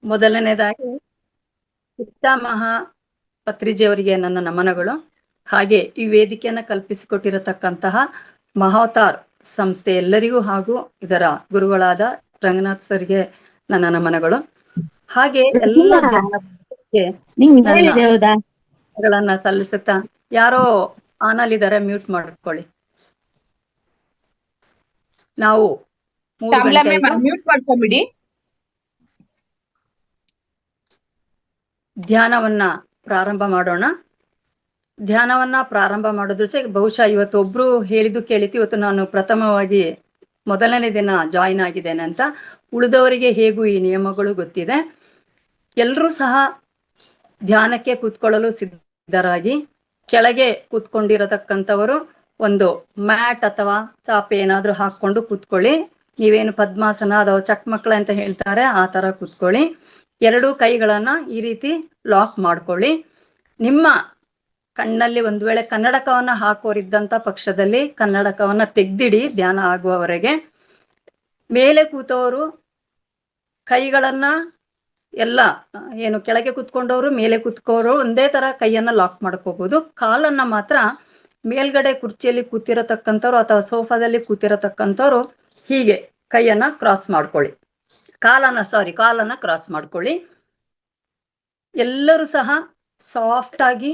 ಮೊದಲನೇದಾಗಿ ಪಿತಾಮಹ ಪತ್ರಿಜಿಯವರಿಗೆ ನನ್ನ ನಮನಗಳು. ಹಾಗೆ ಈ ವೇದಿಕೆಯನ್ನು ಕಲ್ಪಿಸಿಕೊಟ್ಟಿರತಕ್ಕಂತಹ ಮಹಾವತಾರ್ ಸಂಸ್ಥೆ ಎಲ್ಲರಿಗೂ ಹಾಗೂ ಇದರ ಗುರುಗಳಾದ ರಂಗನಾಥ್ ಸರ್ಗೆ ನನ್ನ ನಮನಗಳು. ಹಾಗೆ ಎಲ್ಲ ಧ್ಯಾನಗಳನ್ನ ಸಲ್ಲಿಸುತ್ತಾ, ಯಾರೋ ಆನಲ್ಲಿದ್ದಾರೆ, ಮ್ಯೂಟ್ ಮಾಡ್ಕೊಳ್ಳಿ. ನಾವು ಮ್ಯೂಟ್ ಮಾಡ್ಕೊಂಡ್ಬಿಡಿ. ಧ್ಯಾನವನ್ನ ಪ್ರಾರಂಭ ಮಾಡೋಣ. ಧ್ಯಾನವನ್ನ ಪ್ರಾರಂಭ ಮಾಡೋದ್ರ ಜೊತೆಗೆ ಬಹುಶಃ ಇವತ್ತು ಒಬ್ರು ಹೇಳಿದ್ದು ಕೇಳಿತು, ಇವತ್ತು ನಾನು ಪ್ರಥಮವಾಗಿ ಮೊದಲನೇ ದಿನ ಜಾಯಿನ್ ಆಗಿದ್ದೇನೆ ಅಂತ. ಉಳಿದವರಿಗೆ ಹೇಗೂ ಈ ನಿಯಮಗಳು ಗೊತ್ತಿದೆ. ಎಲ್ಲರೂ ಸಹ ಧ್ಯಾನಕ್ಕೆ ಕೂತ್ಕೊಳ್ಳಲು ಸಿದ್ಧರಾಗಿ, ಕೆಳಗೆ ಕೂತ್ಕೊಂಡಿರತಕ್ಕಂಥವರು ಒಂದು ಮ್ಯಾಟ್ ಅಥವಾ ಚಾಪೆ ಏನಾದ್ರೂ ಹಾಕೊಂಡು ಕೂತ್ಕೊಳ್ಳಿ. ನೀವೇನು ಪದ್ಮಾಸನ ಅಥವಾ ಚಕ್ಮಕ್ಳ ಅಂತ ಹೇಳ್ತಾರೆ ಆ ತರ ಕೂತ್ಕೊಳ್ಳಿ. ಎರಡೂ ಕೈಗಳನ್ನ ಈ ರೀತಿ ಲಾಕ್ ಮಾಡ್ಕೊಳ್ಳಿ. ನಿಮ್ಮ ಕಣ್ಣಲ್ಲಿ ಒಂದು ವೇಳೆ ಕನ್ನಡಕವನ್ನ ಹಾಕೋರಿದ್ದಂತ ಪಕ್ಷದಲ್ಲಿ ಕನ್ನಡಕವನ್ನ ತೆಗ್ದಿಡಿ ಧ್ಯಾನ ಆಗುವವರೆಗೆ. ಮೇಲೆ ಕೂತವರು ಕೈಗಳನ್ನ ಎಲ್ಲ ಏನು ಕೆಳಗೆ ಕೂತ್ಕೊಂಡವರು ಮೇಲೆ ಕೂತ್ಕೋರು ಒಂದೇ ತರ ಕೈಯನ್ನ ಲಾಕ್ ಮಾಡ್ಕೋಬಹುದು. ಕಾಲನ್ನ ಮಾತ್ರ ಮೇಲ್ಗಡೆ ಕುರ್ಚಿಯಲ್ಲಿ ಕೂತಿರತಕ್ಕಂಥವ್ರು ಅಥವಾ ಸೋಫಾದಲ್ಲಿ ಕೂತಿರತಕ್ಕಂಥವ್ರು ಹೀಗೆ ಕೈಯನ್ನ ಕ್ರಾಸ್ ಮಾಡ್ಕೊಳ್ಳಿ, ಕಾಲನ್ನ ಕ್ರಾಸ್ ಮಾಡ್ಕೊಳ್ಳಿ. ಎಲ್ಲರೂ ಸಹ ಸಾಫ್ಟ್ ಆಗಿ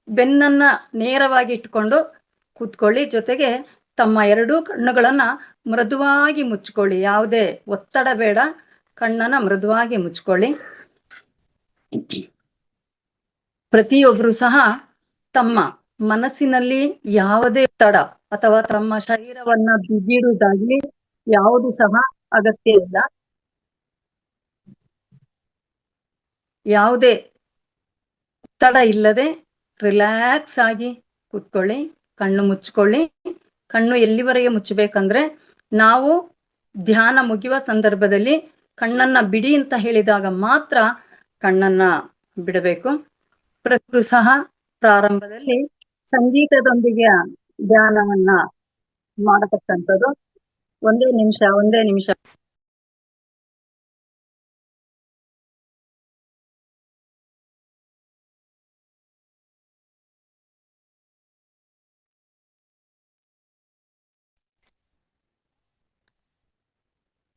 ಬೆನ್ನನ್ನ ನೇರವಾಗಿ ಇಟ್ಕೊಂಡು ಕೂತ್ಕೊಳ್ಳಿ. ಜೊತೆಗೆ ತಮ್ಮ ಎರಡೂ ಕಣ್ಣುಗಳನ್ನ ಮೃದುವಾಗಿ ಮುಚ್ಕೊಳ್ಳಿ. ಯಾವುದೇ ಒತ್ತಡ ಬೇಡ, ಕಣ್ಣನ್ನ ಮೃದುವಾಗಿ ಮುಚ್ಕೊಳ್ಳಿ. ಪ್ರತಿಯೊಬ್ರು ಸಹ ತಮ್ಮ ಮನಸ್ಸಿನಲ್ಲಿ ಯಾವುದೇ ಒತ್ತಡ ಅಥವಾ ತಮ್ಮ ಶರೀರವನ್ನ ಬಿಗಿಡುವುದಾಗ್ಲಿ ಯಾವುದು ಸಹ ಅಗತ್ಯ ಇಲ್ಲ. ಯಾವುದೇ ಒತ್ತಡ ಇಲ್ಲದೆ ರಿಲ್ಯಾಕ್ಸ್ ಆಗಿ ಕೂತ್ಕೊಳ್ಳಿ. ಕಣ್ಣು ಮುಚ್ಕೊಳ್ಳಿ. ಕಣ್ಣು ಎಲ್ಲಿವರೆಗೆ ಮುಚ್ಚಬೇಕಂದ್ರೆ, ನಾವು ಧ್ಯಾನ ಮುಗಿಯುವ ಸಂದರ್ಭದಲ್ಲಿ ಕಣ್ಣನ್ನ ಬಿಡಿ ಅಂತ ಹೇಳಿದಾಗ ಮಾತ್ರ ಕಣ್ಣನ್ನ ಬಿಡಬೇಕು. ಪ್ರತಿಯೊಬ್ಬರು ಸಹ ಪ್ರಾರಂಭದಲ್ಲಿ ಸಂಗೀತದೊಂದಿಗೆ ಧ್ಯಾನವನ್ನ ಮಾಡತಕ್ಕಂಥದ್ದು. ಒಂದೇ ನಿಮಿಷ.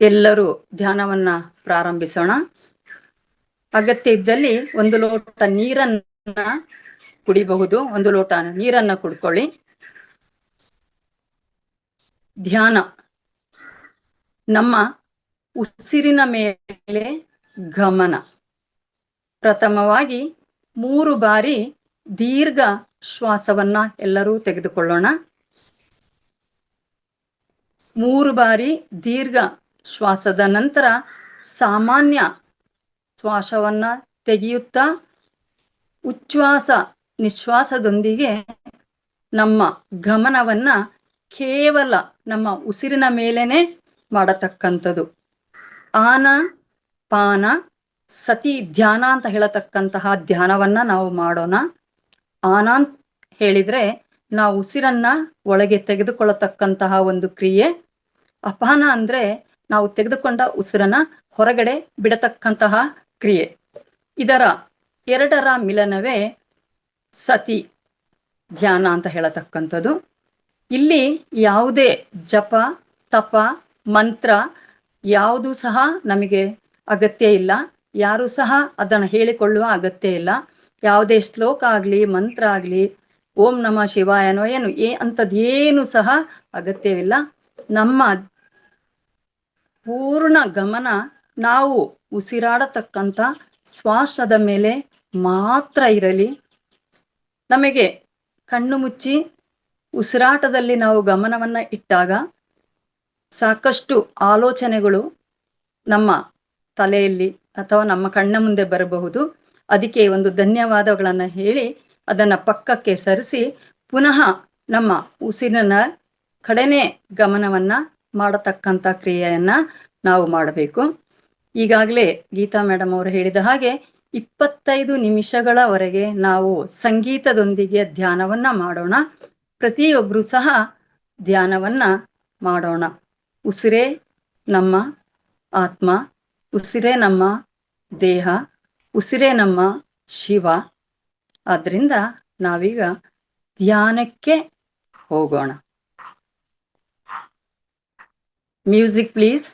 ಎಲ್ಲರೂ ಧ್ಯಾನವನ್ನ ಪ್ರಾರಂಭಿಸೋಣ. ಅಗತ್ಯ ಇದ್ದಲ್ಲಿ ಒಂದು ಲೋಟ ನೀರನ್ನ ಕುಡಿಬಹುದು. ಒಂದು ಲೋಟ ನೀರನ್ನ ಕುಡ್ಕೊಳ್ಳಿ. ಧ್ಯಾನ ನಮ್ಮ ಉಸಿರಿನ ಮೇಲೆ ಗಮನ. ಪ್ರಥಮವಾಗಿ 3 ಬಾರಿ ದೀರ್ಘ ಶ್ವಾಸವನ್ನ ಎಲ್ಲರೂ ತೆಗೆದುಕೊಳ್ಳೋಣ. 3 ಬಾರಿ ದೀರ್ಘ ಶ್ವಾಸದ ನಂತರ ಸಾಮಾನ್ಯ ಶ್ವಾಸವನ್ನ ತೆಗೆಯುತ್ತಾ ಉಚ್ಛ್ವಾಸ ನಿಶ್ವಾಸದೊಂದಿಗೆ ನಮ್ಮ ಗಮನವನ್ನ ಕೇವಲ ನಮ್ಮ ಉಸಿರಿನ ಮೇಲೇನೆ ಮಾಡತಕ್ಕಂಥದ್ದು. ಆನ ಪಾನ ಸತಿ ಧ್ಯಾನ ಅಂತ ಹೇಳತಕ್ಕಂತಹ ಧ್ಯಾನವನ್ನ ನಾವು ಮಾಡೋಣ. ಆನ ಅಂತ ಹೇಳಿದ್ರೆ ನಾವು ಉಸಿರನ್ನ ಒಳಗೆ ತೆಗೆದುಕೊಳ್ಳತಕ್ಕಂತಹ ಒಂದು ಕ್ರಿಯೆ. ಅಪಾನ ಅಂದ್ರೆ ನಾವು ತೆಗೆದುಕೊಂಡ ಉಸಿರನ್ನ ಹೊರಗಡೆ ಬಿಡತಕ್ಕಂತಹ ಕ್ರಿಯೆ. ಇದರ ಎರಡರ ಮಿಲನವೇ ಸತಿ ಧ್ಯಾನ ಅಂತ ಹೇಳತಕ್ಕಂಥದ್ದು. ಇಲ್ಲಿ ಯಾವುದೇ ಜಪ ತಪ ಮಂತ್ರ ಯಾವುದು ಸಹ ನಮಗೆ ಅಗತ್ಯ ಇಲ್ಲ. ಯಾರು ಸಹ ಅದನ್ನು ಹೇಳಿಕೊಳ್ಳುವ ಅಗತ್ಯ ಇಲ್ಲ. ಯಾವುದೇ ಶ್ಲೋಕ ಆಗ್ಲಿ ಮಂತ್ರ ಆಗ್ಲಿ ಓಂ ನಮಃ ಶಿವಾಯನೋ ಏನು ಅಂಥದ್ದೇನು ಸಹ ಅಗತ್ಯವಿಲ್ಲ. ನಮ್ಮ ಪೂರ್ಣ ಗಮನ ನಾವು ಉಸಿರಾಡತಕ್ಕಂಥ ಶ್ವಾಸದ ಮೇಲೆ ಮಾತ್ರ ಇರಲಿ. ನಮಗೆ ಕಣ್ಣು ಮುಚ್ಚಿ ಉಸಿರಾಟದಲ್ಲಿ ನಾವು ಗಮನವನ್ನ ಇಟ್ಟಾಗ ಸಾಕಷ್ಟು ಆಲೋಚನೆಗಳು ನಮ್ಮ ತಲೆಯಲ್ಲಿ ಅಥವಾ ನಮ್ಮ ಕಣ್ಣ ಮುಂದೆ ಬರಬಹುದು. ಅದಕ್ಕೆ ಒಂದು ಧನ್ಯವಾದಗಳನ್ನ ಹೇಳಿ ಅದನ್ನ ಪಕ್ಕಕ್ಕೆ ಸರಿಸಿ ಪುನಃ ನಮ್ಮ ಉಸಿರಿನ ಕಡೆನೆ ಗಮನವನ್ನ ಮಾಡತಕ್ಕಂಥ ಕ್ರಿಯೆಯನ್ನ ನಾವು ಮಾಡಬೇಕು. ಈಗಾಗಲೇ ಗೀತಾ ಮೇಡಮ್ ಅವರು ಹೇಳಿದ ಹಾಗೆ 25 ನಿಮಿಷಗಳವರೆಗೆ ನಾವು ಸಂಗೀತದೊಂದಿಗೆ ಧ್ಯಾನವನ್ನ ಮಾಡೋಣ. ಪ್ರತಿಯೊಬ್ರು ಸಹ ಧ್ಯಾನವನ್ನ ಮಾಡೋಣ. ಉಸಿರೇ ನಮ್ಮ ಆತ್ಮ, ಉಸಿರೇ ನಮ್ಮ ದೇಹ, ಉಸಿರೇ ನಮ್ಮ ಶಿವ. ಆದ್ರಿಂದ ನಾವೀಗ ಧ್ಯಾನಕ್ಕೆ ಹೋಗೋಣ. Music please.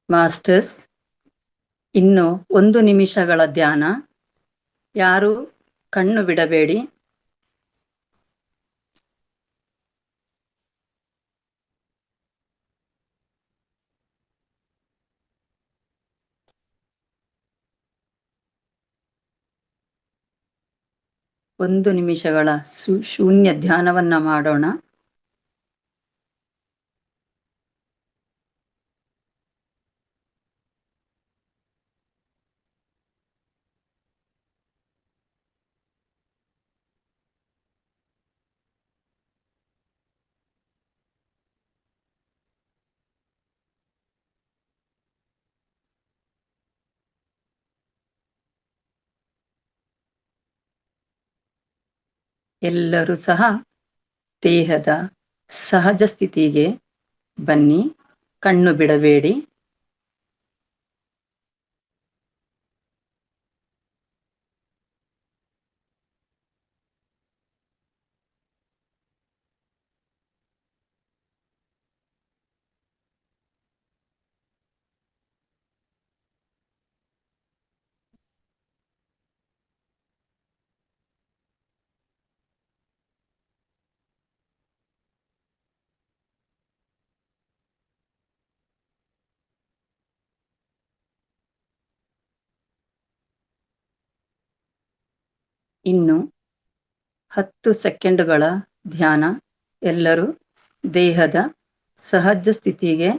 ಮಾಸ್ಟರ್ಸ್, ಇನ್ನು 1 ನಿಮಿಷಗಳ ಧ್ಯಾನ. ಯಾರು ಕಣ್ಣು ಬಿಡಬೇಡಿ. ಒಂದು ನಿಮಿಷಗಳ ಶೂನ್ಯ ಧ್ಯಾನವನ್ನ ಮಾಡೋಣ. ಎಲ್ಲರೂ ಸಹ ದೇಹದ ಸಹಜ ಸ್ಥಿತಿಗೆ ಬನ್ನಿ. ಕಣ್ಣು ಬಿಡಬೇಡಿ. ಇನ್ನು 10 ಸೆಕೆಂಡುಗಳ ಧ್ಯಾನ. ಎಲ್ಲರೂ ದೇಹದ ಸಹಜ ಸ್ಥಿತಿಗೆ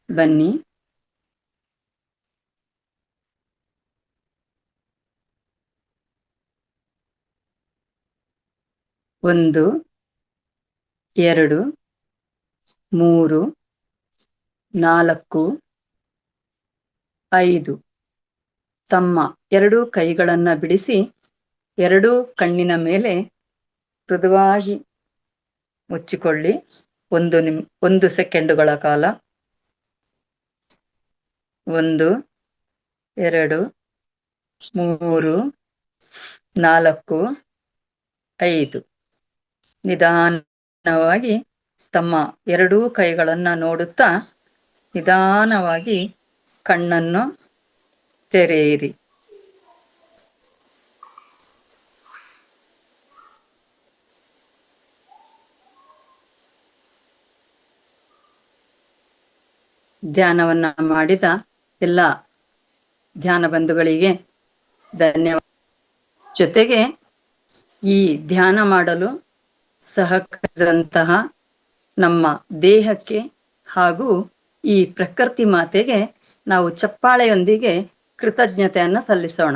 ಬನ್ನಿ. 1, 2, 3, 4, 5. ತಮ್ಮ 2 ಕೈಗಳನ್ನ ಬಿಡಿಸಿ 2 ಕಣ್ಣಿನ ಮೇಲೆ ಮೃದುವಾಗಿ ಮುಚ್ಚಿಕೊಳ್ಳಿ. 1 ಸೆಕೆಂಡುಗಳ ಕಾಲ. 1, 2, 3, 4, 5. ನಿಧಾನವಾಗಿ ತಮ್ಮ 2 ಕೈಗಳನ್ನ ನೋಡುತ್ತಾ ನಿಧಾನವಾಗಿ ಕಣ್ಣನ್ನು ತೆರೆಯಿರಿ. ಧ್ಯಾನವನ್ನ ಮಾಡಿದ ಎಲ್ಲ ಧ್ಯಾನ ಬಂಧುಗಳಿಗೆ ಧನ್ಯವಾದ. ಜೊತೆಗೆ ಈ ಧ್ಯಾನ ಮಾಡಲು ಸಹಕರಿಸಿದಂತಹ ನಮ್ಮ ದೇಹಕ್ಕೆ ಹಾಗೂ ಈ ಪ್ರಕೃತಿ ಮಾತೆಗೆ ನಾವು ಚಪ್ಪಾಳೆಯೊಂದಿಗೆ ಕೃತಜ್ಞತೆಯನ್ನ ಸಲ್ಲಿಸೋಣ.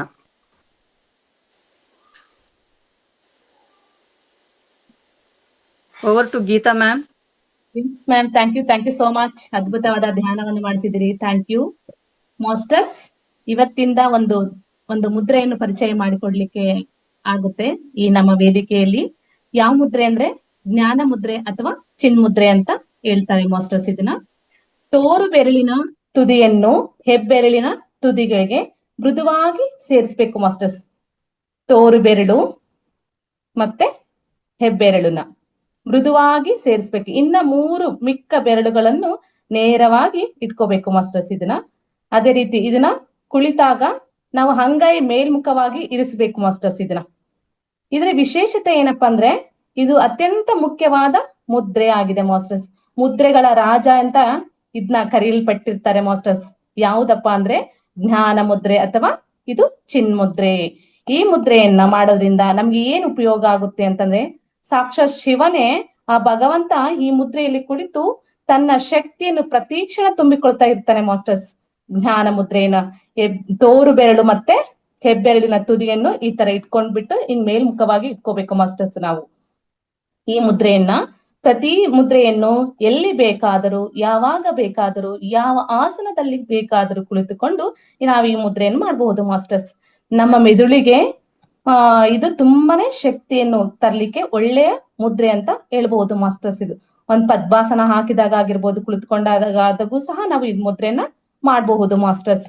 Over to Geetha ma'am. Ma'am, thank you so much. ಅದ್ಭುತವಾದ ಧ್ಯಾನವನ್ನು ಮಾಡಿಸಿದಿರಿ. Thank you masters. ಇವತ್ತಿಂದ ಒಂದು ಮುದ್ರೆಯನ್ನು ಪರಿಚಯ ಮಾಡಿಕೊಡ್ಲಿಕ್ಕೆ ಆಗುತ್ತೆ ಈ ನಮ್ಮ ವೇದಿಕೆಯಲ್ಲಿ. ಯಾವ ಮುದ್ರೆ ಅಂದ್ರೆ ಜ್ಞಾನ ಮುದ್ರೆ ಅಥವಾ ಚಿನ್ಮುದ್ರೆ ಅಂತ ಹೇಳ್ತಾರೆ ಮಾಸ್ಟರ್ಸ್. ಇದನ್ನ ತೋರು ಬೆರಳಿನ ತುದಿಯನ್ನು ಹೆಬ್ಬೆರಳಿನ ತುದಿಗಳಿಗೆ ಮೃದುವಾಗಿ ಸೇರಿಸ್ಬೇಕು ಮಾಸ್ಟರ್ಸ್. ತೋರು ಬೆರಳು ಮತ್ತೆ ಹೆಬ್ಬೆರಳನ್ನ ಮೃದುವಾಗಿ ಸೇರಿಸ್ಬೇಕು. ಇನ್ನ 3 ಮಿಕ್ಕ ಬೆರಳುಗಳನ್ನು ನೇರವಾಗಿ ಇಟ್ಕೋಬೇಕು ಮಾಸ್ಟರ್ಸ್. ಇದನ್ನ ಅದೇ ರೀತಿ ಇದನ್ನ ಕುಳಿತಾಗ ನಾವು ಹಂಗೈ ಮೇಲ್ಮುಖವಾಗಿ ಇರಿಸ್ಬೇಕು ಮಾಸ್ಟರ್ಸ್. ಇದ್ರ ವಿಶೇಷತೆ ಏನಪ್ಪಾ ಅಂದ್ರೆ ಇದು ಅತ್ಯಂತ ಮುಖ್ಯವಾದ ಮುದ್ರೆ ಆಗಿದೆ ಮಾಸ್ಟರ್ಸ್. ಮುದ್ರೆಗಳ ರಾಜ ಅಂತ ಇದನ್ನ ಕರೆಯಲ್ಪಟ್ಟಿರ್ತಾರೆ ಮಾಸ್ಟರ್ಸ್. ಯಾವುದಪ್ಪ ಅಂದ್ರೆ ಜ್ಞಾನ ಮುದ್ರೆ ಅಥವಾ ಇದು ಚಿನ್ಮುದ್ರೆ. ಈ ಮುದ್ರೆಯನ್ನ ಮಾಡೋದ್ರಿಂದ ನಮ್ಗೆ ಏನ್ ಉಪಯೋಗ ಆಗುತ್ತೆ ಅಂತಂದ್ರೆ, ಸಾಕ್ಷಾತ್ ಶಿವನೇ ಆ ಭಗವಂತ ಈ ಮುದ್ರೆಯಲ್ಲಿ ಕುಳಿತು ತನ್ನ ಶಕ್ತಿಯನ್ನು ಪ್ರತಿಕ್ಷಣ ತುಂಬಿಕೊಳ್ತಾ ಇರ್ತಾನೆ ಮಾಸ್ಟರ್ಸ್. ಜ್ಞಾನ ಮುದ್ರೆಯನ್ನ ತೋರು ಬೆರಳು ಮತ್ತೆ ಹೆಬ್ಬೆರಳಿನ ತುದಿಯನ್ನು ಈ ತರ ಇಟ್ಕೊಂಡ್ಬಿಟ್ಟು ಮೇಲ್ಮುಖವಾಗಿ ಇಟ್ಕೋಬೇಕು ಮಾಸ್ಟರ್ಸ್. ನಾವು ಈ ಮುದ್ರೆಯನ್ನ ಪ್ರತಿ ಮುದ್ರೆಯನ್ನು ಎಲ್ಲಿ ಬೇಕಾದರೂ ಯಾವಾಗ ಬೇಕಾದರೂ ಯಾವ ಆಸನದಲ್ಲಿ ಬೇಕಾದರೂ ಕುಳಿತುಕೊಂಡು ನಾವು ಈ ಮುದ್ರೆಯನ್ನು ಮಾಡಬಹುದು ಮಾಸ್ಟರ್ಸ್. ನಮ್ಮ ಮೆದುಳಿಗೆ ಇದು ತುಂಬಾನೇ ಶಕ್ತಿಯನ್ನು ತರ್ಲಿಕ್ಕೆ ಒಳ್ಳೆಯ ಮುದ್ರೆ ಅಂತ ಹೇಳ್ಬಹುದು ಮಾಸ್ಟರ್ಸ್. ಇದು ಒಂದ್ ಪದ್ಮಾಸನ ಹಾಕಿದಾಗ ಆಗಿರ್ಬೋದು, ಕುಳಿತುಕೊಂಡಾದಾಗೂ ಸಹ ನಾವು ಈ ಮುದ್ರೆಯನ್ನ ಮಾಡಬಹುದು ಮಾಸ್ಟರ್ಸ್.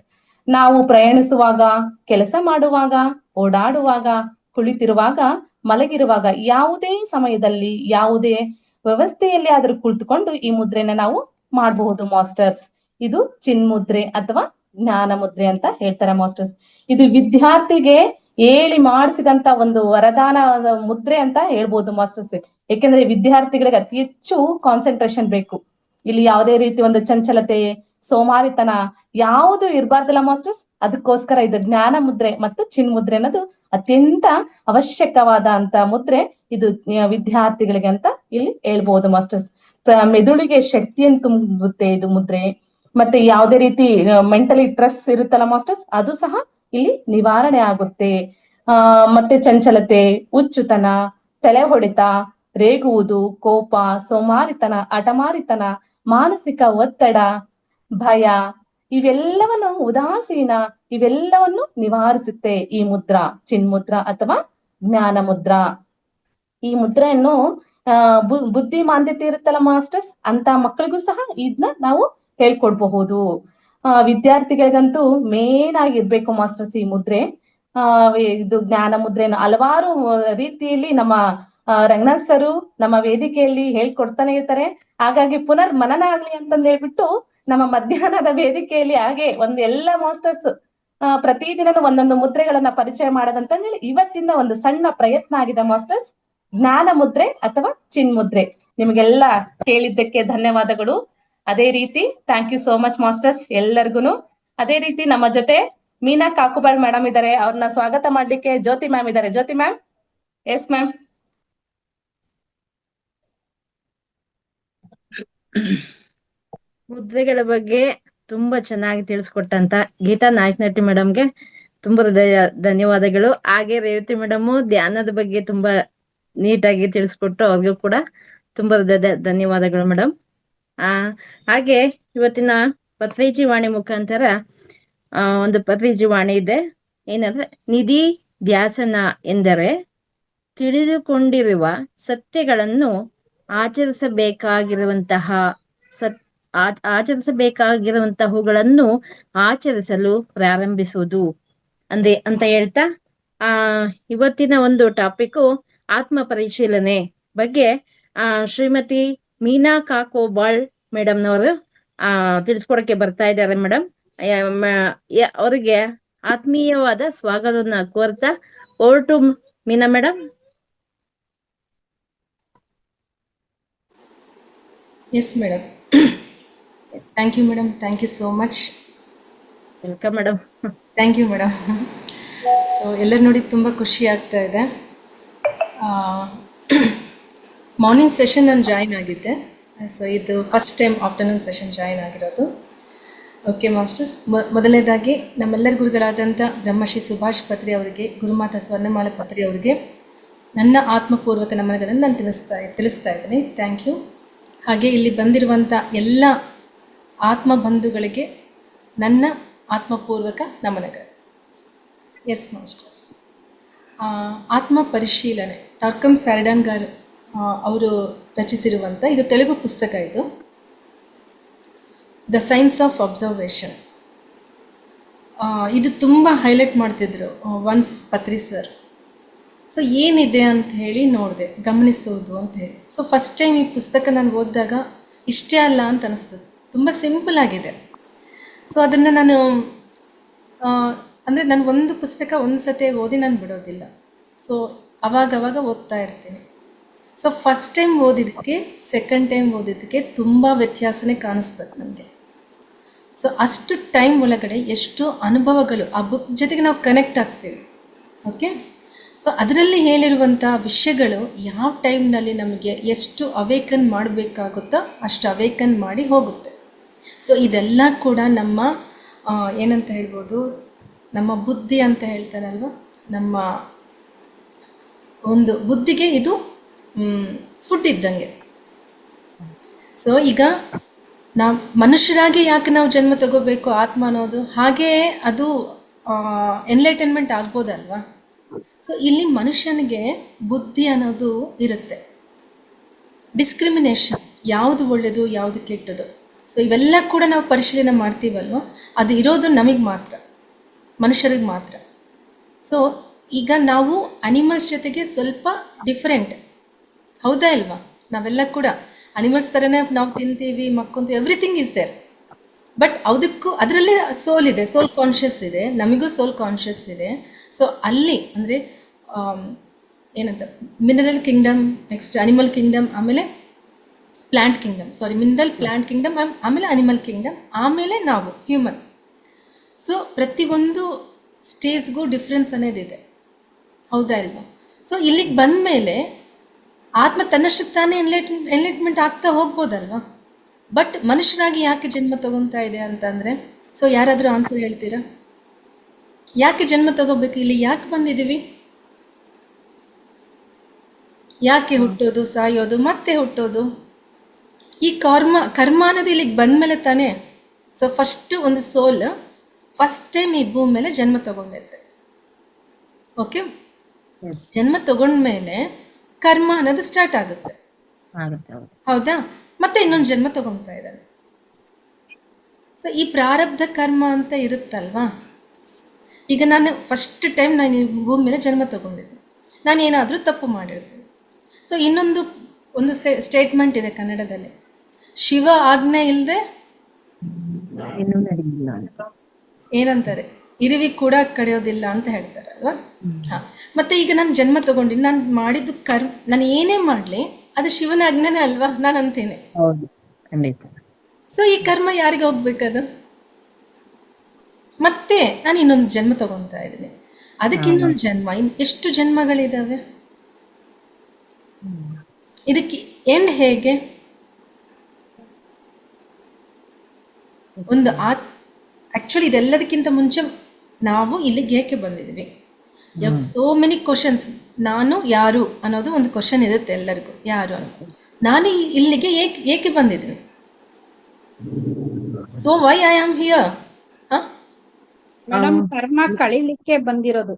ನಾವು ಪ್ರಯಾಣಿಸುವಾಗ, ಕೆಲಸ ಮಾಡುವಾಗ, ಓಡಾಡುವಾಗ, ಕುಳಿತಿರುವಾಗ, ಮಲಗಿರುವಾಗ, ಯಾವುದೇ ಸಮಯದಲ್ಲಿ ಯಾವುದೇ ವ್ಯವಸ್ಥೆಯಲ್ಲಿ ಆದ್ರೂ ಕುಳಿತುಕೊಂಡು ಈ ಮುದ್ರೆನ ನಾವು ಮಾಡಬಹುದು ಮಾಸ್ಟರ್ಸ್. ಇದು ಚಿನ್ಮುದ್ರೆ ಅಥವಾ ಜ್ಞಾನ ಮುದ್ರೆ ಅಂತ ಹೇಳ್ತಾರೆ ಮಾಸ್ಟರ್ಸ್. ಇದು ವಿದ್ಯಾರ್ಥಿಗೆ ಹೇಳಿ ಮಾಡಿಸಿದಂತ ಒಂದು ವರದಾನ ಮುದ್ರೆ ಅಂತ ಹೇಳ್ಬೋದು ಮಾಸ್ಟರ್ಸ್. ಯಾಕೆಂದ್ರೆ ವಿದ್ಯಾರ್ಥಿಗಳಿಗೆ ಅತಿ ಹೆಚ್ಚು ಕಾನ್ಸಂಟ್ರೇಷನ್ ಬೇಕು. ಇಲ್ಲಿ ಯಾವುದೇ ರೀತಿ ಒಂದು ಚಂಚಲತೆ, ಸೋಮಾರಿತನ ಯಾವುದು ಇರಬಾರ್ದಲ್ಲ ಮಾಸ್ಟರ್ಸ್. ಅದಕ್ಕೋಸ್ಕರ ಇದು ಜ್ಞಾನ ಮುದ್ರೆ ಮತ್ತು ಚಿನ್ಮುದ್ರೆ ಅನ್ನೋದು ಅತ್ಯಂತ ಅವಶ್ಯಕವಾದ ಅಂತ ಮುದ್ರೆ. ಇದು ವಿದ್ಯಾರ್ಥಿಗಳಿಗೆ ಅಂತ ಇಲ್ಲಿ ಹೇಳ್ಬಹುದು ಮಾಸ್ಟರ್ಸ್. ಮೆದುಳಿಗೆ ಶಕ್ತಿಯನ್ನು ತುಂಬುತ್ತೆ ಇದು ಮುದ್ರೆ. ಮತ್ತೆ ಯಾವುದೇ ರೀತಿ ಮೆಂಟಲಿ ಸ್ಟ್ರೆಸ್ ಇರುತ್ತಲ್ಲ ಮಾಸ್ಟರ್ಸ್, ಅದು ಸಹ ಇಲ್ಲಿ ನಿವಾರಣೆ ಆಗುತ್ತೆ. ಮತ್ತೆ ಚಂಚಲತೆ, ಹುಚ್ಚುತನ, ತಲೆ ಹೊಡೆತ, ರೇಗುವುದು, ಕೋಪ, ಸೋಮಾರಿತನ, ಹಠಮಾರಿತನ, ಮಾನಸಿಕ ಒತ್ತಡ, ಭಯ, ಇವೆಲ್ಲವನ್ನು ಉದಾಸೀನ, ಇವೆಲ್ಲವನ್ನು ನಿವಾರಿಸುತ್ತೆ ಈ ಮುದ್ರಾ, ಚಿನ್ಮುದ್ರ ಅಥವಾ ಜ್ಞಾನ ಮುದ್ರಾ. ಈ ಮುದ್ರೆಯನ್ನು ಬುದ್ಧಿ ಮಾಂದ್ಯತೆ ಇರುತ್ತಲ್ಲ ಮಾಸ್ಟರ್ಸ್, ಅಂತ ಮಕ್ಕಳಿಗೂ ಸಹ ಇದನ್ನ ನಾವು ಹೇಳ್ಕೊಡ್ಬಹುದು. ವಿದ್ಯಾರ್ಥಿಗಳಿಗಂತೂ ಮೇನ್ ಆಗಿರ್ಬೇಕು ಮಾಸ್ಟರ್ಸ್ ಈ ಮುದ್ರೆ. ಇದು ಜ್ಞಾನ ಮುದ್ರೆಯನ್ನು ಹಲವಾರು ರೀತಿಯಲ್ಲಿ ನಮ್ಮ ರಂಗನಾಥ್ ಸರು ನಮ್ಮ ವೇದಿಕೆಯಲ್ಲಿ ಹೇಳ್ಕೊಡ್ತಾನೆ ಇರ್ತಾರೆ. ಹಾಗಾಗಿ ಪುನರ್ ಮನನ ಆಗ್ಲಿ ಅಂತಂದ್ ಹೇಳ್ಬಿಟ್ಟು ನಮ್ಮ ಮಧ್ಯಾಹ್ನದ ವೇದಿಕೆಯಲ್ಲಿ ಹಾಗೆ ಎಲ್ಲ ಮಾಸ್ಟರ್ಸ್ ಪ್ರತಿದಿನನೂ ಒಂದೊಂದು ಮುದ್ರೆಗಳನ್ನ ಪರಿಚಯ ಮಾಡೋದಂತಂದೇಳಿ ಇವತ್ತಿಂದ ಒಂದು ಸಣ್ಣ ಪ್ರಯತ್ನ ಆಗಿದೆ ಮಾಸ್ಟರ್ಸ್. ಜ್ಞಾನ ಮುದ್ರೆ ಅಥವಾ ಚಿನ್ಮುದ್ರೆ. ನಿಮಗೆಲ್ಲ ಕೇಳಿದ್ದಕ್ಕೆ ಧನ್ಯವಾದಗಳು. ಅದೇ ರೀತಿ thank you so much masters ಎಲ್ಲರಿಗೂ. ಅದೇ ರೀತಿ ನಮ್ಮ ಜೊತೆ ಮೀನಾ ಕಾಕುಬಾಳ್ ಮೇಡಮ್ ಇದ್ದಾರೆ. ಅವ್ರನ್ನ ಸ್ವಾಗತ ಮಾಡ್ಲಿಕ್ಕೆ ಜ್ಯೋತಿ ಮ್ಯಾಮ್ ಇದ್ದಾರೆ. ಜ್ಯೋತಿ ಮ್ಯಾಮ್. Yes ma'am. ಮುದ್ರೆಗಳ ಬಗ್ಗೆ ತುಂಬಾ ಚೆನ್ನಾಗಿ ತಿಳಿಸ್ಕೊಟ್ಟಂತ ಗೀತಾ ನಾಯಕನಟ್ಟಿ ಮೇಡಮ್ಗೆ ತುಂಬಾ ಧನ್ಯವಾದಗಳು. ಹಾಗೆ ರೇವತಿ ಮೇಡಮ್ ಧ್ಯಾನದ ಬಗ್ಗೆ ತುಂಬಾ ನೀಟಾಗಿ ತಿಳಿಸ್ಕೊಟ್ರು. ಅವ್ರಿಗೂ ಕೂಡ ತುಂಬಾ ಧನ್ಯವಾದಗಳು ಮೇಡಮ್. ಹಾಗೆ ಇವತ್ತಿನ ಪತ್ರಿಜಿ ವಾಣಿ ಮುಖಾಂತರ ಒಂದು ಪತ್ರಿಜಿ ವಾಣಿ ಇದೆ. ಏನಂದ್ರೆ, ನಿಧಿ ಧ್ಯಾಸನ ಎಂದರೆ ತಿಳಿದುಕೊಂಡಿರುವ ಸತ್ಯಗಳನ್ನು ಆಚರಿಸಬೇಕಾಗಿರುವಂತಹವುಗಳನ್ನು ಆಚರಿಸಲು ಪ್ರಾರಂಭಿಸುವುದು ಅಂತ ಹೇಳ್ತಾ ಇವತ್ತಿನ ಒಂದು ಟಾಪಿಕ್ ಆತ್ಮ ಪರಿಶೀಲನೆ ಬಗ್ಗೆ ಶ್ರೀಮತಿ ಮೀನಾ ಕಾಕೋಬಾಳ್ ಮೇಡಮ್ನವರು ತಿಳಿಸ್ಕೊಡಕ್ಕೆ ಬರ್ತಾ ಇದ್ದಾರೆ ಮೇಡಮ್. ಅವರಿಗೆ ಆತ್ಮೀಯವಾದ ಸ್ವಾಗತವನ್ನ ಕೋರ್ತಾ over to Meena madam. Yes madam. Thank you madam, thank you so much. Welcome madam. Thank you madam. So ಎಲ್ಲರೂ ನೋಡಿ ತುಂಬ ಖುಷಿ ಆಗ್ತಾ ಇದೆ. ಮಾರ್ನಿಂಗ್ ಸೆಷನ್ ನಾನು ಜಾಯಿನ್ ಆಗಿದ್ದೆ. ಸೊ ಇದು first time afternoon session join ಆಗಿರೋದು. ಓಕೆ ಮಾಸ್ಟರ್ಸ್, ಮೊದಲನೇದಾಗಿ ನಮ್ಮೆಲ್ಲರ ಗುರುಗಳಾದಂಥ ಬ್ರಹ್ಮಶ್ರೀ ಸುಭಾಷ್ ಪತ್ರಿ ಅವರಿಗೆ, ಗುರುಮಾತಾ ಸ್ವರ್ಣಮಾಲ ಪತ್ರಿ ಅವರಿಗೆ ನನ್ನ ಆತ್ಮಪೂರ್ವಕ ನಮನಗಳನ್ನು ನಾನು ತಿಳಿಸ್ತಾ ಇದ್ದೀನಿ. Thank you. ಹಾಗೆ ಇಲ್ಲಿ ಬಂದಿರುವಂಥ ಎಲ್ಲ ಆತ್ಮ ಬಂಧುಗಳಿಗೆ ನನ್ನ ಆತ್ಮಪೂರ್ವಕ ನಮನಗಳು. ಎಸ್ ಮಾಸ್ಟರ್ಸ್, ಆತ್ಮ ಪರಿಶೀಲನೆ ಟಾರ್ಕಮ್ ಸ್ಯಾರಿಡಾನ್ ಗಾರು ಅವರು ರಚಿಸಿರುವಂಥ ಇದು ತೆಲುಗು ಪುಸ್ತಕ. ಇದು ದ ಸೈನ್ಸ್ ಆಫ್ ಅಬ್ಸರ್ವೇಷನ್. ಇದು ತುಂಬ ಹೈಲೈಟ್ ಮಾಡ್ತಿದ್ರು ಒನ್ಸ್ ಪತ್ರಿ ಸರ್. ಸೊ ಏನಿದೆ ಅಂತ ಹೇಳಿ ನೋಡಿದೆ, ಗಮನಿಸೋದು ಅಂತ ಹೇಳಿ. ಸೊ ಫಸ್ಟ್ ಟೈಮ್ ಈ ಪುಸ್ತಕ ನಾನು ಓದಿದಾಗ ಇಷ್ಟೇ ಅಲ್ಲ ಅಂತ ಅನಿಸ್ತದೆ. ತುಂಬ ಸಿಂಪಲ್ ಆಗಿದೆ. ಸೊ ಅದನ್ನು ನಾನು ಅಂದರೆ ನಾನು ಒಂದು ಪುಸ್ತಕ ಒಂದು ಸತಿ ಓದಿ ನಾನು ಬಿಡೋದಿಲ್ಲ. ಸೊ ಅವಾಗವಾಗ ಓದ್ತಾ ಇರ್ತೀನಿ. ಸೊ ಫಸ್ಟ್ ಟೈಮ್ ಓದಿದ್ದಕ್ಕೆ ಸೆಕೆಂಡ್ ಟೈಮ್ ಓದಿದ್ದಕ್ಕೆ ತುಂಬ ವ್ಯತ್ಯಾಸನೇ ಕಾಣಿಸ್ತದೆ ನನಗೆ. ಸೊ ಅಷ್ಟು ಟೈಮ್ ಒಳಗಡೆ ಎಷ್ಟು ಅನುಭವಗಳು ಆ ಬುಕ್ ಜೊತೆಗೆ ನಾವು ಕನೆಕ್ಟ್ ಆಗ್ತೀವಿ. ಓಕೆ, ಸೊ ಅದರಲ್ಲಿ ಹೇಳಿರುವಂಥ ವಿಷಯಗಳು ಯಾವ ಟೈಮ್ನಲ್ಲಿ ನಮಗೆ ಎಷ್ಟು ಅವೇಕನ್ ಮಾಡಬೇಕಾಗುತ್ತೋ ಅಷ್ಟು ಅವೇಕನ್ ಮಾಡಿ ಹೋಗುತ್ತೆ. ಸೊ ಇದೆಲ್ಲ ಕೂಡ ನಮ್ಮ ಏನಂತ ಹೇಳ್ಬೋದು, ನಮ್ಮ ಬುದ್ಧಿ ಅಂತ ಹೇಳ್ತಾರಲ್ವ, ನಮ್ಮ ಒಂದು ಬುದ್ಧಿಗೆ ಇದು ಫುಡ್ ಇದ್ದಂಗೆ. ಸೊ ಈಗ ನಾವು ಮನುಷ್ಯರಾಗಿ ಯಾಕೆ ನಾವು ಜನ್ಮ ತಗೋಬೇಕು ಆತ್ಮ ಅನ್ನೋದು, ಹಾಗೆಯೇ ಅದು ಎನ್ಲೈಟನ್ಮೆಂಟ್ ಆಗ್ಬೋದಲ್ವಾ. ಸೊ ಇಲ್ಲಿ ಮನುಷ್ಯನಿಗೆ ಬುದ್ಧಿ ಅನ್ನೋದು ಇರುತ್ತೆ. ಡಿಸ್ಕ್ರಿಮಿನೇಷನ್, ಯಾವುದು ಒಳ್ಳೆಯದು ಯಾವುದು ಕೆಟ್ಟದು, ಸೊ ಇವೆಲ್ಲ ಕೂಡ ನಾವು ಪರಿಶೀಲನೆ ಮಾಡ್ತೀವಲ್ವ, ಅದು ಇರೋದು ನಮಗೆ ಮಾತ್ರ, ಮನುಷ್ಯರಿಗೆ ಮಾತ್ರ. ಸೊ ಈಗ ನಾವು ಅನಿಮಲ್ಸ್ ಜೊತೆಗೆ ಸ್ವಲ್ಪ ಡಿಫರೆಂಟ್, ಹೌದಾ ಇಲ್ವಾ? ನಾವೆಲ್ಲ ಕೂಡ ಅನಿಮಲ್ಸ್ ಥರನೇ ನಾವು ತಿಂತೀವಿ, ಮಕ್ಕೊಂತೀವಿ, ಎವ್ರಿಥಿಂಗ್ ಇಸ್ ದೇರ್. ಬಟ್ ಅದಕ್ಕೂ ಅದರಲ್ಲಿ ಸೋಲ್ ಇದೆ, ಸೋಲ್ ಕಾನ್ಷಿಯಸ್ ಇದೆ, ನಮಗೂ ಸೋಲ್ ಕಾನ್ಷಿಯಸ್ ಇದೆ. ಸೊ ಅಲ್ಲಿ ಅಂದರೆ ಏನಂತ mineral kingdom, next animal kingdom, ಆಮೇಲೆ plant kingdom, mineral plant kingdom, ಆಮೇಲೆ ಅನಿಮಲ್ ಕಿಂಗ್ಡಮ್, ಆಮೇಲೆ ನಾವು ಹ್ಯೂಮನ್. ಸೊ ಪ್ರತಿಯೊಂದು ಸ್ಟೇಜ್ಗೂ ಡಿಫ್ರೆನ್ಸ್ ಅನ್ನೋದಿದೆ, ಹೌದಾ ಇಲ್ವಾ? ಸೊ ಇಲ್ಲಿಗೆ ಬಂದ ಮೇಲೆ ಆತ್ಮ ತನ್ನಷ್ಟಕ್ಕೆ ತಾನೇ ಎನ್ಲೈಟ್ಮೆಂಟ್ ಆಗ್ತಾ ಹೋಗ್ಬೋದಲ್ವಾ. ಬಟ್ ಮನುಷ್ಯರಾಗಿ ಯಾಕೆ ಜನ್ಮ ತಗೊತಾ ಇದೆ ಅಂತಂದರೆ, ಸೊ ಯಾರಾದರೂ ಆನ್ಸರ್ ಹೇಳ್ತೀರಾ? ಯಾಕೆ ಜನ್ಮ ತಗೋಬೇಕು? ಇಲ್ಲಿ ಯಾಕೆ ಬಂದಿದ್ದೀವಿ? ಯಾಕೆ ಹುಟ್ಟೋದು, ಸಾಯೋದು, ಮತ್ತೆ ಹುಟ್ಟೋದು? ಈ ಕರ್ಮ ಅನ್ನೋದು ಇಲ್ಲಿಗೆ ಬಂದಮೇಲೆ ತಾನೇ. ಸೊ ಫಸ್ಟು ಒಂದು ಸೋಲ್ ಫಸ್ಟ್ ಟೈಮ್ ಈ ಭೂಮಿ ಮೇಲೆ ಜನ್ಮ ತಗೊಂಡೈತೆ. ಓಕೆ, ಜನ್ಮ ತಗೊಂಡ್ಮೇಲೆ ಕರ್ಮ ಅನ್ನೋದು ಸ್ಟಾರ್ಟ್ ಆಗುತ್ತೆ, ಹೌದಾ? ಮತ್ತೆ ಇನ್ನೊಂದು ಜನ್ಮ ತಗೊತಾ ಇದ್ದಾನೆ. ಸೊ ಈ ಪ್ರಾರಬ್ಧ ಕರ್ಮ ಅಂತ ಇರುತ್ತಲ್ವಾ. ಈಗ ನಾನು ಫಸ್ಟ್ ಟೈಮ್ ನಾನು ಈ ಭೂಮಿ ಮೇಲೆ ಜನ್ಮ ತಗೊಂಡಿದ್ದೆ, ನಾನು ಏನಾದರೂ ತಪ್ಪು ಮಾಡಿರ್ತೀನಿ. ಸೊ ಒಂದು ಸ್ಟೇಟ್ಮೆಂಟ್ ಇದೆ ಕನ್ನಡದಲ್ಲಿ, ಶಿವ ಆಜ್ಞೆ ಇಲ್ಲದೆ ಏನಂತಾರೆ, ಇರುವಿ ಕೂಡ ಕಡಿಯೋದಿಲ್ಲ ಅಂತ ಹೇಳ್ತಾರಲ್ವಾ. ಹಾಂ, ಮತ್ತೆ ಈಗ ನಾನು ಜನ್ಮ ತಗೊಂಡಿನಿ, ನಾನು ಮಾಡಿದ್ದು ನಾನು ಏನೇ ಮಾಡಲಿ ಅದು ಶಿವನ ಆಜ್ಞೆನೇ ಅಲ್ವಾ, ನಾನು ಅಂತೇನೆ. ಸೊ ಈ ಕರ್ಮ ಯಾರಿಗೆ ಹೋಗ್ಬೇಕದು? ಮತ್ತೆ ನಾನು ಇನ್ನೊಂದು ಜನ್ಮ ತಗೊತಾ ಇದ್ದೀನಿ, ಅದಕ್ಕೆ ಇನ್ನೊಂದು ಜನ್ಮ, ಎಷ್ಟು ಜನ್ಮಗಳಿದ್ದಾವೆ? ಇದಕ್ಕೆ ಎಂಡ್ ಹೇಗೆ? ಒಂದು ಆಕ್ಚುಲಿ ಇದೆಲ್ಲದಕ್ಕಿಂತ ಮುಂಚೆ ನಾವು ಇಲ್ಲಿಗೆ ಏಕೆ ಬಂದಿದ್ವಿ? So many questions. ನಾನು ಯಾರು ಅನ್ನೋದು ಒಂದು ಕ್ವಶನ್ ಇರುತ್ತೆ ಎಲ್ಲರಿಗೂ, ಯಾರು ಅನ್ನೋದು. ನಾನು ಇಲ್ಲಿಗೆ ಏಕೆ ಬಂದಿದ್ದೀನಿ? So why I am here? Madam, ಕರ್ಮ ಕಳಿಲಿಕ್ಕೆ ಬಂದಿರೋದು.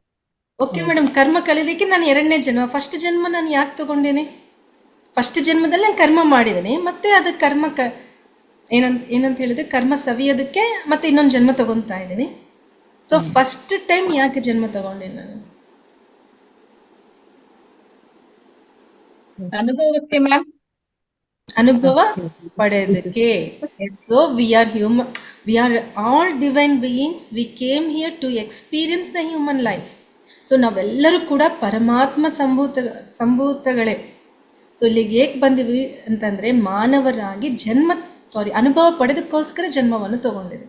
ಓಕೆ ಮೇಡಮ್, ಕರ್ಮ ಕಳಿಲಿಕ್ಕೆ ನಾನು ಎರಡನೇ ಜನ್ಮ. ಫಸ್ಟ್ ಜನ್ಮ ನಾನು ಯಾಕೆ ತಗೊಂಡೇನೆ? ಫಸ್ಟ್ ಜನ್ಮದಲ್ಲಿ ನಾನು ಕರ್ಮ ಮಾಡಿದ್ದೀನಿ, ಮತ್ತೆ ಅದು ಕರ್ಮ ಏನಂತ ಹೇಳಿದ್ರೆ ಕರ್ಮ ಸವಿಯೋದಕ್ಕೆ ಮತ್ತೆ ಇನ್ನೊಂದು ಜನ್ಮ ತಗೊತಾ ಇದ್ದೀನಿ. ಸೊ ಫಸ್ಟ್ ಟೈಮ್ ಯಾಕೆ ಜನ್ಮ ತಗೊಂಡೆ ನಾನು? ಅನುಭವಕ್ಕೆ ಮ್ಯಾಮ್, ಅನುಭವ ಪಡೆಯೋದಕ್ಕೆ. So we are human, we are all divine beings, we came here to experience the human life. So ನಾವೆಲ್ಲರೂ ಕೂಡ ಪರಮಾತ್ಮ ಸಂಭೂತಗಳೇ. ಸೊ ಇಲ್ಲಿಗೆ ಏಕೆ ಬಂದಿವಿ ಅಂತಂದರೆ ಮಾನವರಾಗಿ ಜನ್ಮ ಅನುಭವ ಪಡೆದಕ್ಕೋಸ್ಕರ ಜನ್ಮವನ್ನು ತಗೊಂಡಿದೆ.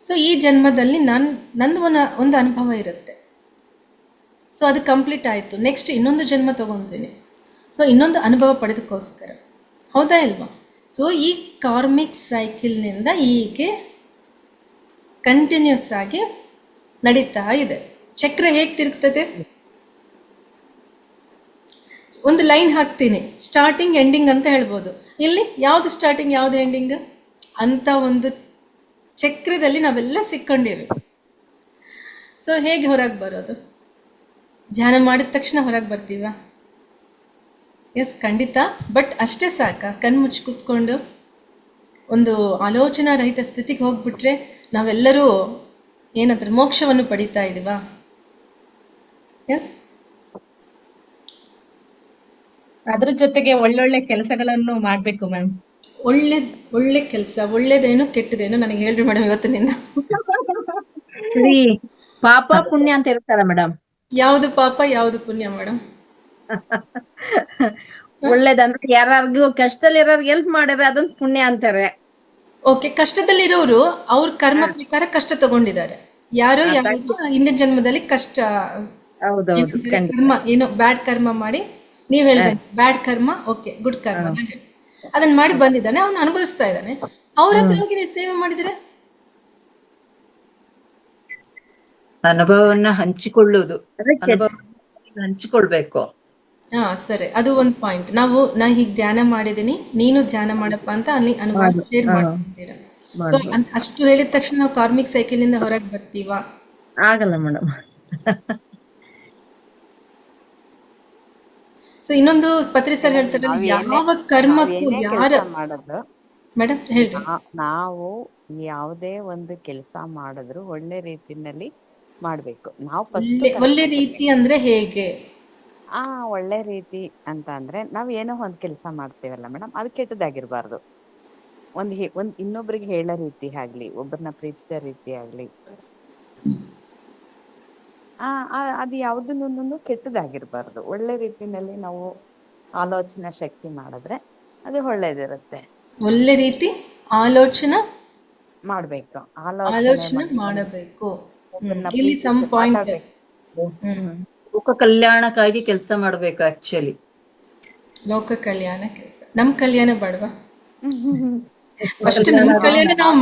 ಸೊ ಈ ಜನ್ಮದಲ್ಲಿ ನಂದು ಒಂದು ಅನುಭವ ಇರುತ್ತೆ. ಸೊ ಅದು ಕಂಪ್ಲೀಟ್ ಆಯಿತು, ನೆಕ್ಸ್ಟ್ ಇನ್ನೊಂದು ಜನ್ಮ ತಗೊತೀನಿ. ಸೊ ಇನ್ನೊಂದು ಅನುಭವ ಪಡೆದಕ್ಕೋಸ್ಕರ, ಹೌದಾ ಇಲ್ವಾ? ಸೊ ಈ ಕಾರ್ಮಿಕ್ ಸೈಕಲ್ನಿಂದ ಹೀಗೆ ಕಂಟಿನ್ಯೂಸ್ ಆಗಿ ನಡೀತಾ ಇದೆ. ಚಕ್ರ ಹೇಗೆ ತಿರುಗ್ತದೆ? ಒಂದು ಲೈನ್ ಹಾಕ್ತೀನಿ, ಸ್ಟಾರ್ಟಿಂಗ್ ಎಂಡಿಂಗ್ ಅಂತ ಹೇಳ್ಬೋದು. ಇಲ್ಲಿ ಯಾವುದು ಸ್ಟಾರ್ಟಿಂಗ್ ಯಾವುದು ಎಂಡಿಂಗ್ ಅಂತ ಒಂದು ಚಕ್ರದಲ್ಲಿ ನಾವೆಲ್ಲ ಸಿಕ್ಕೊಂಡಿವಿ. ಸೊ ಹೇಗೆ ಹೊರಗೆ ಬರೋದು? ಧ್ಯಾನ ಮಾಡಿದ ತಕ್ಷಣ ಹೊರಗೆ ಬರ್ತೀವ? ಎಸ್, ಖಂಡಿತ. ಬಟ್ ಅಷ್ಟೇ ಸಾಕ? ಕಣ್ಮುಚ್ಚಿ ಕೂತ್ಕೊಂಡು ಒಂದು ಆಲೋಚನಾ ರಹಿತ ಸ್ಥಿತಿಗೆ ಹೋಗ್ಬಿಟ್ರೆ ನಾವೆಲ್ಲರೂ ಏನಂತಾರೆ ಮೋಕ್ಷವನ್ನು ಪಡೀತಾ ಇದೀವಾ? ಎಸ್. ಅದ್ರ ಜೊತೆಗೆ ಒಳ್ಳೊಳ್ಳೆ ಕೆಲಸಗಳನ್ನು ಮಾಡ್ಬೇಕು ಮ್ಯಾಮ್. ಒಳ್ಳೆ ಕೆಲಸ, ಒಳ್ಳೇದೇನು ಕೆಟ್ಟದೇನು ನನಗೆ ಹೇಳ್ರಿ ಮೇಡಮ್ ಇವತ್ತಿನಿಂದ. ಪಾಪ ಪುಣ್ಯ ಅಂತ ಇರ್ತಾರ ಮೇಡಮ್. ಯಾವುದು ಪಾಪ ಯಾವುದು ಪುಣ್ಯ ಮೇಡಮ್? ಒಳ್ಳೇದಂದ್ರೆ ಯಾರಿಗೂ ಕಷ್ಟದಲ್ಲಿರೋರ್ಗೆ ಹೆಲ್ಪ್ ಮಾಡಿದ್ರೆ ಅದನ್ನ ಪುಣ್ಯ ಅಂತಾರೆ. ಓಕೆ, ಕಷ್ಟದಲ್ಲಿರೋರು ಅವ್ರ ಕರ್ಮ ಪ್ರಕಾರ ಕಷ್ಟ ತಗೊಂಡಿದ್ದಾರೆ. ಯಾರೋ ಹಿಂದಿನ ಜನ್ಮದಲ್ಲಿ ಕಷ್ಟ ಹೌದೌದು, ಕರ್ಮ ಏನೋ ಬ್ಯಾಡ್ ಕರ್ಮ ಮಾಡಿ, ನೀವ್ ಹೇಳಿದ ಬ್ಯಾಡ್ ಕರ್ಮ, ಓಕೆ ಗುಡ್ ಕರ್ಮ ಅದನ್ನ ಮಾಡಿ ಬಂದಿದ್ದಾನೆ, ಅವನು ಅನುಭವಿಸ್ತಾ ಇದ್ದಾನೆ. ಅವ್ರ ಹತ್ರ ಹೋಗಿ ನೀವು ಸೇವೆ ಮಾಡಿದ್ರೆ ಅನುಭವವನ್ನ ಹಂಚಿಕೊಳ್ಳುವುದು, ಹಂಚಿಕೊಳ್ಬೇಕು. ಹಾ ಸರಿ, ಅದು ಒಂದು ಪಾಯಿಂಟ್. ನಾ ಹೀಗೆ ಧ್ಯಾನ ಮಾಡಿದೀನಿ, ನೀನು ಧ್ಯಾನ ಮಾಡಪ್ಪ ಅಂತ ಅಲ್ಲಿ ಅನುಭವ ಶೇರ್ ಮಾಡ್ತೀರಾ. ಸೊ ಅಷ್ಟು ಹೇಳಿದ ತಕ್ಷಣ ನಾವು ಕಾರ್ಮಿಕ್ ಸೈಕಲ್ ಇಂದ ಹೊರಗೆ ಬರ್ತೀವಾ? ಆಗಲ್ಲ ಮೇಡಮ್. ಸೊ ಇನ್ನೊಂದು ಪತ್ರಿ ಸರ್ ಹೇಳ್ತಾರೆ, ಯಾವ ಕರ್ಮಕ್ಕೂ ಯಾರ ಮೇಡಮ್ ಹೇಳ್ರಿ, ನಾವು ಯಾವುದೇ ಒಂದು ಕೆಲಸ ಮಾಡಿದ್ರು ಒಳ್ಳೆ ರೀತಿನಲ್ಲಿ ಮಾಡ್ಬೇಕು. ನಾವು ಫಸ್ಟ್ ಒಳ್ಳೆ ರೀತಿ ಅಂದ್ರೆ ಹೇಗೆ? ಒಳ್ಳೆ ರೀತಿ ಅಂತ ಅಂದ್ರೆ ನಾವ್ ಏನೋ ಒಂದ್ ಕೆಲಸ ಮಾಡ್ತೇವಲ್ಲ ಮೇಡಮ್, ಅದು ಕೆಟ್ಟದಾಗಿರ್ಬಾರ್ದು. ಒಂದ್ ಇನ್ನೊಬ್ರಿಗೆ ಹೇಳೋ ರೀತಿ ಆಗ್ಲಿ, ಒಬ್ಬರನ್ನ ಪ್ರೀತಿಸೋ ರೀತಿ ಆಗ್ಲಿ, ಅದು ಯಾವ್ದನ್ನು ಕೆಟ್ಟದಾಗಿರ್ಬಾರ್ದು. ಒಳ್ಳೆ ರೀತಿನಲ್ಲಿ ನಾವು ಆಲೋಚನಾ ಶಕ್ತಿ ಮಾಡಿದ್ರೆ ಅದು ಒಳ್ಳೇದಿರುತ್ತೆ. ಒಳ್ಳೆ ರೀತಿ ಆಲೋಚನಾ ಮಾಡ್ಬೇಕು, ಆಲೋಚನೆ ಮಾಡಬೇಕು. ಇಲ್ಲಿ ಸಮ್ ಪಾಯಿಂಟ್, ಲೋಕ ಕಲ್ಯಾಣಕ್ಕಾಗಿ ಕೆಲಸ ಮಾಡ್ಬೇಕು. ಆಕ್ಚುಲಿ ಲೋಕ ಕಲ್ಯಾಣ ಕೆಲಸ, ನಮ್ ಕಲ್ಯಾಣ ಬೇಡವಾ? ಫಸ್ಟ್ ನಮ್ ಕಲ್ಯಾಣ ನಾವು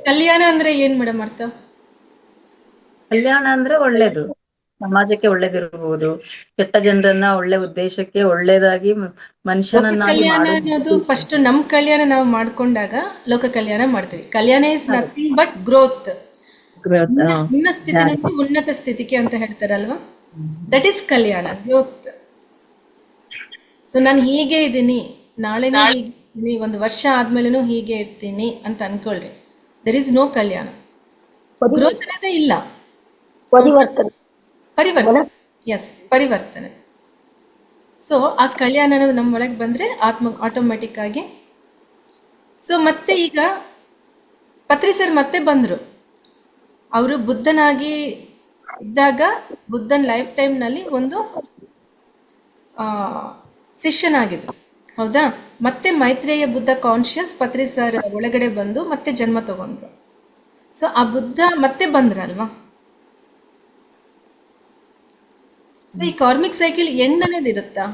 ಕಲ್ಯಾಣ ಅಂದ್ರೆ ಏನ್ ಮೇಡಮ್ ಅರ್ಥ? ಕಲ್ಯಾಣ ಅಂದ್ರೆ ಒಳ್ಳೇದು, ಸಮಾಜಕ್ಕೆ ಒಳ್ಳೇದಿರ್ಬೋದು, ಕೆಟ್ಟ ಜನರನ್ನ ಒಳ್ಳೆ ಉದ್ದೇಶಕ್ಕೆ ಒಳ್ಳೇದಾಗಿ ಮನುಷ್ಯನನ್ನಾಗಿ ಕಲ್ಯಾಣ ಅನ್ನೋದು ಫಸ್ಟ್ ನಮ್ ಕಲ್ಯಾಣ ನಾವು ಮಾಡ್ಕೊಂಡಾಗ ಲೋಕ ಕಲ್ಯಾಣ ಮಾಡ್ತೀವಿ. Kalyana is nothing but growth. ಉನ್ನತ ಸ್ಥಿತಿ నుండి ಉನ್ನತ ಸ್ಥಿತಿಗೆ ಅಂತ ಹೇಳ್ತಾರಲ್ವಾ, that is kalyana, growth. So ನಾನು ಹೀಗೆ ಇದ್ದೀನಿ, ನಾಳೆನೂ ಹೀಗೆ ಇರ್ತೀನಿ, ಒಂದು ವರ್ಷ ಆದ್ಮೇಲೆನೂ ಹೀಗೆ ಇರ್ತೀನಿ ಅಂತ ಅನ್ಕೊಳ್ರಿ, there is no kalyana. Growth ಅನ್ನೋದೇ ಇಲ್ಲ, ಪರಿವರ್ತನೆ. ಎಸ್, ಪರಿವರ್ತನೆ. ಸೊ ಆ ಕಲ್ಯಾಣ ಅನ್ನೋದು ನಮ್ಮ ಒಳಗೆ ಬಂದ್ರೆ ಆಟೋಮೆಟಿಕ್ ಆಗಿ. ಸೊ ಮತ್ತೆ ಈಗ ಪತ್ರಿ ಸರ್ ಮತ್ತೆ ಬಂದ್ರು, ಅವರು ಬುದ್ಧನಾಗಿ ಇದ್ದಾಗ ಬುದ್ಧನ ಲೈಫ್ ಟೈಮ್ನಲ್ಲಿ ಒಂದು ಶಿಷ್ಯನಾಗಿದ್ರು, ಹೌದಾ? ಮತ್ತೆ ಮೈತ್ರೇಯ ಬುದ್ಧ ಕಾನ್ಶಿಯಸ್ ಪತ್ರಿ ಸರ್ ಒಳಗಡೆ ಬಂದು ಮತ್ತೆ ಜನ್ಮ ತಗೊಂಡ್ರು. ಸೊ ಆ ಬುದ್ಧ ಮತ್ತೆ ಬಂದ್ರಲ್ವಾ? ಸೊ ಈ ಕಾರ್ಮಿಕ್ ಸೈಕಲ್ ಎಂಡ್ ಅನ್ನೋದು ಇರುತ್ತಾ?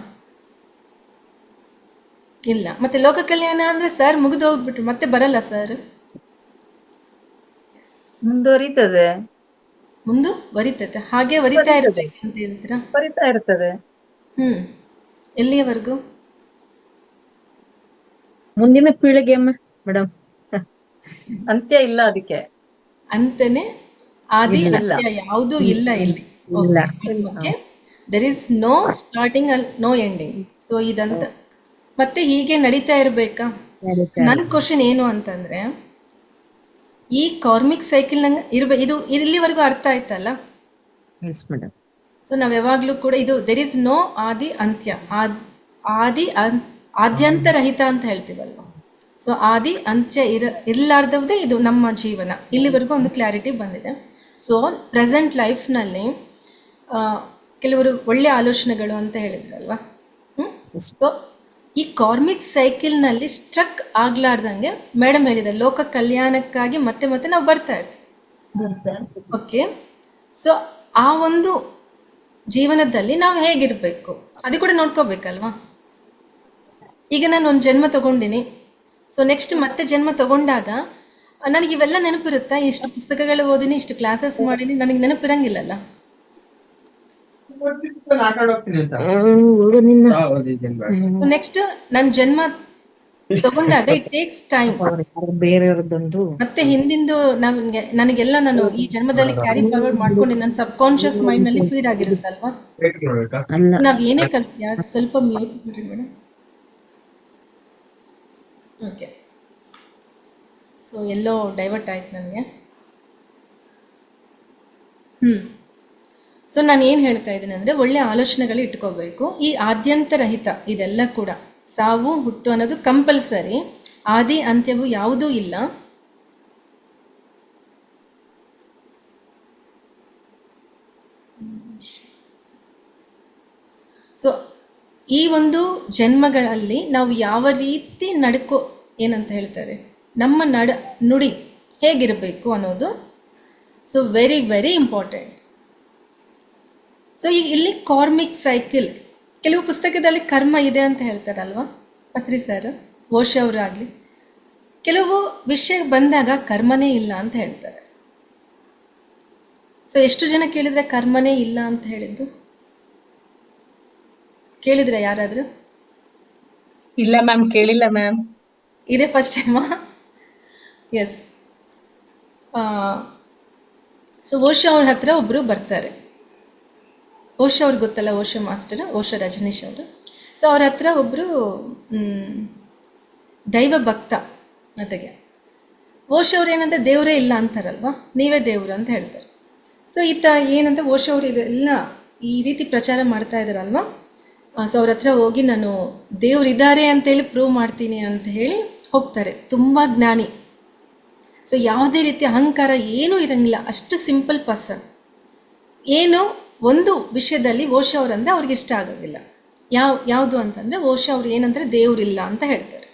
ಇಲ್ಲ. ಮತ್ತೆ ಲೋಕ ಕಲ್ಯಾಣ ಅಂದ್ರೆ ಸರ್ ಮುಗಿದು ಹೋಗ್ಬಿಟ್ರು, ಮತ್ತೆ ಬರಲ್ಲ ಸರ್, ಮುಂದುವರಿತದೆ, ಮುಂದುವರಿತದೆ. ಹಾಗೆ ವರಿತಾ ಇರ್ಬೇಕು ಅಂತ ಹೇಳ್ತೀರಾ? ಬರಿತಾ ಇರ್ತದೆ. ಎಲ್ಲಿಯವರೆಗೂ? ಮುಂದಿನ ಪೀಳಿಗೆ ಮೇಡಮ್. ಅಂತ್ಯ ಇಲ್ಲ ಅದಕ್ಕೆ, ಅಂತಾನೆ ಆದಿ ಅಂತ್ಯ ಯಾವುದೂ ಇಲ್ಲ ಇಲ್ಲಿ. There is no starting and no ending. So ಇದಂತ ಮತ್ತೆ ಹೀಗೆ ನಡೀತಾ ಇರ್ಬೇಕಾ? ನನ್ನ ಕ್ವಶನ್ ಏನು ಅಂತಂದ್ರೆ, ಈ ಕಾರ್ಮಿಕ್ ಸೈಕಲ್ ನಂಗೆ ಇದು ಇಲ್ಲಿವರೆಗೂ ಅರ್ಥ ಆಯ್ತಲ್ಲ? ಸೊ ನಾವ್ ಯಾವಾಗ್ಲೂ ಕೂಡ ಇದು ದೆರ್ ಇಸ್ ನೋ ಆದಿ ಅಂತ್ಯ, ಆದ್ಯಂತ ರಹಿತ ಅಂತ ಹೇಳ್ತೀವಲ್ವ. ಸೊ ಆದಿ ಅಂತ್ಯ ಇರಲಾರ್ದವ್ದೇ ಇದು ನಮ್ಮ ಜೀವನ. ಇಲ್ಲಿವರೆಗೂ ಒಂದು ಕ್ಲಾರಿಟಿ ಬಂದಿದೆ. ಸೊ ಪ್ರೆಸೆಂಟ್ ಲೈಫ್ನಲ್ಲಿ ಕೆಲವರು ಒಳ್ಳೆ ಆಲೋಚನೆಗಳು ಅಂತ ಹೇಳಿದ್ರಲ್ವಾ? ಸೊ ಈ ಕಾರ್ಮಿಕ್ ಸೈಕಲ್ನಲ್ಲಿ ಸ್ಟ್ರಕ್ ಆಗ್ಲಾರ್ದಂಗೆ ಮೇಡಮ್ ಹೇಳಿದ್ದಾರೆ, ಲೋಕ ಕಲ್ಯಾಣಕ್ಕಾಗಿ ಮತ್ತೆ ಮತ್ತೆ ನಾವು ಬರ್ತಾ ಇರ್ತೀವಿ. ಓಕೆ, ಸೊ ಆ ಒಂದು ಜೀವನದಲ್ಲಿ ನಾವು ಹೇಗಿರಬೇಕು ಅದು ಕೂಡ ನೋಡ್ಕೋಬೇಕಲ್ವಾ. ಈಗ ನಾನು ಒಂದು ಜನ್ಮ ತಗೊಂಡಿನಿ, ಸೊ ನೆಕ್ಸ್ಟ್ ಮತ್ತೆ ಜನ್ಮ ತಗೊಂಡಾಗ ನನಗೆ ಇವೆಲ್ಲ ನೆನಪಿರುತ್ತಾ? ಇಷ್ಟು ಪುಸ್ತಕಗಳು ಓದಿನಿ, ಇಷ್ಟು ಕ್ಲಾಸಸ್ ಮಾಡೀನಿ, ನನಗೆ ನೆನಪಿರಂಗಿಲ್ಲಲ್ಲ. ನೆಕ್ಸ್ಟ್ ನನ್ನ ಜನ್ಮ ತಗೊಂಡಾಗ ಇಟ್ ಟೇಕ್ಸ್ ಟೈಮ್. ಮತ್ತೆ ಹಿಂದಿಂದು ನನಗೆಲ್ಲ ನಾನು ಈ ಜನ್ಮದಲ್ಲಿ ಕ್ಯಾರಿ ಫಾರ್ವರ್ಡ್ ಮಾಡ್ಕೊಂಡು ನನ್ನ ಸಬ್ ಕಾನ್ಶಿಯಸ್ ಮೈಂಡ್ ನಲ್ಲಿ ಫೀಡ್ ಆಗಿರುತ್ತಲ್ವಾ. ನಾವ್ ಏನೇ ಸ್ವಲ್ಪ ಮ್ಯೂಟ್ ಬಿಡ್ರಿ ಮೇಡಮ್. ಓಕೆ, ಸೊ ಎಲ್ಲೋ ಡೈವರ್ಟ್ ಆಯ್ತು ನನಗೆ. ಸೊ ನಾನು ಏನು ಹೇಳ್ತಾ ಇದ್ದೀನಿ ಅಂದರೆ, ಒಳ್ಳೆ ಆಲೋಚನೆಗಳು ಇಟ್ಕೋಬೇಕು. ಈ ಆದ್ಯಂತರಹಿತ ಇದೆಲ್ಲ ಕೂಡ, ಸಾವು ಹುಟ್ಟು ಅನ್ನೋದು ಕಂಪಲ್ಸರಿ, ಆದಿ ಅಂತ್ಯವು ಯಾವುದೂ ಇಲ್ಲ. ಸೊ ಈ ಒಂದು ಜನ್ಮಗಳಲ್ಲಿ ನಾವು ಯಾವ ರೀತಿ ಏನಂತ ಹೇಳ್ತಾರೆ, ನಮ್ಮ ನುಡಿ ಹೇಗಿರಬೇಕು ಅನ್ನೋದು so very very important. So ಈಗ ಇಲ್ಲಿ ಕಾರ್ಮಿಕ್ ಸೈಕಲ್, ಕೆಲವು ಪುಸ್ತಕದಲ್ಲಿ ಕರ್ಮ ಇದೆ ಅಂತ ಹೇಳ್ತಾರಲ್ವ ಪತ್ರಿ ಸರ್, ಓಶೋ ಅವರಾಗಲಿ, ಕೆಲವು ವಿಷಯ ಬಂದಾಗ ಕರ್ಮನೇ ಇಲ್ಲ ಅಂತ ಹೇಳ್ತಾರೆ. ಸೊ ಎಷ್ಟು ಜನ ಕೇಳಿದ್ರೆ ಕರ್ಮನೇ ಇಲ್ಲ ಅಂತ ಹೇಳಿದ್ದು? ಕೇಳಿದ್ರೆ ಯಾರಾದರೂ? ಇಲ್ಲ ಮ್ಯಾಮ್, ಕೇಳಿಲ್ಲ ಮ್ಯಾಮ್. ಇದೇ ಫಸ್ಟ್ ಟೈಮಾ? ಎಸ್. ಸೊ ಓಶೋ ಅವ್ರ ಹತ್ರ ಒಬ್ಬರು ಬರ್ತಾರೆ. ಓಶೋ ಅವ್ರಿಗೆ ಗೊತ್ತಲ್ಲ, ಓಶೋ ಮಾಸ್ಟರ್, ಓಶೋ ರಜನೀಶ್ ಅವರು. ಸೊ ಅವ್ರ ಹತ್ರ ಒಬ್ಬರು ದೈವ ಭಕ್ತ ಜೊತೆಗೆ ಓಶೋ ಅವ್ರು ಏನಂತ ದೇವರೇ ಇಲ್ಲ ಅಂತಾರಲ್ವ, ನೀವೇ ದೇವರು ಅಂತ ಹೇಳ್ತಾರೆ. ಸೊ ಈತ ಏನಂತ ಓಶೋ ಅವರು ಎಲ್ಲ ಈ ರೀತಿ ಪ್ರಚಾರ ಮಾಡ್ತಾ ಇದ್ದಾರಲ್ವ. ಸೊ ಅವ್ರ ಹತ್ರ ಹೋಗಿ ನಾನು ದೇವರಿದ್ದಾರೆ ಅಂತೇಳಿ ಪ್ರೂವ್ ಮಾಡ್ತೀನಿ ಅಂತ ಹೇಳಿ ಹೋಗ್ತಾರೆ. ತುಂಬ ಜ್ಞಾನಿ, ಸೊ ಯಾವುದೇ ರೀತಿ ಅಹಂಕಾರ ಏನೂ ಇರಂಗಿಲ್ಲ, ಅಷ್ಟು ಸಿಂಪಲ್ ಪರ್ಸನ್. ಏನು ಒಂದು ವಿಷಯದಲ್ಲಿ ಓಶೋ ಅವರಂದರೆ ಅವ್ರಿಗೆ ಇಷ್ಟ ಆಗೋಂಗಿಲ್ಲ. ಯಾವುದು ಅಂತಂದರೆ, ಓಶೋ ಅವ್ರು ಏನಂದರೆ ದೇವರಿಲ್ಲ ಅಂತ ಹೇಳ್ತಾರೆ.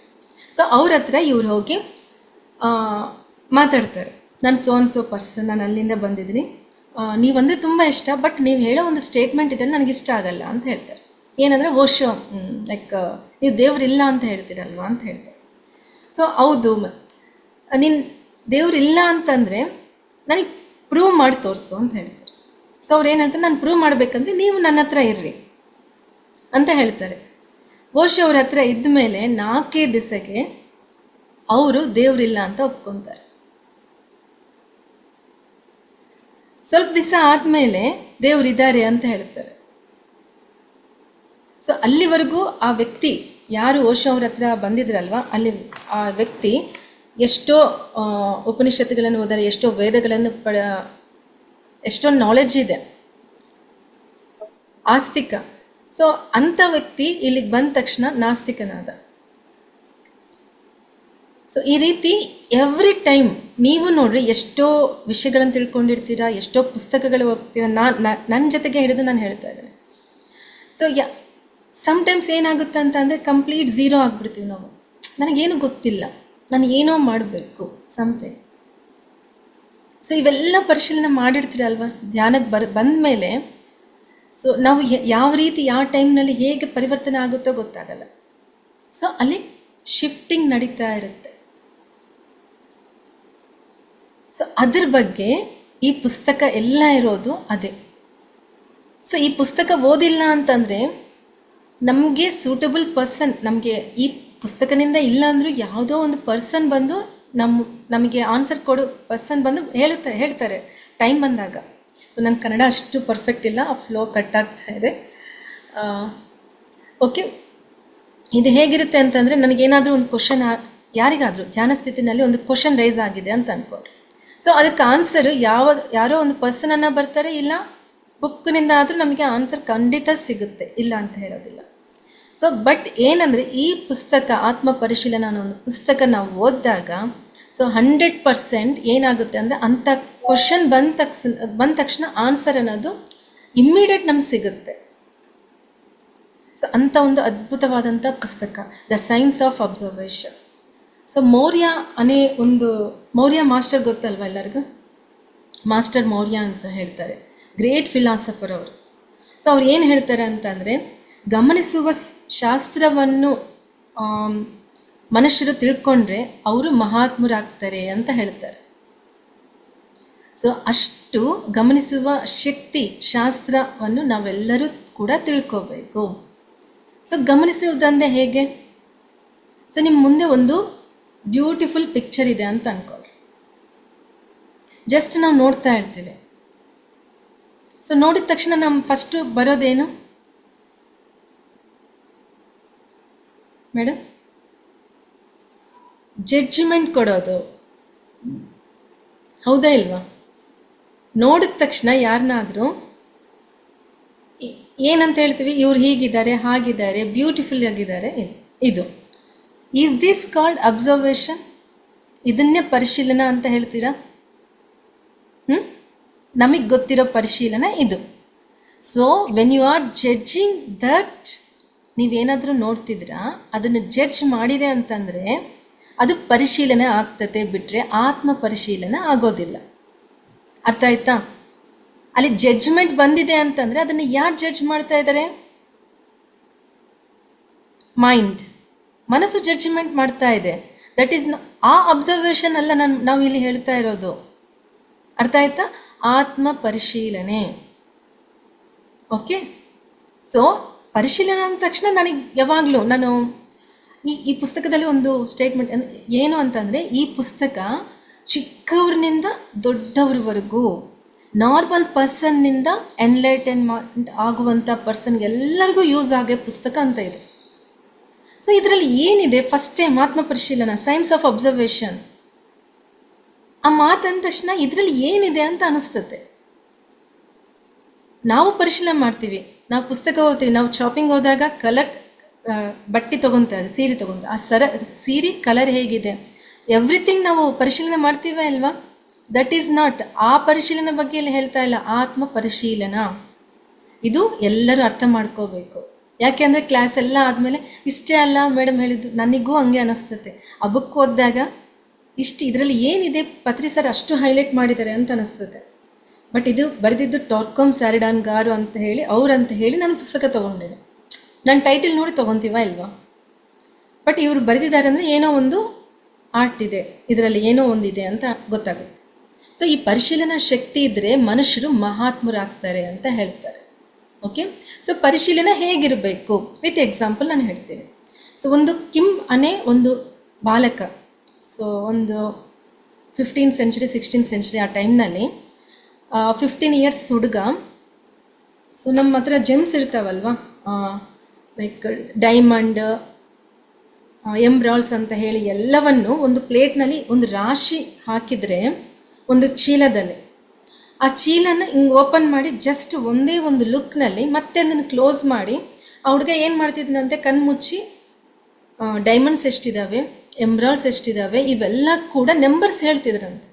ಸೊ ಅವ್ರ ಹತ್ರ ಇವ್ರು ಹೋಗಿ ಮಾತಾಡ್ತಾರೆ, ನಾನು ಸೋ ಪರ್ಸನ್, ನಾನು ಅಲ್ಲಿಂದ ಬಂದಿದ್ದೀನಿ, ನೀವಂದರೆ ತುಂಬ ಇಷ್ಟ, ಬಟ್ ನೀವು ಹೇಳೋ ಒಂದು ಸ್ಟೇಟ್ಮೆಂಟ್ ಇದೆ ನನಗೆ ಇಷ್ಟ ಆಗಲ್ಲ ಅಂತ ಹೇಳ್ತಾರೆ. ಏನಂದರೆ ಓಶೋ ಲೈಕ್ ನೀವು ದೇವರಿಲ್ಲ ಅಂತ ಹೇಳ್ತೀರಲ್ವ ಅಂತ ಹೇಳ್ತಾರೆ. ಸೊ ಹೌದು, ಮತ್ತು ನೀನು ದೇವರಿಲ್ಲ ಅಂತಂದರೆ ನನಗೆ ಪ್ರೂವ್ ಮಾಡಿ ತೋರಿಸು ಅಂತ ಹೇಳ್ತಾರೆ. ಸೊ ಅವ್ರು ಏನಂತ, ನಾನು ಪ್ರೂವ್ ಮಾಡಬೇಕಂದ್ರೆ ನೀವು ನನ್ನ ಹತ್ರ ಇರ್ರಿ ಅಂತ ಹೇಳ್ತಾರೆ. ಓಶೋ ಅವ್ರ ಹತ್ರ ಇದ್ದ ಮೇಲೆ 4 ದಿವಸಕ್ಕೆ ಅವರು ದೇವರಿಲ್ಲ ಅಂತ ಒಪ್ಕೊತಾರೆ. ಸ್ವಲ್ಪ ದಿವಸ ಆದಮೇಲೆ ದೇವರಿದ್ದಾರೆ ಅಂತ ಹೇಳ್ತಾರೆ. ಸೊ ಅಲ್ಲಿವರೆಗೂ ಆ ವ್ಯಕ್ತಿ ಯಾರು ಓಶೋ ಅವ್ರ ಹತ್ರ ಬಂದಿದ್ರಲ್ವ, ಅಲ್ಲಿ ಆ ವ್ಯಕ್ತಿ ಎಷ್ಟೋ ಉಪನಿಷತ್ತುಗಳನ್ನು ಓದಾರೆ, ಎಷ್ಟೋ ವೇದಗಳನ್ನು ಎಷ್ಟೋ ನಾಲೆಡ್ಜ್ ಇದೆ, ಆಸ್ತಿಕ. ಸೊ ಅಂಥ ವ್ಯಕ್ತಿ ಇಲ್ಲಿಗೆ ಬಂದ ತಕ್ಷಣ ನಾಸ್ತಿಕನಾದ. ಸೊ ಈ ರೀತಿ ಎವ್ರಿ ಟೈಮ್ ನೀವು ನೋಡ್ರಿ, ಎಷ್ಟೋ ವಿಷಯಗಳನ್ನು ತಿಳ್ಕೊಂಡಿರ್ತೀರಾ, ಎಷ್ಟೋ ಪುಸ್ತಕಗಳು ಹೋಗ್ತೀರಾ. ನನ್ನ ಜೊತೆಗೆ ಹಿಡಿದು ನಾನು ಹೇಳ್ತಾ ಇದ್ದೇನೆ. ಸೊ ಸಮ್ಟೈಮ್ಸ್ ಏನಾಗುತ್ತೆ ಅಂತ ಅಂದರೆ, ಕಂಪ್ಲೀಟ್ ಝೀರೋ ಆಗಿಬಿಡ್ತೀವಿ ನಾವು. ನನಗೇನು ಗೊತ್ತಿಲ್ಲ, ನಾನು ಏನೋ ಮಾಡಬೇಕು ಸಮಥಿಂಗ್. ಸೊ ಇವೆಲ್ಲ ಪರಿಶೀಲನೆ ಮಾಡಿರ್ತೀರಲ್ವ ಧ್ಯಾನಕ್ಕೆ ಬಂದ ಮೇಲೆ. ಸೊ ನಾವು ಯಾವ ರೀತಿ ಯಾವ ಟೈಮ್ನಲ್ಲಿ ಹೇಗೆ ಪರಿವರ್ತನೆ ಆಗುತ್ತೋ ಗೊತ್ತಾಗಲ್ಲ. ಸೊ ಅಲ್ಲಿ ಶಿಫ್ಟಿಂಗ್ ನಡೀತಾ ಇರುತ್ತೆ. ಸೊ ಅದ್ರ ಬಗ್ಗೆ ಈ ಪುಸ್ತಕ ಎಲ್ಲ ಇರೋದು ಅದೇ. ಸೊ ಈ ಪುಸ್ತಕ ಓದಿಲ್ಲ ಅಂತಂದರೆ ನಮಗೆ ಸೂಟಬಲ್ ಪರ್ಸನ್, ನಮಗೆ ಈ ಪುಸ್ತಕದಿಂದ ಇಲ್ಲ ಅಂದರೂ ಯಾವುದೋ ಒಂದು ಪರ್ಸನ್ ಬಂದು ನಮಗೆ ಆನ್ಸರ್ ಕೊಡೋ ಪರ್ಸನ್ ಬಂದು ಹೇಳ್ತಾರೆ ಟೈಮ್ ಬಂದಾಗ. ಸೊ ನನ್ನ ಕನ್ನಡ ಅಷ್ಟು ಪರ್ಫೆಕ್ಟ್ ಇಲ್ಲ, ಆ ಫ್ಲೋ ಕಟ್ ಆಗ್ತಾ ಇದೆ. ಓಕೆ, ಇದು ಹೇಗಿರುತ್ತೆ ಅಂತಂದರೆ, ನನಗೇನಾದರೂ ಒಂದು ಕ್ವಶನ್, ಯಾರಿಗಾದರೂ ಧ್ಯಾನ ಸ್ಥಿತಿನಲ್ಲಿ ಒಂದು ಕ್ವಶನ್ ರೈಸ್ ಆಗಿದೆ ಅಂತ ಅಂದ್ಕೊಂಡ್ರೆ, ಸೊ ಅದಕ್ಕೆ ಆನ್ಸರು ಯಾರೋ ಒಂದು ಪರ್ಸನನ್ನು ಬರ್ತಾರೆ, ಇಲ್ಲ ಬುಕ್ನಿಂದ ಆದರೂ ನಮಗೆ ಆನ್ಸರ್ ಖಂಡಿತ ಸಿಗುತ್ತೆ, ಇಲ್ಲ ಅಂತ ಹೇಳೋದಿಲ್ಲ. ಸೊ ಬಟ್ ಏನಂದರೆ, ಈ ಪುಸ್ತಕ ಆತ್ಮ ಪರಿಶೀಲನೆ ಅನ್ನೋ ಒಂದು ಪುಸ್ತಕ ನಾವು ಓದಿದಾಗ ಸೊ 100% ಏನಾಗುತ್ತೆ ಅಂದರೆ, ಅಂಥ ಕ್ವಶನ್ ಬಂದ ತಕ್ಷಣ ಆನ್ಸರ್ ಅನ್ನೋದು ಇಮ್ಮಿಡಿಯೇಟ್ ನಮ್ಗೆ ಸಿಗುತ್ತೆ. ಸೊ ಅಂಥ ಒಂದು ಅದ್ಭುತವಾದಂಥ ಪುಸ್ತಕ the science of observation. So Maurya master ಗೊತ್ತಲ್ವ ಎಲ್ಲರಿಗೂ? ಮಾಸ್ಟರ್ ಮೌರ್ಯ ಅಂತ ಹೇಳ್ತಾರೆ, ಗ್ರೇಟ್ ಫಿಲಾಸಫರ್ ಅವರು. ಸೊ ಅವ್ರು ಏನು ಹೇಳ್ತಾರೆ ಅಂತಂದರೆ, ಗಮನಿಸುವ ಶಾಸ್ತ್ರವನ್ನು ಮನುಷ್ಯರು ತಿಳ್ಕೊಂಡ್ರೆ ಅವರು ಮಹಾತ್ಮರಾಗ್ತಾರೆ ಅಂತ ಹೇಳ್ತಾರೆ. ಸೊ ಅಷ್ಟು ಗಮನಿಸುವ ಶಕ್ತಿ ಶಾಸ್ತ್ರವನ್ನು ನಾವೆಲ್ಲರೂ ಕೂಡ ತಿಳ್ಕೋಬೇಕು. ಸೊ ಗಮನಿಸುವುದಂದರೆ ಹೇಗೆ? ಸೊ ನಿಮ್ಮ ಮುಂದೆ ಒಂದು ಬ್ಯೂಟಿಫುಲ್ ಪಿಕ್ಚರ್ ಇದೆ ಅಂತ ಅಂದ್ಕೊಳ್ಳಿ. ಜಸ್ಟ್ ನಾವು ನೋಡ್ತಾ ಇರ್ತೀವಿ. ಸೊ ನೋಡಿದ ತಕ್ಷಣ ನಮ್ಮ ಫಸ್ಟು ಬರೋದೇನು ಮೇಡಮ್? ಜಡ್ಜ್ಮೆಂಟ್ ಕೊಡೋದು, ಹೌದಾ ಇಲ್ವಾ? ನೋಡಿದ ತಕ್ಷಣ ಯಾರನ್ನಾದರೂ ಏನಂತ ಹೇಳ್ತೀವಿ? ಇವ್ರು ಹೀಗಿದ್ದಾರೆ, ಹಾಗಿದ್ದಾರೆ, ಬ್ಯೂಟಿಫುಲ್ ಆಗಿದ್ದಾರೆ. ಇದು ಈಸ್ ದಿಸ್ ಕಾಲ್ಡ್ ಅಬ್ಸರ್ವೇಷನ್? ಇದನ್ನೇ ಪರಿಶೀಲನೆ ಅಂತ ಹೇಳ್ತೀರಾ? ನಮಗೆ ಗೊತ್ತಿರೋ ಪರಿಶೀಲನೆ ಇದು. So when you are judging that, ನೀವೇನಾದರೂ ನೋಡ್ತಿದ್ರಾ, ಅದನ್ನು ಜಡ್ಜ್ ಮಾಡಿರೆ ಅಂತಂದರೆ ಅದು ಪರಿಶೀಲನೆ ಆಗ್ತದೆ, ಬಿಟ್ಟರೆ ಆತ್ಮ ಪರಿಶೀಲನೆ ಆಗೋದಿಲ್ಲ. ಅರ್ಥ ಆಯ್ತಾ? ಅಲ್ಲಿ ಜಡ್ಜ್ಮೆಂಟ್ ಬಂದಿದೆ ಅಂತಂದರೆ ಅದನ್ನು ಯಾರು ಜಡ್ಜ್ ಮಾಡ್ತಾ ಇದ್ದಾರೆ? ಮೈಂಡ್, ಮನಸ್ಸು ಜಡ್ಜ್ಮೆಂಟ್ ಮಾಡ್ತಾ ಇದೆ. ದಟ್ ಈಸ್ ಆ ಅಬ್ಸರ್ವೇಷನ್ ಅಲ್ಲ ನಾವು ಇಲ್ಲಿ ಹೇಳ್ತಾ ಇರೋದು. ಅರ್ಥ ಆಯ್ತಾ? ಆತ್ಮ ಪರಿಶೀಲನೆ. ಓಕೆ. ಸೊ ಪರಿಶೀಲನೆ ಅಂದ ತಕ್ಷಣ ನನಗೆ ಯಾವಾಗಲೂ ಈ ಪುಸ್ತಕದಲ್ಲಿ ಒಂದು ಸ್ಟೇಟ್ಮೆಂಟ್ ಏನು ಅಂತಂದರೆ, ಈ ಪುಸ್ತಕ ಚಿಕ್ಕವ್ರನಿಂದ ದೊಡ್ಡವ್ರವರೆಗೂ ನಾರ್ಮಲ್ ಪರ್ಸನ್ನಿಂದ ಎನ್ಲೈಟನ್ಮೆಂಟ್ ಆಗುವಂಥ ಪರ್ಸನ್ಗೆಲ್ಲರಿಗೂ ಯೂಸ್ ಆಗೋ ಪುಸ್ತಕ ಅಂತ ಇದೆ. ಸೊ ಇದರಲ್ಲಿ ಏನಿದೆ? ಫಸ್ಟ್ ಟೈಮ್ ಆತ್ಮ ಪರಿಶೀಲನೆ, ಸೈನ್ಸ್ ಆಫ್ ಅಬ್ಸರ್ವೇಷನ್, ಆ ಮಾತಂದ ತಕ್ಷಣ ಇದರಲ್ಲಿ ಏನಿದೆ ಅಂತ ಅನಿಸ್ತತೆ. ನಾವು ಪರಿಶೀಲನೆ ಮಾಡ್ತೀವಿ, ನಾವು ಪುಸ್ತಕ ಓದ್ತೀವಿ, ನಾವು ಶಾಪಿಂಗ್ ಹೋದಾಗ ಕಲರ್ ಬಟ್ಟೆ ತೊಗೊತಾರೆ, ಸೀರೆ ತೊಗೊತಾರೆ, ಆ ಸೀರೆ ಕಲರ್ ಹೇಗಿದೆ, ಎವ್ರಿಥಿಂಗ್ ನಾವು ಪರಿಶೀಲನೆ ಮಾಡ್ತೀವಿ ಅಲ್ವಾ? ದಟ್ ಈಸ್ ನಾಟ್, ಆ ಪರಿಶೀಲನೆ ಬಗ್ಗೆ ಎಲ್ಲ ಹೇಳ್ತಾ ಇಲ್ಲ, ಆತ್ಮ ಪರಿಶೀಲನಾ. ಇದು ಎಲ್ಲರೂ ಅರ್ಥ ಮಾಡ್ಕೋಬೇಕು. ಯಾಕೆ ಅಂದರೆ ಕ್ಲಾಸ್ ಎಲ್ಲ ಆದಮೇಲೆ ಇಷ್ಟೇ ಅಲ್ಲ ಮೇಡಮ್ ಹೇಳಿದ್ದು, ನನಗೂ ಹಂಗೆ ಅನ್ನಿಸ್ತತೆ. ಆ ಬುಕ್ ಓದಿದಾಗ ಇದರಲ್ಲಿ ಏನಿದೆ ಪತ್ರಿ ಸರ್ ಅಷ್ಟು ಹೈಲೈಟ್ ಮಾಡಿದ್ದಾರೆ ಅಂತ ಅನ್ನಿಸ್ತದೆ. ಬಟ್ ಇದು ಬರೆದಿದ್ದು ಟಾರ್ಕೊಮ್ ಸ್ಯಾರಿಡಾನ್ ಗಾರು ಅಂತ ಹೇಳಿ ಅವ್ರಂತ ಹೇಳಿ ನಾನು ಪುಸ್ತಕ ತೊಗೊಂಡೇನೆ. ನಾನು ಟೈಟಲ್ ನೋಡಿ ತೊಗೊತೀವ ಇಲ್ವಾ? ಬಟ್ ಇವರು ಬರೆದಿದ್ದಾರೆ ಅಂದರೆ ಏನೋ ಒಂದು ಆರ್ಟ್ ಇದೆ, ಇದರಲ್ಲಿ ಏನೋ ಒಂದಿದೆ ಅಂತ ಗೊತ್ತಾಗುತ್ತೆ. ಸೊ ಈ ಪರಿಶೀಲನಾ ಶಕ್ತಿ ಇದ್ದರೆ ಮನುಷ್ಯರು ಮಹಾತ್ಮರಾಗ್ತಾರೆ ಅಂತ ಹೇಳ್ತಾರೆ. ಓಕೆ. ಸೊ ಪರಿಶೀಲನೆ ಹೇಗಿರಬೇಕು ವಿತ್ ಎಕ್ಸಾಂಪಲ್ ನಾನು ಹೇಳ್ತೀನಿ. ಸೊ ಒಂದು ಕಿಮ್ ಅನೇ ಒಂದು ಬಾಲಕ, ಸೊ ಒಂದು 15th century 16th century ಆ ಟೈಮ್ನಲ್ಲಿ 15 years ಹುಡುಗ. ಸೊ ನಮ್ಮ ಹತ್ರ ಜೆಮ್ಸ್ ಇರ್ತಾವಲ್ವ, ಲೈಕ್ ಡೈಮಂಡ್, ಎಂಬ್ರಾಲ್ಸ್ ಅಂತ ಹೇಳಿ ಎಲ್ಲವನ್ನು ಒಂದು ಪ್ಲೇಟ್ನಲ್ಲಿ ಒಂದು ರಾಶಿ ಹಾಕಿದರೆ ಒಂದು ಚೀಲದಲ್ಲಿ, ಆ ಚೀಲನ ಹಿಂಗೆ ಓಪನ್ ಮಾಡಿ ಜಸ್ಟ್ ಒಂದೇ ಒಂದು ಲುಕ್ನಲ್ಲಿ ಮತ್ತೆ ಅದನ್ನು ಕ್ಲೋಸ್ ಮಾಡಿ ಆ ಹುಡುಗ ಏನು ಮಾಡ್ತಿದ್ದಾನಂತೆ, ಕಣ್ಮುಚ್ಚಿ ಡೈಮಂಡ್ಸ್ ಎಷ್ಟಿದ್ದಾವೆ, ಎಂಬ್ರಾಲ್ಸ್ ಎಷ್ಟಿದ್ದಾವೆ, ಇವೆಲ್ಲ ಕೂಡ ನಂಬರ್ಸ್ ಹೇಳ್ತಿದ್ರಂತೆ.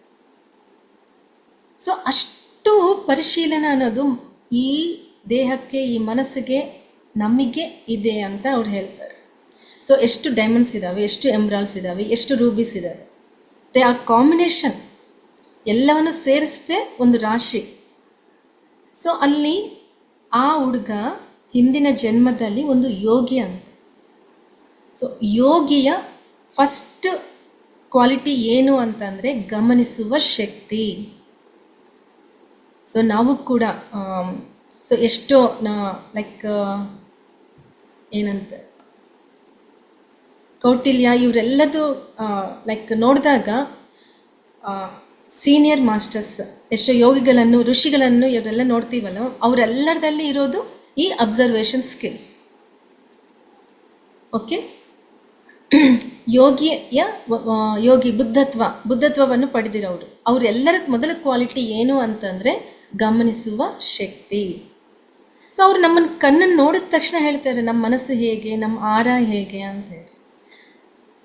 ಸೊ ಅಷ್ಟು ಪರಿಶೀಲನೆ ಅನ್ನೋದು ಈ ದೇಹಕ್ಕೆ, ಈ ಮನಸ್ಸಿಗೆ, ನಮಗೆ ಇದೆ ಅಂತ ಅವ್ರು ಹೇಳ್ತಾರೆ. ಸೊ ಎಷ್ಟು ಡೈಮಂಡ್ಸ್ ಇದ್ದಾವೆ, ಎಷ್ಟು ಎಂಬ್ರಾಲ್ಸ್ ಇದ್ದಾವೆ, ಎಷ್ಟು ರೂಬೀಸ್ ಇದ್ದಾವೆ, ದೇ ಆರ್ ಕಾಂಬಿನೇಷನ್, ಎಲ್ಲವನ್ನು ಸೇರಿಸದೆ ಒಂದು ರಾಶಿ. ಸೊ ಅಲ್ಲಿ ಆ ಹುಡುಗ ಹಿಂದಿನ ಜನ್ಮದಲ್ಲಿ ಒಂದು ಯೋಗಿ ಅಂತ. ಸೊ ಯೋಗಿಯ ಫಸ್ಟ್ ಕ್ವಾಲಿಟಿ ಏನು ಅಂತಂದರೆ ಗಮನಿಸುವ ಶಕ್ತಿ. ಸೊ ನಾವು ಕೂಡ ಸೊ ಎಷ್ಟೋ ಲೈಕ್ ಏನಂತ ಕೌಟಿಲ್ಯ ಇವರೆಲ್ಲದು ಲೈಕ್ ನೋಡಿದಾಗ ಸೀನಿಯರ್ ಮಾಸ್ಟರ್ಸ್, ಎಷ್ಟೋ ಯೋಗಿಗಳನ್ನು, ಋಷಿಗಳನ್ನು ಇವರೆಲ್ಲ ನೋಡ್ತೀವಲ್ಲ, ಅವರೆಲ್ಲರಲ್ಲಿ ಇರೋದು ಈ ಅಬ್ಸರ್ವೇಷನ್ ಸ್ಕಿಲ್ಸ್. ಓಕೆ. ಯೋಗಿ ಬುದ್ಧತ್ವವನ್ನು ಪಡೆದಿರೋರು, ಅವರೆಲ್ಲರ ಮೊದಲ ಕ್ವಾಲಿಟಿ ಏನು ಅಂತಂದರೆ ಗಮನಿಸುವ ಶಕ್ತಿ. ಸೊ ಅವ್ರು ನಮ್ಮನ್ನು ಕಣ್ಣನ್ನು ನೋಡಿದ ತಕ್ಷಣ ಹೇಳ್ತಾರೆ ನಮ್ಮ ಮನಸ್ಸು ಹೇಗೆ, ನಮ್ಮ ಆರ ಹೇಗೆ ಅಂತ ಹೇಳಿ.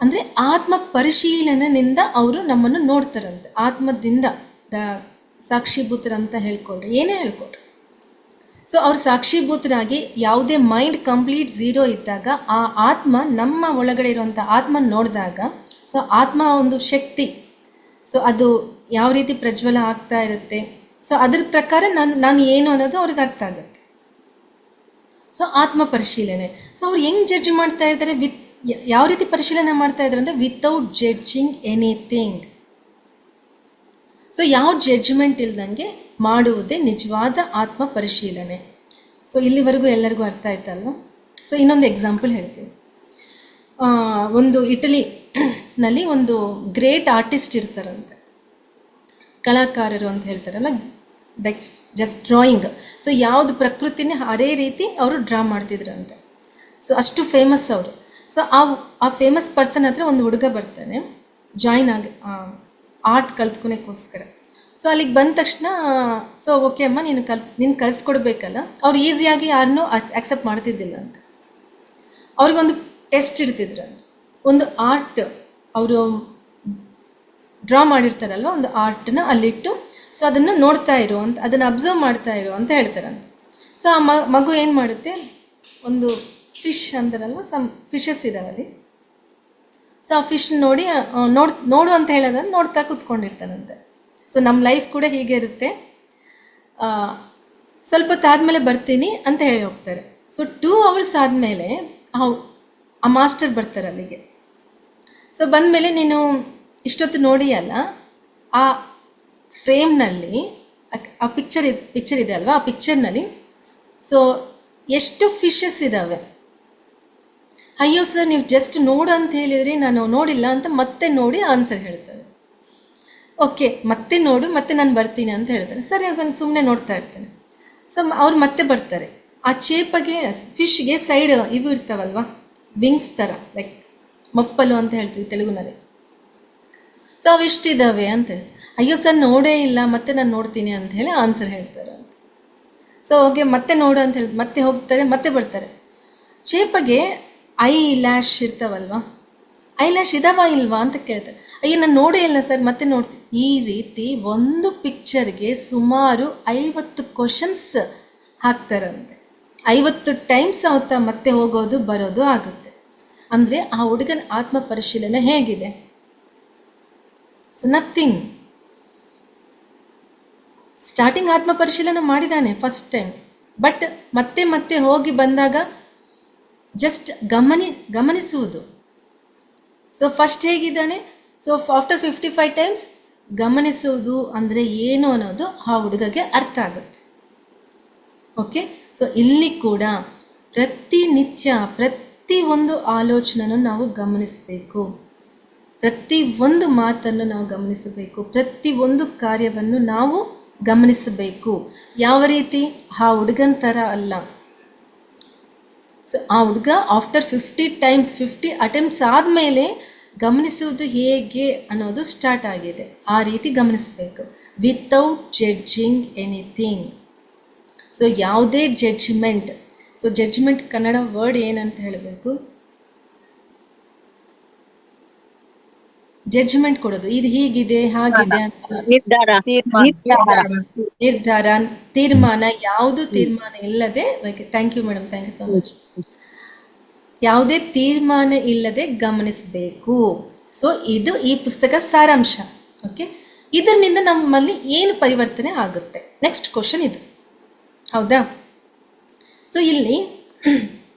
ಅಂದರೆ ಆತ್ಮ ಪರಿಶೀಲನೆಯಿಂದ ಅವರು ನಮ್ಮನ್ನು ನೋಡ್ತಾರಂತೆ. ಆತ್ಮದಿಂದ ಸಾಕ್ಷಿಭೂತರಂತ ಹೇಳ್ಕೊಳ್ರಿ, ಏನೇ ಹೇಳ್ಕೊಳ್ರಿ. ಸೊ ಅವ್ರು ಸಾಕ್ಷೀಭೂತರಾಗಿ ಯಾವುದೇ ಮೈಂಡ್ ಕಂಪ್ಲೀಟ್ ಝೀರೋ ಇದ್ದಾಗ ಆ ಆತ್ಮ ನಮ್ಮ ಒಳಗಡೆ ಇರುವಂಥ ಆತ್ಮ ನೋಡಿದಾಗ, ಸೊ ಆತ್ಮ ಒಂದು ಶಕ್ತಿ, ಸೊ ಅದು ಯಾವ ರೀತಿ ಪ್ರಜ್ವಲ ಆಗ್ತಾ ಇರುತ್ತೆ, ಸೊ ಅದ್ರ ಪ್ರಕಾರ ನಾನು ಏನು ಅನ್ನೋದು ಅವ್ರಿಗೆ ಅರ್ಥ ಆಗುತ್ತೆ. ಸೊ ಆತ್ಮ ಪರಿಶೀಲನೆ. ಸೊ ಅವ್ರು ಹೆಂಗೆ ಜಡ್ಜ್ ಮಾಡ್ತಾ ಇದ್ದಾರೆ, ಯಾವ ರೀತಿ ಪರಿಶೀಲನೆ ಮಾಡ್ತಾ ಇದ್ದಾರೆ ಅಂದರೆ ವಿತೌಟ್ ಜಡ್ಜಿಂಗ್ ಎನಿಥಿಂಗ್. ಸೊ ಯಾವ ಜಡ್ಜ್ಮೆಂಟ್ ಇಲ್ದಂಗೆ ಮಾಡುವುದೇ ನಿಜವಾದ ಆತ್ಮ ಪರಿಶೀಲನೆ. ಸೊ ಇಲ್ಲಿವರೆಗೂ ಎಲ್ಲರಿಗೂ ಅರ್ಥ ಆಯ್ತಲ್ವ? ಸೊ ಇನ್ನೊಂದು ಎಕ್ಸಾಂಪಲ್ ಹೇಳ್ತೀನಿ. ಒಂದು ಇಟಲಿನಲ್ಲಿ ಒಂದು ಗ್ರೇಟ್ ಆರ್ಟಿಸ್ಟ್ ಇರ್ತಾರಂತೆ, ಕಲಾಕಾರರು ಅಂತ ಹೇಳ್ತಾರಲ್ಲ, ಜಸ್ಟ್ ಡ್ರಾಯಿಂಗ್. ಸೊ ಯಾವುದು ಪ್ರಕೃತಿನೇ ಅದೇ ರೀತಿ ಅವರು ಡ್ರಾ ಮಾಡ್ತಿದ್ರಂತೆ. ಸೊ ಅಷ್ಟು ಫೇಮಸ್ ಅವರು. ಸೊ ಆ ಫೇಮಸ್ ಪರ್ಸನ್ ಹತ್ರ ಒಂದು ಹುಡುಗ ಬರ್ತಾನೆ ಜಾಯಿನ್ ಆಗಿ ಆರ್ಟ್ ಕಲ್ತ್ಕೊಳಕ್ಕೋಸ್ಕರ. ಸೊ ಅಲ್ಲಿಗೆ ಬಂದ ತಕ್ಷಣ, ಸೊ ಓಕೆ ಅಮ್ಮ ನೀನು ಕಲಿಸ್ಕೊಡ್ಬೇಕಲ್ಲ. ಅವ್ರು ಈಸಿಯಾಗಿ ಯಾರನ್ನೂ ಆಕ್ಸೆಪ್ಟ್ ಮಾಡ್ತಿದ್ದಿಲ್ಲ ಅಂತ. ಅವ್ರಿಗೊಂದು ಟೆಸ್ಟ್ ಇಡ್ತಿದ್ರಂತ. ಒಂದು ಆರ್ಟ್ ಅವರು ಡ್ರಾ ಮಾಡಿರ್ತಾರಲ್ವ, ಒಂದು ಆರ್ಟ್ನ ಅಲ್ಲಿಟ್ಟು, ಸೊ ಅದನ್ನು ನೋಡ್ತಾ ಇರೋ ಅಂತ, ಅದನ್ನು ಅಬ್ಸರ್ವ್ ಮಾಡ್ತಾ ಇರೋ ಅಂತ ಹೇಳ್ತಾರಂತೆ. ಸೊ ಆ ಮಗು ಏನು ಮಾಡುತ್ತೆ, ಒಂದು ಫಿಶ್ ಅಂತಾರಲ್ವ, ಸಮ್ ಫಿಶಸ್ ಇದಾವಲ್ಲಿ. ಸೊ ಆ ಫಿಶ್ ನೋಡು ಅಂತ ಹೇಳೋದನ್ನು ನೋಡ್ತಾ ಕೂತ್ಕೊಂಡಿರ್ತಾನಂತೆ. ಸೊ ನಮ್ಮ ಲೈಫ್ ಕೂಡ ಹೀಗೆ ಇರುತ್ತೆ. ಸ್ವಲ್ಪ ಹೊತ್ತಾದಮೇಲೆ ಬರ್ತೀನಿ ಅಂತ ಹೇಳಿ ಹೋಗ್ತಾರೆ. ಸೊ 2 hours ಆದಮೇಲೆ ಆ ಮಾಸ್ಟರ್ ಬರ್ತಾರೆ ಅಲ್ಲಿಗೆ. ಸೊ ಬಂದಮೇಲೆ ನೀನು ಇಷ್ಟೊತ್ತು ನೋಡಿಯಲ್ಲ, ಆ ಫ್ರೇಮ್ನಲ್ಲಿ ಆ ಪಿಕ್ಚರ್ ಇದೆ ಅಲ್ವಾ, ಆ ಪಿಕ್ಚರ್ನಲ್ಲಿ ಸೊ ಎಷ್ಟು ಫಿಶಸ್ ಇದ್ದಾವೆ. ಅಯ್ಯೋ ಸರ್, ನೀವು ಜಸ್ಟ್ ನೋಡು ಅಂತ ಹೇಳಿದ್ರಿ, ನಾನು ನೋಡಿಲ್ಲ ಅಂತ ಮತ್ತೆ ನೋಡಿ ಆನ್ಸರ್ ಹೇಳ್ತಾರೆ. ಓಕೆ, ಮತ್ತೆ ನೋಡು, ಮತ್ತೆ ನಾನು ಬರ್ತೀನಿ ಅಂತ ಹೇಳ್ತಾರೆ. ಸರಿ, ಆಗ ಸುಮ್ಮನೆ ನೋಡ್ತಾ ಇರ್ತಾನೆ. ಸೊ ಅವ್ರು ಮತ್ತೆ ಬರ್ತಾರೆ. ಆ ಚೇಪಗೆ, ಫಿಶ್ಗೆ ಸೈಡ್ ಇವು ಇರ್ತಾವಲ್ವ, ವಿಂಗ್ಸ್ ಥರ, ಲೈಕ್ ಮಪ್ಪಲು ಅಂತ ಹೇಳ್ತೀವಿ ತೆಲುಗುನಲ್ಲಿ. ಸೊ ಅವು ಎಷ್ಟಿದ್ದಾವೆ ಅಂತ ಹೇಳಿ, ಅಯ್ಯೋ ಸರ್ ನೋಡೇ ಇಲ್ಲ, ಮತ್ತೆ ನಾನು ನೋಡ್ತೀನಿ ಅಂತ ಹೇಳಿ ಆನ್ಸರ್ ಹೇಳ್ತಾರೆ. ಸೊ ಓಕೆ, ಮತ್ತೆ ನೋಡು ಅಂತ ಹೇಳಿ ಮತ್ತೆ ಹೋಗ್ತಾರೆ, ಮತ್ತೆ ಬರ್ತಾರೆ. ಚೇಪಗೆ ಐ ಲ್ಯಾಶ್ ಇರ್ತಾವಲ್ವ, ಐ ಲ್ಯಾಶ್ ಇದಾವ ಇಲ್ವಾ ಅಂತ ಕೇಳ್ತಾರೆ. ಅಯ್ಯೋ ನಾನು ನೋಡೇ ಇಲ್ಲ ಸರ್, ಮತ್ತೆ ನೋಡ್ತೀನಿ. ಈ ರೀತಿ ಒಂದು ಪಿಕ್ಚರ್ಗೆ ಸುಮಾರು 50 ಕ್ವಶನ್ಸ್ ಹಾಕ್ತಾರಂತೆ. 50 ಟೈಮ್ಸ್ ಅವತ್ತ ಮತ್ತೆ ಹೋಗೋದು ಬರೋದು ಆಗುತ್ತೆ. ಅಂದರೆ ಆ ಹುಡುಗನ ಆತ್ಮ ಪರಿಶೀಲನೆ ಹೇಗಿದೆ? So nothing. ಸ್ಟಾರ್ಟಿಂಗ್ ಆತ್ಮ ಪರಿಶೀಲನೆ ಮಾಡಿದ್ದಾನೆ ಫಸ್ಟ್ ಟೈಮ್, ಬಟ್ ಮತ್ತೆ ಮತ್ತೆ ಹೋಗಿ ಬಂದಾಗ ಜಸ್ಟ್ ಗಮನಿಸುವುದು. ಸೊ ಫಸ್ಟ್ ಹೇಗಿದ್ದಾನೆ, ಸೊ ಆಫ್ಟರ್ 55 ಟೈಮ್ಸ್ ಗಮನಿಸುವುದು ಅಂದರೆ ಏನು ಅನ್ನೋದು ಆ ಹುಡುಗಗೆ ಅರ್ಥ ಆಗುತ್ತೆ. ಓಕೆ, ಸೊ ಇಲ್ಲಿ ಕೂಡ ಪ್ರತಿನಿತ್ಯ ಪ್ರತಿಯೊಂದು ಆಲೋಚನೆಯನ್ನು ನಾವು ಗಮನಿಸಬೇಕು, ಪ್ರತಿಯೊಂದು ಮಾತನ್ನು ನಾವು ಗಮನಿಸಬೇಕು, ಪ್ರತಿಯೊಂದು ಕಾರ್ಯವನ್ನು ನಾವು ಗಮನಿಸಬೇಕು. ಯಾವ ರೀತಿ? ಆ ಹುಡುಗನ ಥರ ಅಲ್ಲ. ಸೊ ಆ ಹುಡುಗ ಆಫ್ಟರ್ 50 ಟೈಮ್ಸ್ 50 ಅಟೆಂಪ್ಟ್ಸ್ ಆದಮೇಲೆ ಗಮನಿಸುವುದು ಹೇಗೆ ಅನ್ನೋದು ಸ್ಟಾರ್ಟ್ ಆಗಿದೆ. ಆ ರೀತಿ ಗಮನಿಸಬೇಕು, ವಿತೌಟ್ ಜಡ್ಜಿಂಗ್ ಎನಿಥಿಂಗ್. ಸೊ ಯಾವುದೇ judgment, so judgment Kannada word ಏನಂತ ಹೇಳಬೇಕು? ಜಡ್ಜ್ಮೆಂಟ್ ಕೊಡೋದು, ಇದು ಹೀಗಿದೆ ಹಾಗಿದೆ ಅಂತ. ನಿರ್ಧಾರ, ತೀರ್ಮಾನ. ಯಾವುದು ತೀರ್ಮಾನ ಇಲ್ಲದೆ, thank you madam, thank you so much. ಯಾವುದೇ ತೀರ್ಮಾನ ಇಲ್ಲದೆ ಗಮನಿಸಬೇಕು. ಸೊ ಇದು ಈ ಪುಸ್ತಕ ಸಾರಾಂಶ. ಓಕೆ, ಇದರಿಂದ ನಮ್ಮಲ್ಲಿ ಏನು ಪರಿವರ್ತನೆ ಆಗುತ್ತೆ? ನೆಕ್ಸ್ಟ್ ಕ್ವಶನ್ ಇದು, ಹೌದಾ? ಸೊ ಇಲ್ಲಿ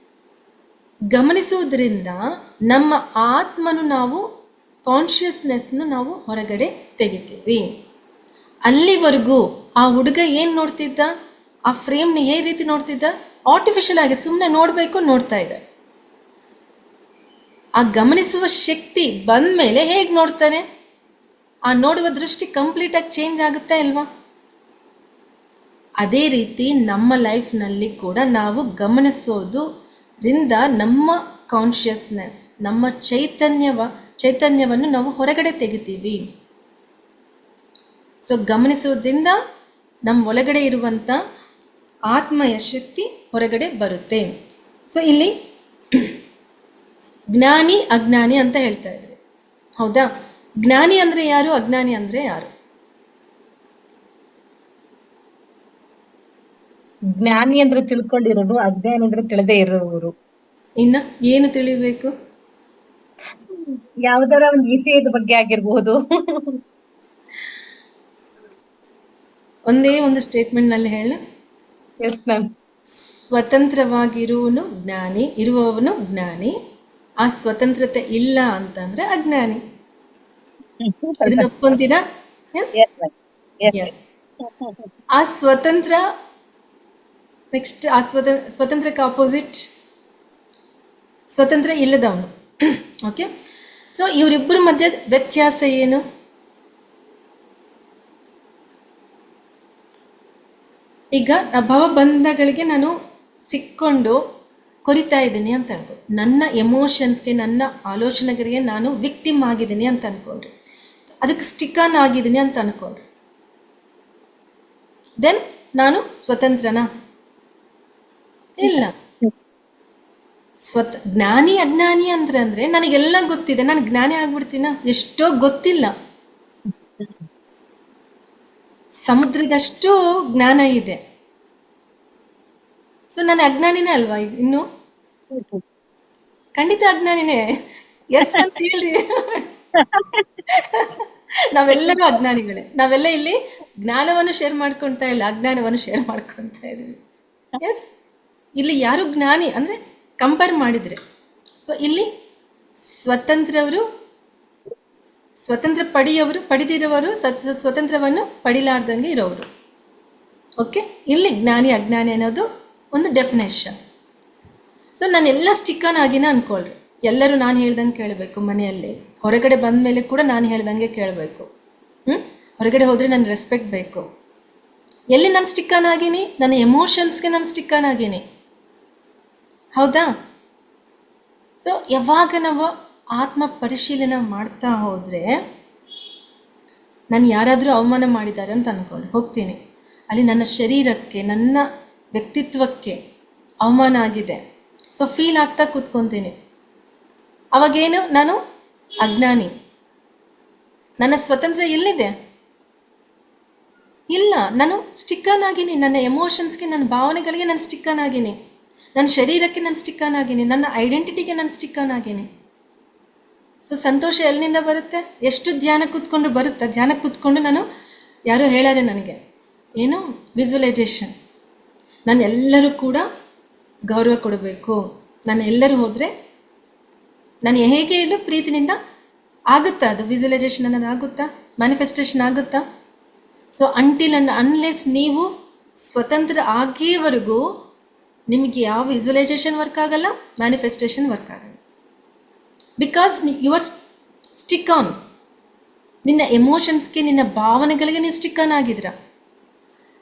ಗಮನಿಸುವುದರಿಂದ ನಮ್ಮ ಆತ್ಮನು ನಾವು ಕಾನ್ಷಿಯಸ್ನೆಸ್ನ ನಾವು ಹೊರಗಡೆ ತೆಗಿತೀವಿ. ಅಲ್ಲಿವರೆಗೂ ಆ ಹುಡುಗ ಏನು ನೋಡ್ತಿದ್ದ, ಆ ಫ್ರೇಮ್ನ ಏ ರೀತಿ ನೋಡ್ತಿದ್ದ? ಆರ್ಟಿಫಿಷಿಯಲ್ ಆಗಿ ಸುಮ್ಮನೆ ನೋಡಬೇಕು, ನೋಡ್ತಾ ಇದ್ದ. ಆ ಗಮನಿಸುವ ಶಕ್ತಿ ಬಂದ ಮೇಲೆ ಹೇಗೆ ನೋಡ್ತಾನೆ? ಆ ನೋಡುವ ದೃಷ್ಟಿ ಕಂಪ್ಲೀಟಾಗಿ ಚೇಂಜ್ ಆಗುತ್ತಾ ಇಲ್ವಾ? ಅದೇ ರೀತಿ ನಮ್ಮ ಲೈಫ್ನಲ್ಲಿ ಕೂಡ ನಾವು ಗಮನಿಸೋದ್ರಿಂದ ನಮ್ಮ ಕಾನ್ಷಿಯಸ್ನೆಸ್, ನಮ್ಮ ಚೈತನ್ಯವನ್ನು ನಾವು ಹೊರಗಡೆ ತೆಗಿತೀವಿ. ಸೊ ಗಮನಿಸೋದ್ರಿಂದ ನಮ್ಮ ಒಳಗಡೆ ಇರುವಂಥ ಆತ್ಮಯ ಶಕ್ತಿ ಹೊರಗಡೆ ಬರುತ್ತೆ. ಸೊ ಇಲ್ಲಿ ಜ್ಞಾನಿ ಅಜ್ಞಾನಿ ಅಂತ ಹೇಳ್ತಾ ಇದ್ವಿ, ಹೌದಾ? ಜ್ಞಾನಿ ಅಂದರೆ ಯಾರು, ಅಜ್ಞಾನಿ ಅಂದರೆ ಯಾರು? ಜ್ಞಾನಿ ಅಂದ್ರೆ ತಿಳ್ಕೊಂಡಿರೋರು, ಅಜ್ಞಾನಿ ಅಂದ್ರೆ ತಿಳಿದೇ ಇರೋರು. ಇನ್ನು ಏನು ತಿಳಿಬೇಕು? ಯಾವ್ದಾರ ಒಂದು ವಿಷಯದ ಬಗ್ಗೆ ಆಗಿರ್ಬೋದು. ಒಂದೇ ಒಂದು ಸ್ಟೇಟ್ಮೆಂಟ್ನಲ್ಲಿ ಹೇಳ, ಎಸ್ ಮ್ಯಾಮ್. ಸ್ವತಂತ್ರವಾಗಿರುವವನು ಜ್ಞಾನಿ, ಇರುವವನು ಜ್ಞಾನಿ. ಆ ಸ್ವತಂತ್ರತೆ ಇಲ್ಲ ಅಂತಂದ್ರೆ ಅಜ್ಞಾನಿ. ಇದನ್ನ ಒಪ್ಕೊಂತೀರಾ? S, S. ಆ ಸ್ವತಂತ್ರ ನೆಕ್ಸ್ಟ್, ಆ ಸ್ವತಂತ್ರಕ್ಕೆ ಆಪೋಸಿಟ್ ಸ್ವತಂತ್ರ ಇಲ್ಲದವನು. ಓಕೆ, ಸೊ ಇವರಿಬ್ಬರ ಮಧ್ಯೆ ವ್ಯತ್ಯಾಸ ಏನು? ಈಗ ಭವಬಂಧಗಳಿಗೆ ನಾನು ಸಿಕ್ಕೊಂಡು ಕೊರಿತಾ ಇದ್ದೀನಿ ಅಂತ ಅನ್ಕೊಂಡು, ನನ್ನ ಎಮೋಷನ್ಸ್ಗೆ, ನನ್ನ ಆಲೋಚನೆಗಳಿಗೆ ನಾನು ವಿಕ್ಟಿಮ್ ಆಗಿದ್ದೀನಿ ಅಂತ ಅನ್ಕೊಂಡ್ರಿ, ಅದಕ್ಕೆ ಸ್ಟಿಕ್ ಆನ್ ಆಗಿದ್ದೀನಿ ಅಂತ ಅನ್ಕೊಂಡ್ರಿ, ದೆನ್ ನಾನು ಸ್ವತಂತ್ರನಾ? ಇಲ್ಲ. ಜ್ಞಾನಿ ಅಜ್ಞಾನಿ ಅಂದ್ರೆ ನನಗೆಲ್ಲ ಗೊತ್ತಿದೆ, ನಾನು ಜ್ಞಾನಿ ಆಗ್ಬಿಡ್ತೀನ? ಎಷ್ಟೋ ಗೊತ್ತಿಲ್ಲ. ಸಮುದ್ರದಷ್ಟು ಜ್ಞಾನ ಇದೆ. ಸೊ ನಾನು ಅಜ್ಞಾನಿನೇ ಅಲ್ವಾ ಇನ್ನು? ಖಂಡಿತ ಅಜ್ಞಾನಿನೇ. ಎಸ್ ಅಂತ ಹೇಳ್ರಿ. ನಾವೆಲ್ಲರೂ ಅಜ್ಞಾನಿಗಳೇ. ನಾವೆಲ್ಲ ಇಲ್ಲಿ ಜ್ಞಾನವನ್ನು ಶೇರ್ ಮಾಡ್ಕೊಳ್ತಾ ಇಲ್ಲ, ಅಜ್ಞಾನವನ್ನು ಶೇರ್ ಮಾಡ್ಕೊತಾ ಇದ್ದೀವಿ. ಎಸ್, ಇಲ್ಲಿ ಯಾರು ಜ್ಞಾನಿ ಅಂದ್ರೆ ಕಂಪೇರ್ ಮಾಡಿದ್ರೆ, ಸೊ ಇಲ್ಲಿ ಸ್ವತಂತ್ರ ಪಡೆದಿರುವವರು ಸ್ವತಂತ್ರವನ್ನು ಪಡಿಲಾರ್ದಂಗೆ ಇರೋರು. ಓಕೆ, ಇಲ್ಲಿ ಜ್ಞಾನಿ ಅಜ್ಞಾನಿ ಅನ್ನೋದು ಒಂದು ಡೆಫಿನೇಷನ್. ಸೊ ನಾನೆಲ್ಲ ಸ್ಟಿಕ್ ಆನ್ ಆಗಿನ ಅನ್ಕೊಳ್ರಿ. ಎಲ್ಲರೂ ನಾನು ಹೇಳ್ದಂಗೆ ಕೇಳಬೇಕು. ಮನೆಯಲ್ಲಿ ಹೊರಗಡೆ ಬಂದ ಮೇಲೆ ಕೂಡ ನಾನು ಹೇಳ್ದಂಗೆ ಕೇಳಬೇಕು. ಹೊರಗಡೆ ಹೋದರೆ ನಾನು ರೆಸ್ಪೆಕ್ಟ್ ಬೇಕು. ಎಲ್ಲಿ ನಾನು ಸ್ಟಿಕ್ ಆನ್ ಆಗೀನಿ? ನನ್ನ ಎಮೋಷನ್ಸ್ಗೆ ನಾನು ಸ್ಟಿಕ್ ಆನ್ ಆಗೀನಿ. ಹೌದಾ? ಸೊ ಯಾವಾಗ ನಾವು ಆತ್ಮ ಪರಿಶೀಲನೆ ಮಾಡ್ತಾ ಹೋದರೆ, ನಾನು ಯಾರಾದರೂ ಅವಮಾನ ಮಾಡಿದ್ದಾರೆ ಅಂತ ಅಂದ್ಕೊಂಡು ಹೋಗ್ತೀನಿ, ಅಲ್ಲಿ ನನ್ನ ಶರೀರಕ್ಕೆ, ನನ್ನ ವ್ಯಕ್ತಿತ್ವಕ್ಕೆ ಅವಮಾನ ಆಗಿದೆ. ಸೊ ಫೀಲ್ ಆಗ್ತಾ ಕೂತ್ಕೊತೀನಿ. ಅವಾಗೇನು? ನಾನು ಅಜ್ಞಾನಿ. ನನ್ನ ಸ್ವತಂತ್ರ ಎಲ್ಲಿದೆ? ಇಲ್ಲ. ನಾನು ಸ್ಟಿಕ್ ಆನ್ ಆಗೀನಿ. ನನ್ನ ಎಮೋಷನ್ಸ್ಗೆ, ನನ್ನ ಭಾವನೆಗಳಿಗೆ ನಾನು ಸ್ಟಿಕ್ ಆನ್ ಆಗೀನಿ. ನನ್ನ ಶರೀರಕ್ಕೆ ನಾನು ಸ್ಟಿಕ್ ಆನ್ ಆಗೀನಿ. ನನ್ನ ಐಡೆಂಟಿಟಿಗೆ ನಾನು ಸ್ಟಿಕ್ ಆನ್ ಆಗೀನಿ. ಸೊ ಸಂತೋಷ ಎಲ್ಲಿಂದ ಬರುತ್ತೆ? ಎಷ್ಟು ಧ್ಯಾನ ಕೂತ್ಕೊಂಡು ಬರುತ್ತೆ. ಧ್ಯಾನ ಕೂತ್ಕೊಂಡು ನಾನು, ಯಾರೋ ಹೇಳಾರೆ ನನಗೆ, ಏನು ವಿಜುವಲೈಸೇಷನ್, ನಾನು ಎಲ್ಲರೂ ಕೂಡ ಗೌರವ ಕೊಡಬೇಕು, ನಾನು ಎಲ್ಲರೂ ಹೋದರೆ ನಾನು ಹೇಗೆ ಇಲ್ಲೂ ಪ್ರೀತಿನಿಂದ ಆಗುತ್ತಾ? ಅದು ವಿಜುವಲೈಸೇಷನ್ ಅನ್ನೋದು ಆಗುತ್ತಾ? ಮ್ಯಾನಿಫೆಸ್ಟೇಷನ್ ಆಗುತ್ತಾ? ಸೊ ಅಂಟಿಲ್ ಅಂಡ್ ಅನ್ಲೆಸ್ ನೀವು ಸ್ವತಂತ್ರ ಆಗೇವರೆಗೂ ನಿಮಗೆ ಯಾವ ವಿಜುವಲೈಸೇಷನ್ ವರ್ಕ್ ಆಗಲ್ಲ, ಮ್ಯಾನಿಫೆಸ್ಟೇಷನ್ ವರ್ಕ್ ಆಗಲ್ಲ. Because you are stick on. ನಿನ್ನ ಎಮೋಷನ್ಸ್ಗೆ, ನಿನ್ನ ಭಾವನೆಗಳಿಗೆ ನೀವು ಸ್ಟಿಕ್ ಆನ್ ಆಗಿದ್ರ.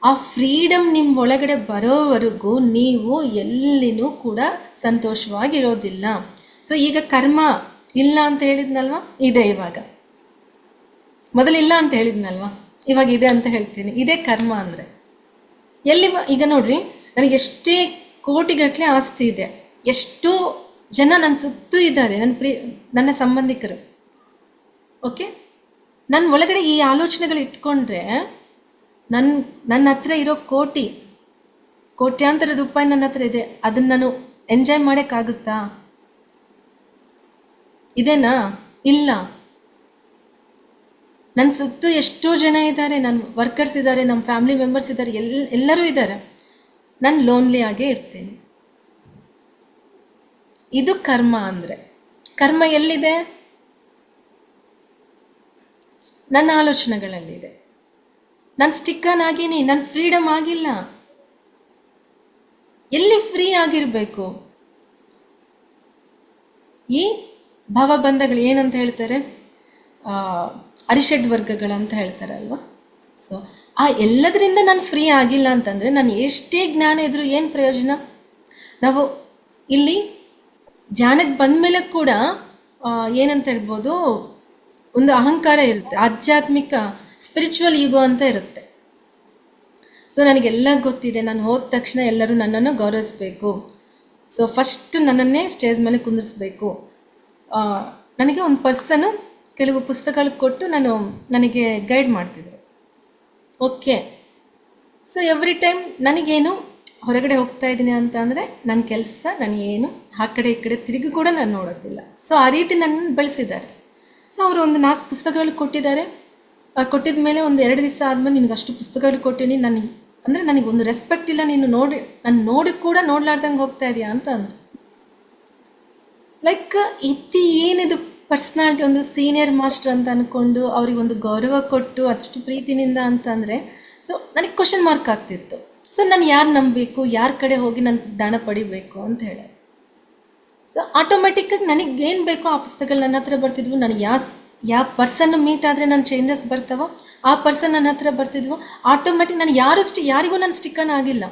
ಆ ಫ್ರೀಡಮ್ ನಿಮ್ಮ ಒಳಗಡೆ ಬರೋವರೆಗೂ ನೀವು ಎಲ್ಲಿನೂ ಕೂಡ ಸಂತೋಷವಾಗಿರೋದಿಲ್ಲ. ಸೊ ಈಗ ಕರ್ಮ ಇಲ್ಲ ಅಂತ ಹೇಳಿದ್ನಲ್ವ, ಇದೆ. ಇವಾಗ ಮೊದಲಿಲ್ಲ ಅಂತ ಹೇಳಿದ್ನಲ್ವ, ಇವಾಗ ಇದೆ ಅಂತ ಹೇಳ್ತೀನಿ. ಇದೇ ಕರ್ಮ ಅಂದರೆ. ಎಲ್ಲಿ ಈಗ ನೋಡ್ರಿ, ನನಗೆ ಎಷ್ಟೇ ಕೋಟಿಗಟ್ಟಲೆ ಆಸ್ತಿ ಇದೆ, ಎಷ್ಟೋ ಜನ ನನ್ನ ಸುತ್ತೂ ಇದ್ದಾರೆ, ನನ್ನ ಸಂಬಂಧಿಕರು. ಓಕೆ, ನನ್ನ ಒಳಗಡೆ ಈ ಆಲೋಚನೆಗಳು ಇಟ್ಕೊಂಡ್ರೆ ನನ್ನ ಹತ್ರ ಇರೋ ಕೋಟ್ಯಾಂತರ ರೂಪಾಯಿ ನನ್ನ ಹತ್ರ ಇದೆ, ಅದನ್ನು ನಾನು ಎಂಜಾಯ್ ಮಾಡೋಕ್ಕಾಗುತ್ತಾ? ಇದೇನಾ? ಇಲ್ಲ. ನನ್ನ ಸುತ್ತೂ ಎಷ್ಟೋ ಜನ ಇದ್ದಾರೆ, ನನ್ನ ವರ್ಕರ್ಸ್ ಇದ್ದಾರೆ, ನಮ್ಮ ಫ್ಯಾಮಿಲಿ ಮೆಂಬರ್ಸ್ ಇದ್ದಾರೆ, ಎಲ್ಲರೂ ಇದ್ದಾರೆ. ನಾನು ಲೋನ್ಲಿ ಆಗೇ ಇರ್ತೀನಿ. ಇದು ಕರ್ಮ ಅಂದರೆ. ಕರ್ಮ ಎಲ್ಲಿದೆ? ನನ್ನ ಆಲೋಚನೆಗಳಲ್ಲಿದೆ. ನಾನು ಸ್ಟಿಕ್ ಆನ್ ಆಗೀನಿ, ನಾನು ಫ್ರೀಡಮ್ ಆಗಿಲ್ಲ. ಎಲ್ಲಿ ಫ್ರೀ ಆಗಿರಬೇಕು? ಈ ಭಾವಬಂಧಗಳು ಏನಂತ ಹೇಳ್ತಾರೆ? ಅರಿಷಡ್ ವರ್ಗಗಳಂತ ಹೇಳ್ತಾರಲ್ವ. ಸೊ ಆ ಎಲ್ಲದರಿಂದ ನಾನು ಫ್ರೀ ಆಗಿಲ್ಲ ಅಂತಂದರೆ ನಾನು ಎಷ್ಟೇ ಜ್ಞಾನ ಇದ್ರೂ ಏನು ಪ್ರಯೋಜನ? ನಾವು ಇಲ್ಲಿ ಧ್ಯಾನಕ್ಕೆ ಬಂದ ಮೇಲೆ ಕೂಡ ಏನಂತ ಹೇಳ್ಬೋದು, ಒಂದು ಅಹಂಕಾರ ಇರುತ್ತೆ, ಆಧ್ಯಾತ್ಮಿಕ ಸ್ಪಿರಿಚುವಲ್ ಈಗೋ ಅಂತ ಇರುತ್ತೆ. ಸೊ ನನಗೆಲ್ಲ ಗೊತ್ತಿದೆ, ನಾನು ಹೋದ ತಕ್ಷಣ ಎಲ್ಲರೂ ನನ್ನನ್ನು ಗೌರವಿಸಬೇಕು, ಸೊ ಫಸ್ಟ್ ನನ್ನನ್ನೇ ಸ್ಟೇಜ್ ಮೇಲೆ ಕುಂದಿರಿಸ್ಬೇಕು. ನನಗೆ ಒಂದು ಪರ್ಸನು ಕೆಲವು ಪುಸ್ತಕಗಳು ಕೊಟ್ಟು ನನಗೆ ಗೈಡ್ ಮಾಡ್ತಿದ್ರು. ಓಕೆ, ಸೊ ಎವ್ರಿ ಟೈಮ್ ನನಗೇನು ಹೊರಗಡೆ ಹೋಗ್ತಾ ಇದ್ದೀನಿ ಅಂತ ಅಂದರೆ ನನ್ನ ಕೆಲಸ ನಾನು ಏನು ಆ ಕಡೆ ಈ ಕಡೆ ತಿರುಗಿ ಕೂಡ ನಾನು ನೋಡೋದಿಲ್ಲ. ಸೊ ಆ ರೀತಿ ನನ್ನನ್ನು ಬೆಳೆಸಿದ್ದಾರೆ. ಸೊ ಅವರು ಒಂದು 4 ಪುಸ್ತಕಗಳು ಕೊಟ್ಟಿದ್ದಾರೆ. ಕೊಟ್ಟಿದ ಮೇಲೆ ಒಂದು 2 ದಿವಸ ಆದಮೇಲೆ ನಿನಗೆ ಅಷ್ಟು ಪುಸ್ತಕಗಳು ಕೊಟ್ಟೀನಿ, ನನಗೆ ಒಂದು ರೆಸ್ಪೆಕ್ಟ್ ಇಲ್ಲ, ನೀನು ನೋಡಿ ಕೂಡ ನೋಡ್ಲಾರ್ದಂಗೆ ಹೋಗ್ತಾ ಇದೆಯಾ ಅಂತ ಅಂದರು. ಲೈಕ್ ಏನಿದು ಪರ್ಸ್ನಾಲಿಟಿ, ಒಂದು ಸೀನಿಯರ್ ಮಾಸ್ಟರ್ ಅಂತ ಅಂದ್ಕೊಂಡು ಅವ್ರಿಗೆ ಒಂದು ಗೌರವ ಕೊಟ್ಟು ಅಷ್ಟು ಪ್ರೀತಿನಿಂದ ಅಂತಂದರೆ ಸೊ ನನಗೆ ಕ್ವಶನ್ ಮಾರ್ಕ್ ಆಗ್ತಿತ್ತು. ಸೊ ನಾನು ಯಾರು ನಂಬಬೇಕು, ಯಾರ ಕಡೆ ಹೋಗಿ ನಾನು ಜ್ಞಾನ ಪಡಿಬೇಕು ಅಂತ ಹೇಳಿ. ಸೊ ಆಟೋಮೆಟಿಕ್ಕಾಗಿ ನನಗೇನು ಬೇಕೋ ಆ ಪುಸ್ತಕಗಳು ನನ್ನ ಹತ್ರ ಬರ್ತಿದ್ವು. ನನಗೆ ಯಾವ ಪರ್ಸನ್ ಮೀಟ್ ಆದರೆ ನನ್ನ ಚೇಂಜಸ್ ಬರ್ತಾವೋ ಆ ಪರ್ಸನ್ ನನ್ನ ಹತ್ರ ಬರ್ತಿದ್ವು. ಆಟೋಮೆಟಿಕ್ ನಾನು ಯಾರಿಗೂ ನಾನು ಸ್ಟಿಕ್ಕನ್ ಆಗಿಲ್ಲ.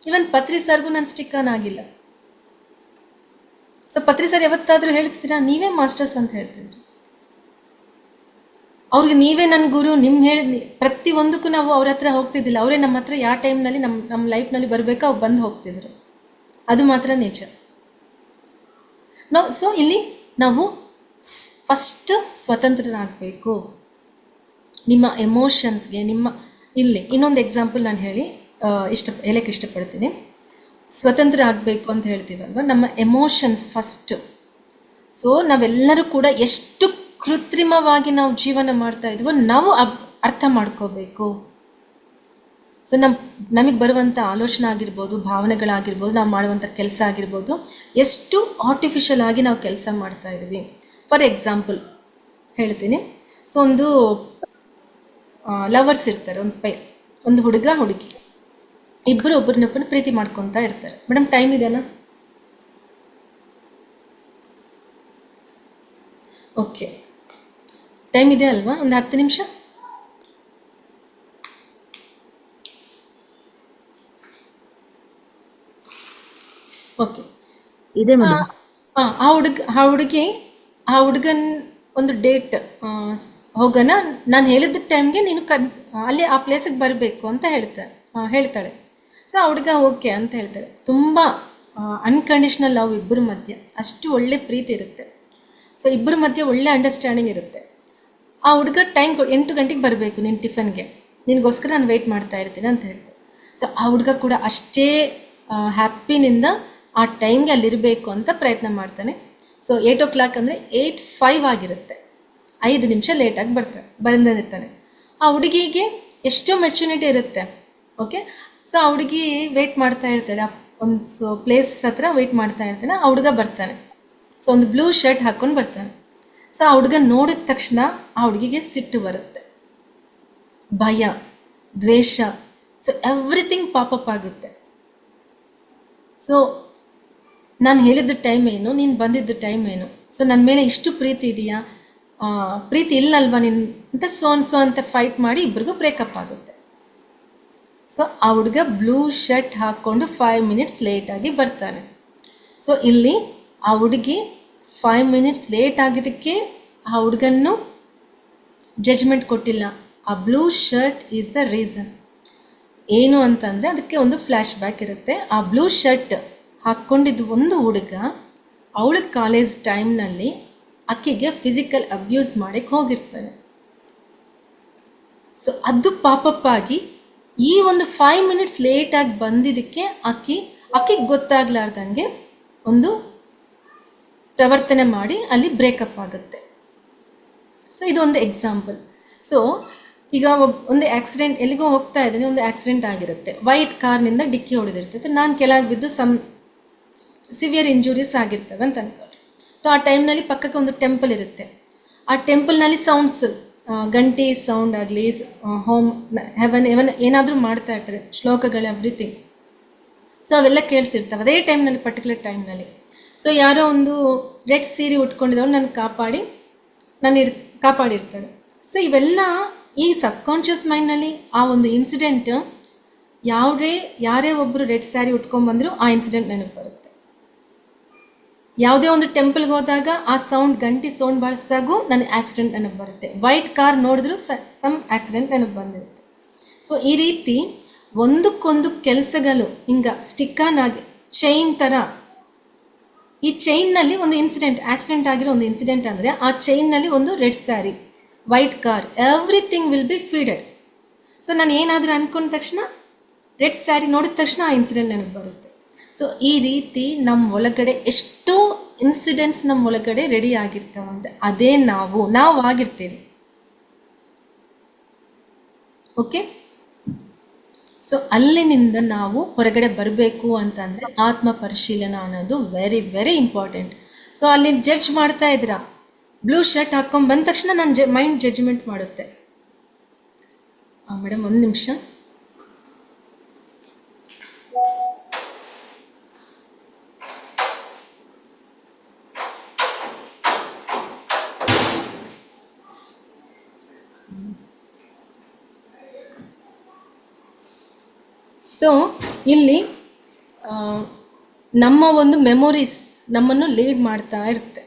ಈವನ್ ಪತ್ರಿ ಸರ್ಗೂ ನಾನು ಸ್ಟಿಕ್ಕನ್ ಆಗಿಲ್ಲ. ಸೊ ಪತ್ರಿ ಸರ್ ಯಾವತ್ತಾದರೂ ಹೇಳ್ತಿದ್ದೀರಾ ನೀವೇ ಮಾಸ್ಟರ್ಸ್ ಅಂತ ಹೇಳ್ತಿದ್ರು. ಅವ್ರಿಗೆ ನೀವೇ ನನ್ನ ಗುರು, ಪ್ರತಿಯೊಂದಕ್ಕೂ ನಾವು ಅವ್ರ ಹತ್ರ ಹೋಗ್ತಿದ್ದಿಲ್ಲ. ಅವರೇ ನಮ್ಮ ಹತ್ರ ಯಾವ ಟೈಮ್ನಲ್ಲಿ ನಮ್ಮ ಲೈಫ್ನಲ್ಲಿ ಬರಬೇಕೋ ಅವ್ರು ಬಂದು ಹೋಗ್ತಿದ್ರು. ಅದು ಮಾತ್ರ ನಿಜ. ಸೊ ಇಲ್ಲಿ ನಾವು ಫಸ್ಟ್ ಸ್ವತಂತ್ರರಾಗಬೇಕು. ನಿಮ್ಮ ಎಮೋಷನ್ಸ್ಗೆ ಇಲ್ಲಿ ಇನ್ನೊಂದು ಎಕ್ಸಾಂಪಲ್ ನಾನು ಹೇಳಕ್ಕೆ ಇಷ್ಟಪಡ್ತೀನಿ. ಸ್ವತಂತ್ರ ಆಗಬೇಕು ಅಂತ ಹೇಳ್ತೀವಲ್ವ, ನಮ್ಮ ಎಮೋಷನ್ಸ್ ಫಸ್ಟ್. ಸೊ ನಾವೆಲ್ಲರೂ ಕೂಡ ಎಷ್ಟು ಕೃತ್ರಿಮವಾಗಿ ನಾವು ಜೀವನ ಮಾಡ್ತಾ ಇದ್ವೋ ನಾವು ಅರ್ಥ ಮಾಡ್ಕೋಬೇಕು. ಸೊ ನಮಗೆ ಬರುವಂಥ ಆಲೋಚನೆ ಆಗಿರ್ಬೋದು, ಭಾವನೆಗಳಾಗಿರ್ಬೋದು, ನಾವು ಮಾಡುವಂಥ ಕೆಲಸ ಆಗಿರ್ಬೋದು, ಎಷ್ಟು ಆರ್ಟಿಫಿಷಿಯಲ್ ಆಗಿ ನಾವು ಕೆಲಸ ಮಾಡ್ತಾ ಇದ್ವಿ. ಫಾರ್ ಎಕ್ಸಾಂಪಲ್ ಹೇಳ್ತೀನಿ. ಸೊ ಒಂದು ಲವರ್ಸ್ ಇರ್ತಾರೆ, ಒಂದು ಹುಡುಗ ಹುಡುಗಿ ಇಬ್ಬರು ಒಬ್ಬರನ್ನೊಬ್ಬರು ಪ್ರೀತಿ ಮಾಡ್ಕೊತಾ ಇರ್ತಾರೆ. ಮೇಡಮ್ ಟೈಮ್ ಇದೆನಾ? ಓಕೆ, ಟೈಮ್ ಇದೆ ಅಲ್ವಾ? ಒಂದು 10 ನಿಮಿಷ. ಓಕೆ, ಇದೆ ಆ ಹುಡುಗನ್ ಒಂದು ಡೇಟ್ ಹೋಗೋಣ, ನಾನು ಹೇಳಿದ ಟೈಮ್ಗೆ ನೀನು ಅಲ್ಲಿ ಆ ಪ್ಲೇಸಿಗೆ ಬರಬೇಕು ಅಂತ ಹೇಳ್ತಾಳೆ. ಸೊ ಆ ಹುಡುಗ ಓಕೆ ಅಂತ ಹೇಳ್ತಾರೆ. ತುಂಬ ಅನ್ಕಂಡೀಷ್ನಲ್ ಲವ್ ಇಬ್ಬರ ಮಧ್ಯೆ, ಅಷ್ಟು ಒಳ್ಳೆ ಪ್ರೀತಿ ಇರುತ್ತೆ. ಸೊ ಇಬ್ಬರ ಮಧ್ಯೆ ಒಳ್ಳೆ ಅಂಡರ್ಸ್ಟ್ಯಾಂಡಿಂಗ್ ಇರುತ್ತೆ. ಆ ಹುಡುಗ 8 ಗಂಟೆಗೆ ಬರಬೇಕು ನಿನ್ನ ಟಿಫನ್ಗೆ, ನಿನಗೋಸ್ಕರ ನಾನು ವೆಯ್ಟ್ ಮಾಡ್ತಾ ಇರ್ತೀನಿ ಅಂತ ಹೇಳ್ತಾರೆ. ಸೊ ಆ ಹುಡುಗ ಕೂಡ ಅಷ್ಟೇ ಹ್ಯಾಪಿನಿಂದ ಆ ಟೈಮ್ಗೆ ಅಲ್ಲಿರಬೇಕು ಅಂತ ಪ್ರಯತ್ನ ಮಾಡ್ತಾನೆ. ಸೊ 8 o'clock ಅಂದರೆ 8:05 ಆಗಿರುತ್ತೆ. 5 ನಿಮಿಷ ಲೇಟಾಗಿ ಬಂದಿರ್ತಾನೆ. ಆ ಹುಡುಗಿಗೆ ಎಷ್ಟೋ ಮೆಚುರಿಟಿ ಇರುತ್ತೆ. ಓಕೆ, ಸೊ ಆ ಹುಡುಗಿ ವೆಯ್ಟ್ ಮಾಡ್ತಾ ಇರ್ತಾಳೆ, ಒಂದು ಪ್ಲೇಸ್ ಹತ್ರ ವೆಯ್ಟ್ ಮಾಡ್ತಾ ಇರ್ತಾನೆ. ಆ ಹುಡುಗ ಬರ್ತಾನೆ. ಸೊ ಒಂದು ಬ್ಲೂ ಶರ್ಟ್ ಹಾಕ್ಕೊಂಡು ಬರ್ತಾನೆ. ಸೊ ಆ ಹುಡುಗ ನೋಡಿದ ತಕ್ಷಣ ಆ ಹುಡುಗಿಗೆ ಸಿಟ್ಟು ಬರುತ್ತೆ, ಭಯ, ದ್ವೇಷ, ಸೊ ಎವ್ರಿಥಿಂಗ್ ಪಾಪಪ್ ಆಗುತ್ತೆ. ಸೊ ನಾನು ಹೇಳಿದ್ದ ಟೈಮ್ ಏನು, ನೀನು ಬಂದಿದ್ದ ಟೈಮ್ ಏನು, ಸೊ ನನ್ನ ಮೇಲೆ ಇಷ್ಟು ಪ್ರೀತಿ ಇದೆಯಾ, ಪ್ರೀತಿ ಇಲ್ಲಲ್ವಾ ನಿನ್ನ ಅಂತ ಸೋ ಅಂತ ಫೈಟ್ ಮಾಡಿ ಇಬ್ಬರಿಗೂ ಬ್ರೇಕಪ್ ಆಗುತ್ತೆ. ಸೊ ಆ ಹುಡುಗ ಬ್ಲೂ ಶರ್ಟ್ ಹಾಕ್ಕೊಂಡು 5 minutes ಲೇಟಾಗಿ ಬರ್ತಾನೆ. ಸೊ ಇಲ್ಲಿ ಆ ಹುಡುಗಿ 5 minutes ಲೇಟ್ ಆಗಿದ್ದಕ್ಕೆ ಆ ಹುಡುಗನ್ನು ಜಡ್ಜ್ಮೆಂಟ್ ಕೊಟ್ಟಿಲ್ಲ. ಆ blue shirt is the reason. ಏನು ಅಂತಂದರೆ ಅದಕ್ಕೆ ಒಂದು ಫ್ಲ್ಯಾಶ್ ಬ್ಯಾಕ್ ಇರುತ್ತೆ. ಆ ಬ್ಲೂ ಶರ್ಟ್ ಹಾಕ್ಕೊಂಡಿದ್ದು ಒಂದು ಹುಡುಗ ಅವಳ ಕಾಲೇಜ್ ಟೈಮ್ನಲ್ಲಿ ಆಕೆಗೆ ಫಿಸಿಕಲ್ ಅಬ್ಯೂಸ್ ಮಾಡೋಕ್ಕೆ ಹೋಗಿರ್ತಾನೆ. ಸೊ ಅದು ಪಾಪಪ್ ಆಗಿ ಈ ಒಂದು 5 minutes ಲೇಟಾಗಿ ಬಂದಿದ್ದಕ್ಕೆ ಆಕೆಗೆ ಗೊತ್ತಾಗ್ಲಾರ್ದಂಗೆ ಒಂದು ಪ್ರವರ್ತನೆ ಮಾಡಿ ಅಲ್ಲಿ ಬ್ರೇಕಪ್ ಆಗುತ್ತೆ. ಸೊ ಇದು ಒಂದು ಎಕ್ಸಾಂಪಲ್. ಸೊ ಈಗ ಒಂದು ಆಕ್ಸಿಡೆಂಟ್, ಎಲ್ಲಿಗೋ ಹೋಗ್ತಾ ಇದ್ದೀನಿ, ಒಂದು ಆಕ್ಸಿಡೆಂಟ್ ಆಗಿರುತ್ತೆ, ವೈಟ್ ಕಾರ್ನಿಂದ ಡಿಕ್ಕಿ ಹೊಡೆದಿರ್ತೈತೆ, ನಾನು ಕೆಳಗೆ ಬಿದ್ದು ಸಿವಿಯರ್ ಇಂಜುರೀಸ್ ಆಗಿರ್ತವೆ ಅಂತ ಅನ್ಕೊಳ್ಳಿ. ಸೊ ಆ ಟೈಮ್ನಲ್ಲಿ ಪಕ್ಕಕ್ಕೆ ಒಂದು ಟೆಂಪಲ್ ಇರುತ್ತೆ. ಆ ಟೆಂಪಲ್ನಲ್ಲಿ ಸೌಂಡ್ಸ್, ಗಂಟೆ ಸೌಂಡ್ ಆಗಲಿ, ಹೋಮ್ ಹೆವನ್ ಏನಾದರೂ ಮಾಡ್ತಾ ಇರ್ತಾರೆ, ಶ್ಲೋಕಗಳು, ಎವ್ರಿಥಿಂಗ್. ಸೊ ಅವೆಲ್ಲ ಕೇಳಿಸಿರ್ತವೆ ಅದೇ ಟೈಮ್ನಲ್ಲಿ, ಪರ್ಟಿಕ್ಯುಲರ್ ಟೈಮ್ನಲ್ಲಿ. ಸೊ ಯಾರೋ ಒಂದು ರೆಡ್ ಸೀರೆ ಉಟ್ಕೊಂಡಿದ್ದವ್ರು ನನ್ನ ಕಾಪಾಡಿರ್ತಾಳೆ. ಸೊ ಇವೆಲ್ಲ ಈ ಸಬ್ಕಾನ್ಷಿಯಸ್ ಮೈಂಡ್ನಲ್ಲಿ ಆ ಒಂದು ಇನ್ಸಿಡೆಂಟ್, ಯಾರೇ ಒಬ್ಬರು ರೆಡ್ ಸ್ಯಾರಿ ಉಟ್ಕೊಂಡ್ಬಂದರೂ ಆ ಇನ್ಸಿಡೆಂಟ್ ನೆನಪು ಬರುತ್ತೆ. ಯಾವುದೇ ಒಂದು ಟೆಂಪಲ್ಗೆ ಹೋದಾಗ ಆ ಸೌಂಡ್, ಗಂಟಿ ಸೌಂಡ್ ಬಾರಿಸಿದಾಗೂ ನನಗೆ ಆಕ್ಸಿಡೆಂಟ್ ನೆನಪು ಬರುತ್ತೆ. ವೈಟ್ ಕಾರ್ ನೋಡಿದ್ರೂ ಸಮ್ ಆಕ್ಸಿಡೆಂಟ್ ನೆನಪು ಬಂದಿರುತ್ತೆ. ಸೊ ಈ ರೀತಿ ಒಂದಕ್ಕೊಂದು ಕೆಲಸಗಳು ಹಿಂಗೆ ಸ್ಟಿಕ್ಕನ್ ಆಗಿ ಚೈನ್ ಥರ, ಈ ಚೈನ್ನಲ್ಲಿ ಒಂದು ಇನ್ಸಿಡೆಂಟ್, ಆಕ್ಸಿಡೆಂಟ್ ಆಗಿರೋ ಒಂದು ಇನ್ಸಿಡೆಂಟ್ ಅಂದರೆ ಆ ಚೈನ್ನಲ್ಲಿ ಒಂದು red sari, white car, everything will be faded. So ನಾನು ಏನಾದರೂ ಅಂದ್ಕೊಂಡ ತಕ್ಷಣ ರೆಡ್ ಸ್ಯಾರಿ ನೋಡಿದ ತಕ್ಷಣ ಆ ಇನ್ಸಿಡೆಂಟ್ ನನಗೆ ಬರುತ್ತೆ. ಸೊ ಈ ರೀತಿ ನಮ್ಮ ಒಳಗಡೆ ಎಷ್ಟೋ ಇನ್ಸಿಡೆಂಟ್ಸ್ ನಮ್ಮ ಒಳಗಡೆ ರೆಡಿ ಆಗಿರ್ತಾವಂತೆ, ಅದೇ ನಾವು ಆಗಿರ್ತೀವಿ. ಓಕೆ, ಸೊ ಅಲ್ಲಿನಿಂದ ನಾವು ಹೊರಗಡೆ ಬರಬೇಕು ಅಂತಂದರೆ ಆತ್ಮ ಪರಿಶೀಲನೆ ಅನ್ನೋದು ವೆರಿ ವೆರಿ ಇಂಪಾರ್ಟೆಂಟ್. ಸೊ ಅಲ್ಲಿ ಜಡ್ಜ್ ಮಾಡ್ತಾ ಇದ್ದೀರಾ, ಬ್ಲೂ ಶರ್ಟ್ ಹಾಕ್ಕೊಂಡು ಬಂದ ತಕ್ಷಣ ನನ್ನ ಮೈಂಡ್ ಜಡ್ಜ್ಮೆಂಟ್ ಮಾಡುತ್ತೆ. ಮೇಡಮ್ ಒಂದು ನಿಮಿಷ. ಸೊ ಇಲ್ಲಿ ನಮ್ಮ ಒಂದು ಮೆಮೊರೀಸ್ ನಮ್ಮನ್ನು ಲೀಡ್ ಮಾಡ್ತಾ ಇರುತ್ತೆ.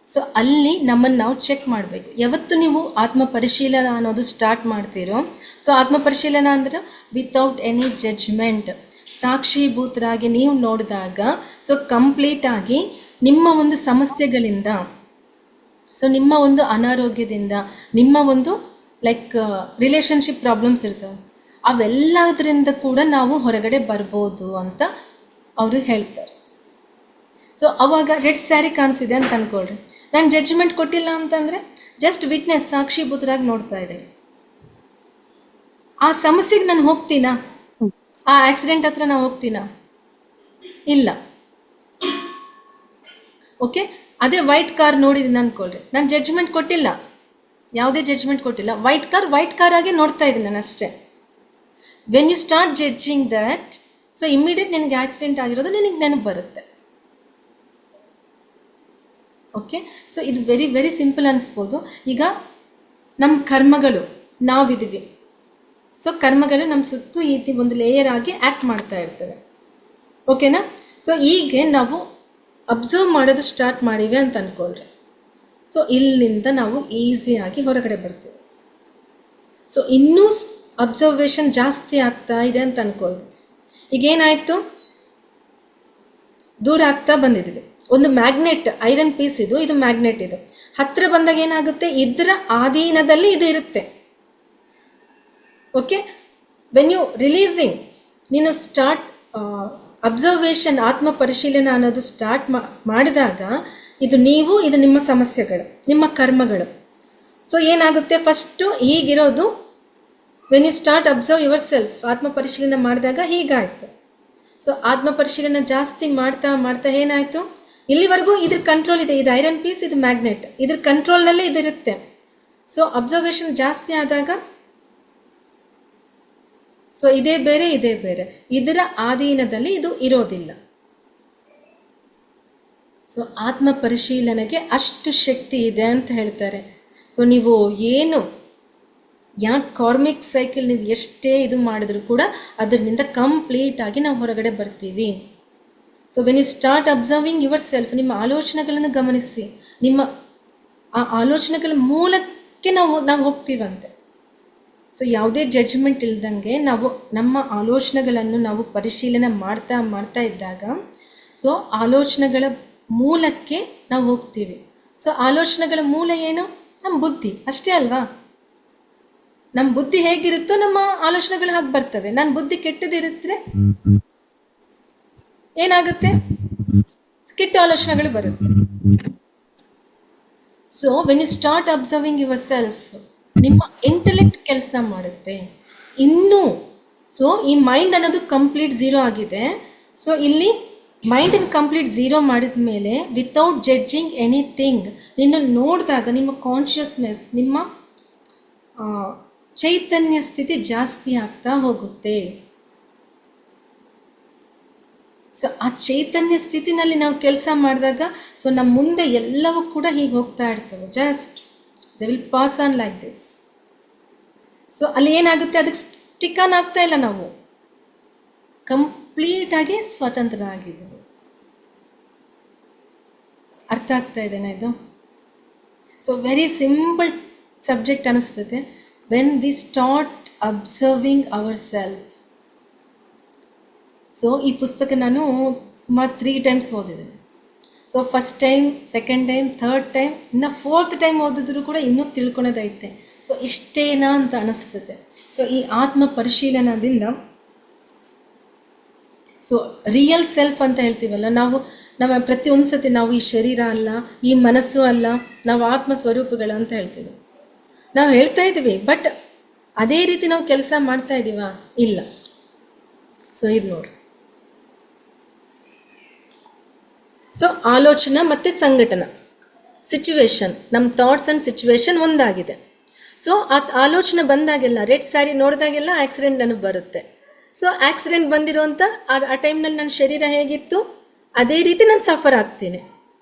ಸೊ ಅಲ್ಲಿ ನಮ್ಮನ್ನು ನಾವು ಚೆಕ್ ಮಾಡಬೇಕು. ಯಾವತ್ತು ನೀವು ಆತ್ಮ ಪರಿಶೀಲನೆ ಅನ್ನೋದು ಸ್ಟಾರ್ಟ್ ಮಾಡ್ತೀರೋ, ಸೊ ಆತ್ಮ ಪರಿಶೀಲನೆ ಅಂದರೆ ವಿತೌಟ್ ಎನಿ ಜಡ್ಜ್ಮೆಂಟ್, ಸಾಕ್ಷೀಭೂತರಾಗಿ ನೀವು ನೋಡಿದಾಗ ಸೊ ಕಂಪ್ಲೀಟಾಗಿ ನಿಮ್ಮ ಒಂದು ಸಮಸ್ಯೆಗಳಿಂದ, ಸೊ ನಿಮ್ಮ ಒಂದು ಅನಾರೋಗ್ಯದಿಂದ, ನಿಮ್ಮ ಒಂದು ಲೈಕ್ ರಿಲೇಷನ್ಶಿಪ್ ಪ್ರಾಬ್ಲಮ್ಸ್ ಇರ್ತವೆ, ಅವೆಲ್ಲದರಿಂದ ಕೂಡ ನಾವು ಹೊರಗಡೆ ಬರ್ಬೋದು ಅಂತ ಅವರು ಹೇಳ್ತಾರೆ. ಸೊ ಅವಾಗ ರೆಡ್ ಸ್ಯಾರಿ ಕಾಣಿಸಿದೆ ಅಂತ ಅಂದ್ಕೊಳ್ರಿ, ನಾನು ಜಡ್ಜ್ಮೆಂಟ್ ಕೊಟ್ಟಿಲ್ಲ ಅಂತಂದರೆ ಜಸ್ಟ್ ವಿಟ್ನೆಸ್, ಸಾಕ್ಷೀಭೂತರಾಗಿ ನೋಡ್ತಾ ಇದ್ದೇವೆ. ಆ ಸಮಸ್ಯೆಗೆ ನಾನು ಹೋಗ್ತೀನಾ? ಆ ಆಕ್ಸಿಡೆಂಟ್ ಹತ್ರ ನಾನು ಹೋಗ್ತೀನಾ? ಇಲ್ಲ. ಓಕೆ, ಅದೇ ವೈಟ್ ಕಾರ್ ನೋಡಿದ್ದೀನಿ ಅಂದ್ಕೊಳ್ರಿ, ನಾನು ಜಡ್ಜ್ಮೆಂಟ್ ಕೊಟ್ಟಿಲ್ಲ, ಯಾವುದೇ ಜಡ್ಜ್ಮೆಂಟ್ ಕೊಟ್ಟಿಲ್ಲ, ವೈಟ್ ಕಾರ್ ಆಗಿ ನೋಡ್ತಾ ಇದ್ದೀನಿ ನಾನು ಅಷ್ಟೇ. When you start judging that, so immediate ನಿನಗೆ ಆಕ್ಸಿಡೆಂಟ್ ಆಗಿರೋದು ನಿನಗೆ ನೆನಪು ಬರುತ್ತೆ. ಓಕೆ, ಸೊ ಇದು ವೆರಿ ವೆರಿ ಸಿಂಪಲ್ ಅನಿಸ್ಬೋದು. ಈಗ ನಮ್ಮ ಕರ್ಮಗಳು ನಾವಿದ್ದೀವಿ, ಸೊ ಕರ್ಮಗಳು ನಮ್ಮ ಸುತ್ತು ಈ ಒಂದು ಲೇಯರ್ ಆಗಿ ಆ್ಯಕ್ಟ್ ಮಾಡ್ತಾ ಇರ್ತವೆ. ಓಕೆನಾ? ಸೊ ಹೀಗೆ ನಾವು ಅಬ್ಸರ್ವ್ ಮಾಡೋದು ಸ್ಟಾರ್ಟ್ ಮಾಡಿವೆ ಅಂತ ಅಂದ್ಕೊಳ್ರಿ. ಸೊ ಇಲ್ಲಿಂದ ನಾವು ಈಸಿಯಾಗಿ ಹೊರಗಡೆ ಬರ್ತೀವಿ. ಸೊ ಇನ್ನೂ ಅಬ್ಸರ್ವೇಷನ್ ಜಾಸ್ತಿ ಆಗ್ತಾ ಇದೆ ಅಂತ ಅಂದ್ಕೊಳ್ರಿ. ಈಗೇನಾಯಿತು, ದೂರ ಆಗ್ತಾ ಬಂದಿದ್ವಿ. ಒಂದು ಮ್ಯಾಗ್ನೆಟ್, ಐರನ್ ಪೀಸ್ ಇದು ಮ್ಯಾಗ್ನೆಟ್, ಇದು ಹತ್ತಿರ ಬಂದಾಗ ಏನಾಗುತ್ತೆ, ಇದರ ಆಧೀನದಲ್ಲಿ ಇದು ಇರುತ್ತೆ. ಓಕೆ, ವೆನ್ ಯು ರಿಲೀಸಿಂಗ್, ನೀನು ಸ್ಟಾರ್ಟ್ ಅಬ್ಸರ್ವೇಷನ್, ಆತ್ಮ ಪರಿಶೀಲನೆ ಅನ್ನೋದು ಸ್ಟಾರ್ಟ್ ಮಾಡಿದಾಗ ಇದು ನೀವು, ಇದು ನಿಮ್ಮ ಸಮಸ್ಯೆಗಳು, ನಿಮ್ಮ ಕರ್ಮಗಳು. ಸೊ ಏನಾಗುತ್ತೆ, ಫಸ್ಟು ಹೀಗಿರೋದು, when you start observe yourself, ಆತ್ಮ ಪರಿಶೀಲನೆ ಮಾಡಿದಾಗ ಹೀಗಾಯಿತು. ಸೊ ಆತ್ಮ ಪರಿಶೀಲನೆ ಜಾಸ್ತಿ ಮಾಡ್ತಾ ಮಾಡ್ತಾ ಏನಾಯಿತು, ಇಲ್ಲಿವರೆಗೂ ಇದ್ರ ಕಂಟ್ರೋಲ್ ಇದೆ, ಇದು ಐರನ್ ಪೀಸ್, ಇದು ಮ್ಯಾಗ್ನೆಟ್, ಇದ್ರ ಕಂಟ್ರೋಲ್ನಲ್ಲೇ ಇದಿರುತ್ತೆ. ಸೊ ಅಬ್ಸರ್ವೇಷನ್ ಜಾಸ್ತಿ ಆದಾಗ, ಸೊ ಇದೇ ಬೇರೆ ಇದೇ ಬೇರೆ, ಇದರ ಆಧೀನದಲ್ಲಿ ಇದು ಇರೋದಿಲ್ಲ. ಸೊ ಆತ್ಮ ಪರಿಶೀಲನೆಗೆ ಅಷ್ಟು ಶಕ್ತಿ ಇದೆ ಅಂತ ಹೇಳ್ತಾರೆ. ಸೊ ನೀವು ಏನು ಯಾಕೆ ಕಾರ್ಮಿಕ್ ಸೈಕಲ್ ನೀವು ಎಷ್ಟೇ ಇದು ಮಾಡಿದ್ರು ಕೂಡ ಅದರಿಂದ ಕಂಪ್ಲೀಟಾಗಿ ನಾವು ಹೊರಗಡೆ ಬರ್ತೀವಿ. So when you start observing yourself, ನಿಮ್ಮ ಆಲೋಚನೆಗಳನ್ನು ಗಮನಿಸಿ, ನಿಮ್ಮ ಆ ಆಲೋಚನೆಗಳ ಮೂಲಕ್ಕೆ ನಾವು ಹೋಗ್ತೀವಂತೆ. ಸೊ ಯಾವುದೇ ಜಡ್ಜ್ಮೆಂಟ್ ಇಲ್ದಂಗೆ ನಾವು ನಮ್ಮ ಆಲೋಚನೆಗಳನ್ನು ನಾವು ಪರಿಶೀಲನೆ ಮಾಡ್ತಾ ಇದ್ದಾಗ, ಸೊ ಆಲೋಚನೆಗಳ ಮೂಲಕ್ಕೆ ನಾವು ಹೋಗ್ತೀವಿ. ಸೊ ಆಲೋಚನೆಗಳ ಮೂಲ ಏನು? ನಮ್ಮ ಬುದ್ಧಿ ಅಷ್ಟೇ ಅಲ್ವಾ? ನಮ್ಮ ಬುದ್ಧಿ ಹೇಗಿರುತ್ತೋ ನಮ್ಮ ಆಲೋಚನೆಗಳು ಹಾಗೆ ಬರ್ತವೆ. ನನ್ನ ಬುದ್ಧಿ ಕೆಟ್ಟದಿರುತ್ತೆ ಏನಾಗುತ್ತೆ, ಕೆಟ್ಟ ಆಲೋಚನೆಗಳು ಬರುತ್ತೆ. So when you start observing yourself, ನಿಮ್ಮ ಇಂಟೆಲೆಕ್ಟ್ ಕೆಲಸ ಮಾಡುತ್ತೆ ಇನ್ನೂ. ಸೊ ಈ ಮೈಂಡ್ ಅನ್ನೋದು ಕಂಪ್ಲೀಟ್ ಝೀರೋ ಆಗಿದೆ. ಸೊ ಇಲ್ಲಿ ಮೈಂಡನ್ನು ಕಂಪ್ಲೀಟ್ ಝೀರೋ ಮಾಡಿದ ಮೇಲೆ ವಿತೌಟ್ ಜಡ್ಜಿಂಗ್ ಎನಿಥಿಂಗ್, ನಿನ್ನ ನೋಡಿದಾಗ ನಿಮ್ಮ ಕಾನ್ಷಿಯಸ್ನೆಸ್, ನಿಮ್ಮ ಚೈತನ್ಯ ಸ್ಥಿತಿ ಜಾಸ್ತಿ ಆಗ್ತಾ ಹೋಗುತ್ತೆ. ಸೊ ಆ ಚೈತನ್ಯ ಸ್ಥಿತಿನಲ್ಲಿ ನಾವು ಕೆಲಸ ಮಾಡಿದಾಗ, ಸೊ ನಮ್ಮ ಮುಂದೆ ಎಲ್ಲವೂ ಕೂಡ ಹೀಗೆ ಹೋಗ್ತಾ ಇರ್ತವೆ. Just they will pass on like this. So ಅಲ್ಲಿ ಏನಾಗುತ್ತೆ, ಅದಕ್ಕೆ ಸ್ಟಿಕ್ ಆನ್ ಆಗ್ತಾ ಇಲ್ಲ, ನಾವು ಕಂಪ್ಲೀಟಾಗಿ ಸ್ವತಂತ್ರ ಆಗಿದ್ದೀವಿ. ಅರ್ಥ ಆಗ್ತಾ ಇದೆನಾ ಇದು? ಸೊ ವೆರಿ ಸಿಂಪಲ್ ಸಬ್ಜೆಕ್ಟ್ ಅನಿಸ್ತದೆ. When we start observing our self. So ಈ ಪುಸ್ತಕ ನಾನು ಸುಮಾರು 3 times ಓದಿದ್ದೀನಿ. So first time, second time, third time, ಇನ್ನು 4th time ಓದಿದ್ರು ಕೂಡ ಇನ್ನೂ ತಿಳ್ಕೊಳೋದೈತೆ. ಸೊ ಇಷ್ಟೇನಾ ಅಂತ ಅನಿಸ್ತದೆ. ಸೊ ಈ ಆತ್ಮ ಪರಿಶೀಲನದಿಂದ ಸೊ ರಿಯಲ್ ಸೆಲ್ಫ್ ಅಂತ ಹೇಳ್ತೀವಲ್ಲ, ನಾವು ಪ್ರತಿಯೊಂದು ಸತಿ ನಾವು ಈ ಶರೀರ ಅಲ್ಲ, ಈ ಮನಸ್ಸು ಅಲ್ಲ, ನಾವು ಆತ್ಮ ಸ್ವರೂಪಗಳು ಅಂತ ಹೇಳ್ತೀವಿ. ನಾವು ಹೇಳ್ತಾ ಇದ್ದೀವಿ, ಬಟ್ ಅದೇ ರೀತಿ ನಾವು ಕೆಲಸ ಮಾಡ್ತಾ ಇದ್ದೀವಾ? ಇಲ್ಲ. ಸೊ ಇದು ನೋಡ್ರಿ. ಸೊ ಆಲೋಚನಾ ಮತ್ತು ಸಂಘಟನ, ಸಿಚುವೇಶನ್, ನಮ್ಮ ಥಾಟ್ಸ್ ಆ್ಯಂಡ್ ಸಿಚುವೇಶನ್ ಒಂದಾಗಿದೆ. ಸೊ ಆ ಆಲೋಚನೆ ಬಂದಾಗೆಲ್ಲ, ರೆಡ್ ಸ್ಯಾರಿ ನೋಡಿದಾಗೆಲ್ಲ ಆಕ್ಸಿಡೆಂಟ್ ನನಗೆ ಬರುತ್ತೆ. ಸೊ ಆಕ್ಸಿಡೆಂಟ್ ಬಂದಿರೋಂಥ ಆ ಟೈಮ್ನಲ್ಲಿ ನನ್ನ ಶರೀರ ಹೇಗಿತ್ತು ಅದೇ ರೀತಿ ನಾನು ಸಫರ್ ಆಗ್ತೀನಿ.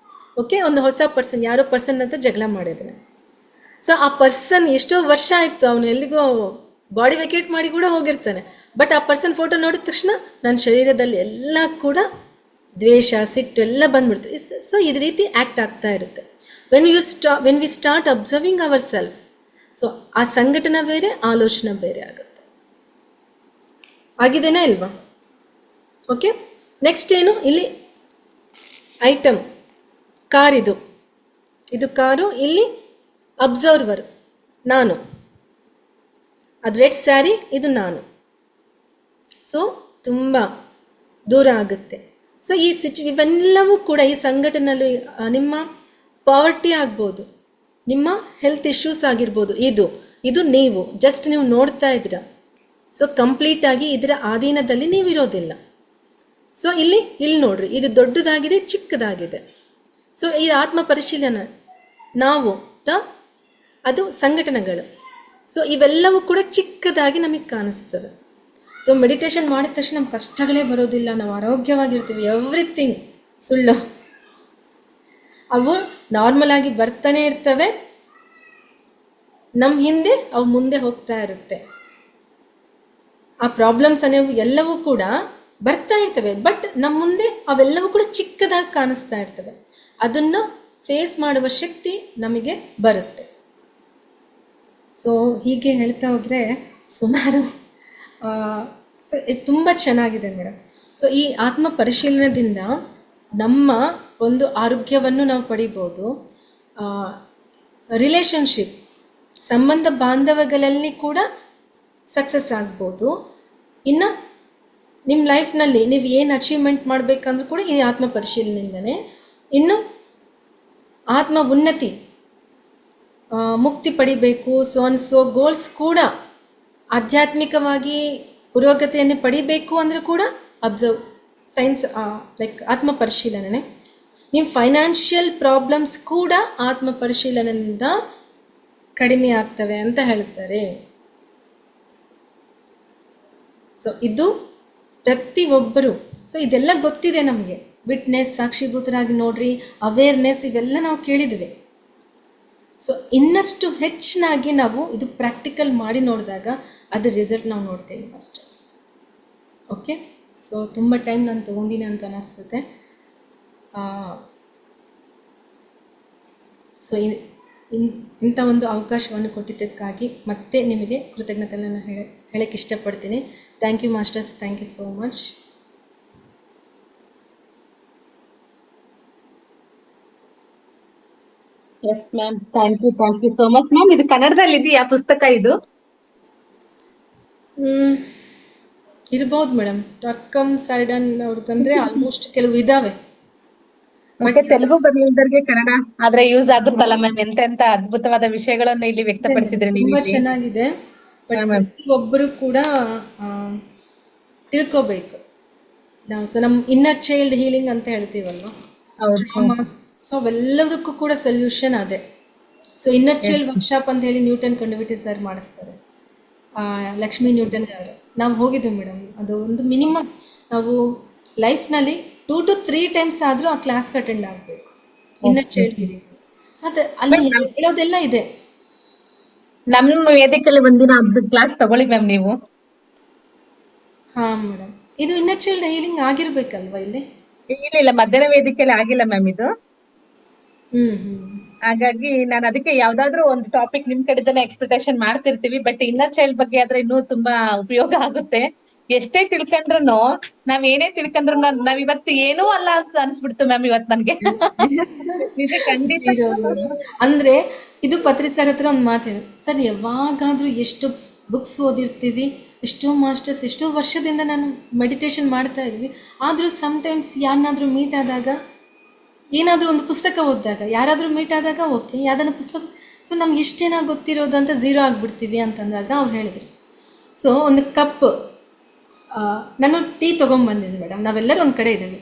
ಓಕೆ, ಒಂದು ಹೊಸ ಪರ್ಸನ್, ಯಾರೋ ಪರ್ಸನ್ ಅಂತ ಜಗಳ ಮಾಡಿದ್ದೇನೆ. ಸೊ ಆ ಪರ್ಸನ್ ಎಷ್ಟೋ ವರ್ಷ ಆಯಿತು, ಅವನು ಎಲ್ಲಿಗೋ ಬಾಡಿ ವೆಕೇಟ್ ಮಾಡಿ ಕೂಡ ಹೋಗಿರ್ತಾನೆ, ಬಟ್ ಆ ಪರ್ಸನ್ ಫೋಟೋ ನೋಡಿದ ತಕ್ಷಣ ನನ್ನ ಶರೀರದಲ್ಲಿ ಎಲ್ಲ ಕೂಡ ದ್ವೇಷ, ಸಿಟ್ಟು ಎಲ್ಲ ಬಂದ್ಬಿಡ್ತದೆ. ಸೊ ಇದು ರೀತಿ ಆ್ಯಕ್ಟ್ ಆಗ್ತಾ ಇರುತ್ತೆ. When we start observing our self, so ಆ ಸಂಘಟನೆ ಬೇರೆ, ಆಲೋಚನೆ ಬೇರೆ ಆಗುತ್ತೆ. ಆಗಿದೆನಾ ಇಲ್ವಾ? ಓಕೆ, ನೆಕ್ಸ್ಟ್ ಏನು, ಇಲ್ಲಿ ಐಟಮ್ ಕಾರ್, ಇದು ಕಾರು, ಇಲ್ಲಿ ಅಬ್ಸರ್ವರ್ ನಾನು, ಅದು ರೆಡ್ ಸ್ಯಾರಿ, ಇದು ನಾನು. ಸೊ ತುಂಬ ದೂರ ಆಗುತ್ತೆ. ಸೊ ಈ ಇವೆಲ್ಲವೂ ಕೂಡ ಈ ಸಂಘಟನೆಯಲ್ಲಿ ನಿಮ್ಮ ಪಾವರ್ಟಿ ಆಗ್ಬೋದು, ನಿಮ್ಮ ಹೆಲ್ತ್ ಇಶ್ಯೂಸ್ ಆಗಿರ್ಬೋದು, ಇದು ನೀವು ಜಸ್ಟ್ ನೀವು ನೋಡ್ತಾ ಇದ್ದೀರ. ಸೊ ಕಂಪ್ಲೀಟಾಗಿ ಇದರ ಅಧೀನದಲ್ಲಿ ನೀವಿರೋದಿಲ್ಲ. ಸೊ ಇಲ್ಲಿ ನೋಡ್ರಿ, ಇದು ದೊಡ್ಡದಾಗಿದೆ, ಚಿಕ್ಕದಾಗಿದೆ. ಸೊ ಈ ಆತ್ಮ ಪರಿಶೀಲನೆ, ನಾವು ಅದು ಸಂಘಟನೆಗಳು. ಸೊ ಇವೆಲ್ಲವೂ ಕೂಡ ಚಿಕ್ಕದಾಗಿ ನಮಗೆ ಕಾಣಿಸ್ತವೆ. ಸೊ ಮೆಡಿಟೇಷನ್ ಮಾಡಿದ ತಕ್ಷಣ ನಮ್ಮ ಕಷ್ಟಗಳೇ ಬರೋದಿಲ್ಲ, ನಾವು ಆರೋಗ್ಯವಾಗಿರ್ತೀವಿ. ಎವ್ರಿಥಿಂಗ್ ಸುಳ್ಳು, ಅವು ನಾರ್ಮಲ್ ಆಗಿ ಬರ್ತಾನೆ ಇರ್ತವೆ, ನಮ್ಮ ಹಿಂದೆ ಅವು ಮುಂದೆ ಹೋಗ್ತಾ ಇರುತ್ತೆ. ಆ ಪ್ರಾಬ್ಲಮ್ಸ್ ಅನ್ನೋವು ಎಲ್ಲವೂ ಕೂಡ ಬರ್ತಾ ಇರ್ತವೆ, ಬಟ್ ನಮ್ಮ ಮುಂದೆ ಅವೆಲ್ಲವೂ ಕೂಡ ಚಿಕ್ಕದಾಗಿ ಕಾಣಿಸ್ತಾ ಇರ್ತವೆ. ಅದನ್ನು ಫೇಸ್ ಮಾಡುವ ಶಕ್ತಿ ನಮಗೆ ಬರುತ್ತೆ. ಸೊ ಹೀಗೆ ಹೇಳ್ತಾ ಹೋದರೆ ಸುಮಾರು ಸೊ ಇದು ತುಂಬ ಚೆನ್ನಾಗಿದೆ ಮೇಡಮ್. ಸೊ ಈ ಆತ್ಮ ಪರಿಶೀಲನೆಯಿಂದ ನಮ್ಮ ಒಂದು ಆರೋಗ್ಯವನ್ನು ನಾವು ಪಡಿಬೋದು. ರಿಲೇಷನ್ಶಿಪ್, ಸಂಬಂಧ ಬಾಂಧವ್ಯಗಳಲ್ಲಿ ಕೂಡ ಸಕ್ಸಸ್ ಆಗ್ಬೋದು. ಇನ್ನು ನಿಮ್ಮ ಲೈಫ್ನಲ್ಲಿ ನೀವು ಏನು ಅಚೀವ್ಮೆಂಟ್ ಮಾಡಬೇಕಂದ್ರೂ ಕೂಡ ಈ ಆತ್ಮ ಪರಿಶೀಲನೆಯಿಂದನೇ. ಇನ್ನು ಆತ್ಮ ಉನ್ನತಿ, ಮುಕ್ತಿ ಪಡಿಬೇಕು, ಸೊ ಗೋಲ್ಸ್ ಕೂಡ ಆಧ್ಯಾತ್ಮಿಕವಾಗಿ ಪುರೋಗತಿಯನ್ನು ಪಡಿಬೇಕು ಅಂದರೆ ಕೂಡ ಸೈನ್ಸ್ ಲೈಕ್ ಆತ್ಮ ಪರಿಶೀಲನೆ. ನಿಮ್ಮ ಫೈನಾನ್ಷಿಯಲ್ ಪ್ರಾಬ್ಲಮ್ಸ್ ಕೂಡ ಆತ್ಮ ಪರಿಶೀಲನೆಯಿಂದ ಕಡಿಮೆ ಆಗ್ತವೆ ಅಂತ ಹೇಳ್ತಾರೆ. ಸೊ ಇದು ಪ್ರತಿಯೊಬ್ಬರು, ಸೊ ಇದೆಲ್ಲ ಗೊತ್ತಿದೆ ನಮಗೆ. ವಿಟ್ನೆಸ್, ಸಾಕ್ಷಿಭೂತರಾಗಿ ನೋಡ್ರಿ, ಅವೇರ್ನೆಸ್, ಇವೆಲ್ಲ ನಾವು ಕೇಳಿದ್ವಿ. ಸೊ ಇನ್ನಷ್ಟು ಹೆಚ್ಚಿನಾಗಿ ನಾವು ಇದು ಪ್ರಾಕ್ಟಿಕಲ್ ಮಾಡಿ ನೋಡಿದಾಗ ಅದ್ರ ರಿಸಲ್ಟ್ ನಾವು ನೋಡ್ತೇವೆ ಮಾಸ್ಟರ್ಸ್. ಓಕೆ, ಸೊ ತುಂಬ ಟೈಮ್ ನಾನು ತೊಗೊಂಡಿನಿ ಅಂತ ಅನ್ನಿಸ್ತದೆ. ಸೊ ಇಂಥ ಒಂದು ಅವಕಾಶವನ್ನು ಕೊಟ್ಟಿದ್ದಕ್ಕಾಗಿ ಮತ್ತೆ ನಿಮಗೆ ಕೃತಜ್ಞತೆಯನ್ನು ಹೇಳಕ್ಕೆ ಇಷ್ಟಪಡ್ತೀನಿ. Thank you masters, thank you so much. Yes ma'am, thank you so much ma'am. ಇದು ಕನ್ನಡದಲ್ಲಿ ಇದೆಯಾ ಪುಸ್ತಕ? ಇದು ಇರ್ಬೋದು ಮೇಡಮ್. ಟರ್ಕಮ್ ಸೈಡನ್ ಅವ್ರದ್ದಂದ್ರೆ ಆಲ್ಮೋಸ್ಟ್ ಕೆಲವು ಇದಾವೆ. ಮತ್ತೆ ತೆಲುಗು ಬರೆಯುವುದರಿಗೆ ಕನ್ನಡ ಆದ್ರೆ ಯೂಸ್ ಆಗುತ್ತಲ್ಲ ಮ್ಯಾಮ್. ಎಂತೆಂತ ಅದ್ಭುತವಾದ ವಿಷಯಗಳನ್ನು ಇಲ್ಲಿ ವ್ಯಕ್ತಪಡಿಸಿದ್ರೆ ನೀವು. ತುಂಬಾ ಚೆನ್ನಾಗಿದೆ. ಒಬ್ಬರು ಕೂಡ ತಿಳ್ಕೋಬೇಕು ನಾವು. ಸೊ ನಮ್ಮ ಇನ್ನರ್ ಚೈಲ್ಡ್ ಹೀಲಿಂಗ್ ಅಂತ ಹೇಳ್ತೀವಲ್ವಾ, ಸೊ ಅವೆಲ್ಲದಕ್ಕೂ ಕೂಡ ಸೊಲ್ಯೂಷನ್ ಅದೇ. ಸೊ ಇನ್ನರ್ ಚೈಲ್ಡ್ ವರ್ಕ್ಶಾಪ್ ಅಂತ ಹೇಳಿ ನ್ಯೂಟನ್ ಕಂಡುಬಿಟ್ಟು ಸರ್ ಮಾಡಿಸ್ತಾರೆ, ಲಕ್ಷ್ಮೀ ನ್ಯೂಟನ್ ಅವರು. ನಾವು ಹೋಗಿದ್ದೆವು ಮೇಡಮ್. ಅದು ಒಂದು ಮಿನಿಮಮ್ ನಾವು ಲೈಫ್ನಲ್ಲಿ 2 to 3 times ಆದರೂ ಆ ಕ್ಲಾಸ್ಗೆ ಅಟೆಂಡ್ ಆಗಬೇಕು, ಇನ್ನರ್ ಚೈಲ್ಡ್ ಹೀಲಿಂಗ್. ಸೊ ಅದು ಅಲ್ಲಿ ಹೇಳೋದೆಲ್ಲ ಇದೆ. ನಮ್ಮ ವೇದಿಕೆಯಲ್ಲಿ ಒಂದಿನ ಕ್ಲಾಸ್ ತಗೊಳ್ಳಿ ಮ್ಯಾಮ್ ನೀವು. ಹಾಂ ಮೇಡಮ್, ಇದು ಇನ್ನರ್ ಚೈಲ್ಡ್ ಹೀಲಿಂಗ್ ಆಗಿರ್ಬೇಕಲ್ವಾ ಇಲ್ಲಿ? ಇಲ್ಲ, ಮಧ್ಯಾಹ್ನ ವೇದಿಕೆಯಲ್ಲಿ ಆಗಿಲ್ಲ ಮ್ಯಾಮ್ ಇದು. ಹಾಗಾಗಿ ನಾನು ಅದಕ್ಕೆ ಯಾವ್ದಾದ್ರು ಒಂದು ಟಾಪಿಕ್ ನಿಮ್ ಕಡೆದನ್ನ ಎಕ್ಸ್ಪೆಕ್ಟೇಷನ್ ಮಾಡ್ತಿರ್ತೀವಿ. ಬಟ್ ಇನ್ನರ್ ಚೈಲ್ಡ್ ಬಗ್ಗೆ ಆದ್ರೆ ಇನ್ನೂ ತುಂಬಾ ಉಪಯೋಗ ಆಗುತ್ತೆ. ಎಷ್ಟೇ ತಿಳ್ಕೊಂಡ್ರು ನಾವ್ ಏನೇ ತಿಳ್ಕೊಂಡ್ರು ನಾವ್ ಇವತ್ತು ಏನೂ ಅಲ್ಲ ಅಂತ ಅನ್ಸ್ಬಿಡ್ತು ಮ್ಯಾಮ್ ಇವತ್ ನನ್ಗೆ. ನಿಜ ಖಂಡಿತ. Zero madam. ಅಂದ್ರೆ ಇದು ಪತ್ರಿ ಸರ್ ಹತ್ರ ಒಂದು ಮಾತು ಹೇಳಿ ಸರ್, ಯಾವಾಗಾದ್ರೂ ಎಷ್ಟು ಬುಕ್ಸ್ ಓದಿರ್ತೀವಿ, ಎಷ್ಟೋ ಮಾಸ್ಟರ್ಸ್ ಎಷ್ಟೋ ವರ್ಷದಿಂದ ನಾನು ಮೆಡಿಟೇಷನ್ ಮಾಡ್ತಾ ಇದ್ವಿ, ಆದರೂ ಸಮ್ಟೈಮ್ಸ್ ಯಾರನ್ನಾದ್ರೂ ಮೀಟ್ ಆದಾಗ, ಏನಾದರೂ ಒಂದು ಪುಸ್ತಕ ಓದಿದಾಗ, ಯಾರಾದರೂ ಮೀಟ್ ಆದಾಗ ಓಕೆ, ಯಾವ್ದಾನ ಪುಸ್ತಕ, ಸೊ ನಮ್ಗೆ ಇಷ್ಟೇನೋ ಗೊತ್ತಿರೋದು ಅಂತ ಝೀರೋ ಆಗಿಬಿಡ್ತೀವಿ ಅಂತಂದಾಗ ಅವ್ರು ಹೇಳಿದ್ರು. ಸೊ ಒಂದು ಕಪ್, ನಾನು ಟೀ ತೊಗೊಂಬಂದಿದ್ದೆ ಮೇಡಮ್, ನಾವೆಲ್ಲರೂ ಒಂದು ಕಡೆ ಇದ್ದೀವಿ.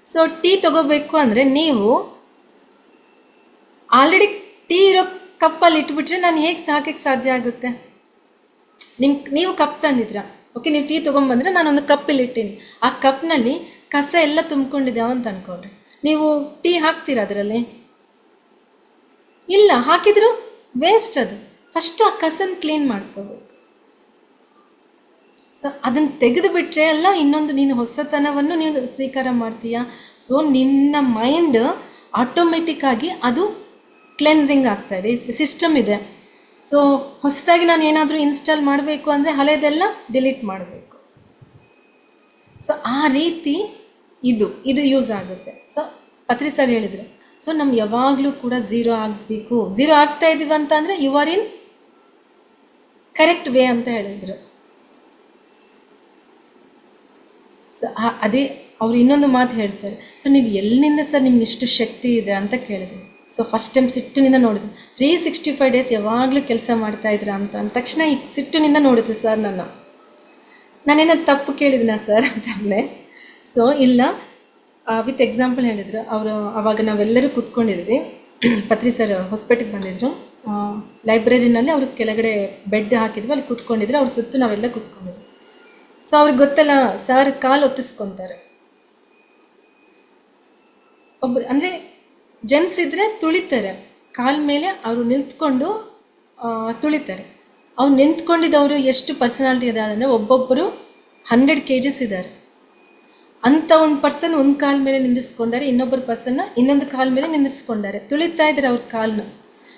ಸೊ ಟೀ ತೊಗೋಬೇಕು ಅಂದರೆ ನೀವು ಆಲ್ರೆಡಿ ಟೀ ಇರೋ ಕಪ್ಪಲ್ಲಿ ಇಟ್ಬಿಟ್ರೆ ನಾನು ಹೇಗೆ ಸಾಕಕ್ಕೆ ಸಾಧ್ಯ ಆಗುತ್ತೆ? ನೀವು ಕಪ್ ತಂದಿದ್ರ, ಓಕೆ, ನೀವು ಟೀ ತೊಗೊಂಬಂದ್ರೆ ನಾನೊಂದು ಕಪ್ಪಲ್ಲಿ ಇಟ್ಟೀನಿ, ಆ ಕಪ್ನಲ್ಲಿ ಕಸ ಎಲ್ಲ ತುಂಬ್ಕೊಂಡಿದ್ದಾವೆ ಅಂತ ಅಂದ್ಕೊಂಡ್ರೆ ನೀವು ಟೀ ಹಾಕ್ತೀರಾ ಅದರಲ್ಲಿ? ಇಲ್ಲ, ಹಾಕಿದ್ರು ವೇಸ್ಟ್. ಅದು ಫಸ್ಟು ಆ ಕಸನ ಕ್ಲೀನ್ ಮಾಡ್ಕೋಬೇಕು. ಸೊ ಅದನ್ನು ತೆಗೆದು ಬಿಟ್ಟರೆ ಅಲ್ಲ ಇನ್ನೊಂದು ನೀನು ಹೊಸತನವನ್ನು ನೀನು ಸ್ವೀಕಾರ ಮಾಡ್ತೀಯ. ಸೊ ನಿನ್ನ ಮೈಂಡ್ ಆಟೋಮೆಟಿಕ್ಕಾಗಿ ಅದು ಕ್ಲೆನ್ಸಿಂಗ್ ಆಗ್ತಾಯಿದೆ, ಸಿಸ್ಟಮ್ ಇದೆ. ಸೊ ಹೊಸದಾಗಿ ನಾನು ಏನಾದರೂ ಇನ್ಸ್ಟಾಲ್ ಮಾಡಬೇಕು ಅಂದರೆ ಹಳೆಯದೆಲ್ಲ ಡಿಲೀಟ್ ಮಾಡಬೇಕು. ಸೊ ಆ ರೀತಿ ಇದು ಯೂಸ್ ಆಗುತ್ತೆ. ಸೊ ಪತ್ರಿ ಸರ್ ಹೇಳಿದರು, ಸೊ ನಮ್ಗೆ ಯಾವಾಗಲೂ ಕೂಡ ಝೀರೋ ಆಗಬೇಕು, ಝೀರೋ ಆಗ್ತಾ ಇದ್ದೀವಿ ಅಂತ ಅಂದರೆ you are in correct way ಅಂತ ಹೇಳಿದರು. ಸೊ ಅದೇ ಅವ್ರು ಇನ್ನೊಂದು ಮಾತು ಹೇಳ್ತಾರೆ, ಸೊ ನೀವು ಎಲ್ಲಿಂದ ಸರ್ ನಿಮ್ಗೆ ಇಷ್ಟು ಶಕ್ತಿ ಇದೆ ಅಂತ ಕೇಳಿದ್ರು. ಸೊ ಫಸ್ಟ್ ಟೈಮ್ ಸಿಟ್ಟಿನಿಂದ ನೋಡಿದ್ರು, 365 ಡೇಸ್ ಯಾವಾಗಲೂ ಕೆಲಸ ಮಾಡ್ತಾಯಿದ್ರ ಅಂತ ಅಂದ ತಕ್ಷಣ ಈಗ ಸಿಟ್ಟಿನಿಂದ ನೋಡಿದ್ರು ಸರ್ ನಾನೇನೋ ತಪ್ಪು ಕೇಳಿದ್ನಾ ಸರ್ ಅಂತಂದೆ. ಸೊ ಇಲ್ಲ, ವಿತ್ ಎಕ್ಸಾಂಪಲ್ ಹೇಳಿದ್ರು ಅವರು. ಆವಾಗ ನಾವೆಲ್ಲರೂ ಕೂತ್ಕೊಂಡಿದ್ವಿ, ಪತ್ರಿ ಸರ್ ಹೊಸಪೇಟೆಗೆ ಬಂದಿದ್ದರು, ಲೈಬ್ರರಿನಲ್ಲಿ ಅವರು ಕೆಳಗಡೆ ಬೆಡ್ ಹಾಕಿದ್ವಿ, ಅಲ್ಲಿ ಕೂತ್ಕೊಂಡಿದ್ರು, ಅವ್ರ ಸುತ್ತು ನಾವೆಲ್ಲ ಕೂತ್ಕೊಂಡಿದ್ವಿ. ಸೊ ಅವ್ರಿಗೆ ಗೊತ್ತಲ್ಲ, ಸರ್ ಕಾಲು ಒತ್ತಿಸ್ಕೊತಾರೆ. ಒಬ್ಬರು ಅಂದರೆ ಜೆಂಟ್ಸ್ ಇದ್ದರೆ ತುಳಿತಾರೆ, ಕಾಲ ಮೇಲೆ ಅವರು ನಿಂತ್ಕೊಂಡು ತುಳಿತಾರೆ. ಅವ್ರು ನಿಂತ್ಕೊಂಡಿದ್ದವರು ಎಷ್ಟು ಪರ್ಸನಾಲಿಟಿ ಇದೆ ಅಂದರೆ ಒಬ್ಬೊಬ್ಬರು 100 kgs ಇದ್ದಾರೆ. ಅಂಥ ಒಂದು ಪರ್ಸನ್ ಒಂದು ಕಾಲ ಮೇಲೆ ನಿಂದಿಸ್ಕೊಂಡಾರೆ, ಇನ್ನೊಬ್ಬರು ಪರ್ಸನ್ನ ಇನ್ನೊಂದು ಕಾಲ ಮೇಲೆ ನಿಂದಿಸ್ಕೊಂಡಾರೆ, ತುಳಿತಾ ಇದ್ದಾರೆ ಅವ್ರ ಕಾಲನ್ನ.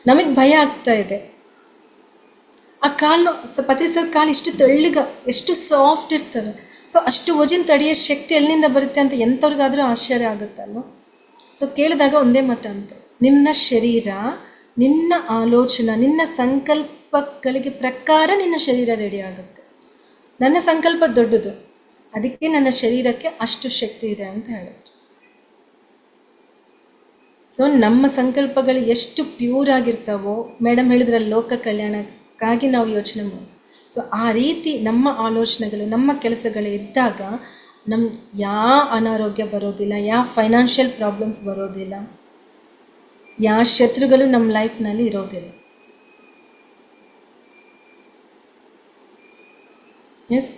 ನಮಗೆ ಭಯ ಆಗ್ತಾ ಇದೆ. ಆ ಕಾಲು ಪತ್ರಿ ಸರ್ ಕಾಲು ಇಷ್ಟು ತೆಳ್ಳಗೆ, ಎಷ್ಟು ಸಾಫ್ಟ್ ಇರ್ತವೆ. ಸೊ ಅಷ್ಟು ವಜನ್ ತಡೆಯೋ ಶಕ್ತಿ ಎಲ್ಲಿಂದ ಬರುತ್ತೆ ಅಂತ ಎಂಥವ್ರಿಗಾದರೂ ಆಶ್ಚರ್ಯ ಆಗುತ್ತಲ್ವ? ಸೊ ಕೇಳಿದಾಗ ಒಂದೇ ಮಾತು ಅಂತ, ನಿನ್ನ ಶರೀರ, ನಿನ್ನ ಆಲೋಚನೆ, ನಿನ್ನ ಸಂಕಲ್ಪಗಳಿಗೆ ಪ್ರಕಾರ ನಿನ್ನ ಶರೀರ ರೆಡಿ ಆಗುತ್ತೆ. ನನ್ನ ಸಂಕಲ್ಪ ದೊಡ್ಡದು, ಅದಕ್ಕೆ ನನ್ನ ಶರೀರಕ್ಕೆ ಅಷ್ಟು ಶಕ್ತಿ ಇದೆ ಅಂತ ಹೇಳಿದ್ರು. ಸೊ ನಮ್ಮ ಸಂಕಲ್ಪಗಳು ಎಷ್ಟು ಪ್ಯೂರ್ ಆಗಿರ್ತಾವೋ, ಮೇಡಮ್ ಹೇಳಿದ್ರಲ್ಲಿ ಲೋಕ ಕಲ್ಯಾಣಕ್ಕಾಗಿ ನಾವು ಯೋಚನೆ ಮಾಡಿ. ಸೊ ಆ ರೀತಿ ನಮ್ಮ ಆಲೋಚನೆಗಳು, ನಮ್ಮ ಕೆಲಸಗಳು ಇದ್ದಾಗ ನಮ್ಗೆ ಯಾವ ಅನಾರೋಗ್ಯ ಬರೋದಿಲ್ಲ, ಯಾವ ಫೈನಾನ್ಷಿಯಲ್ ಪ್ರಾಬ್ಲಮ್ಸ್ ಬರೋದಿಲ್ಲ, ಯಾವ ಶತ್ರುಗಳು ನಮ್ಮ ಲೈಫ್ನಲ್ಲಿ ಇರೋದಿಲ್ಲ. Yes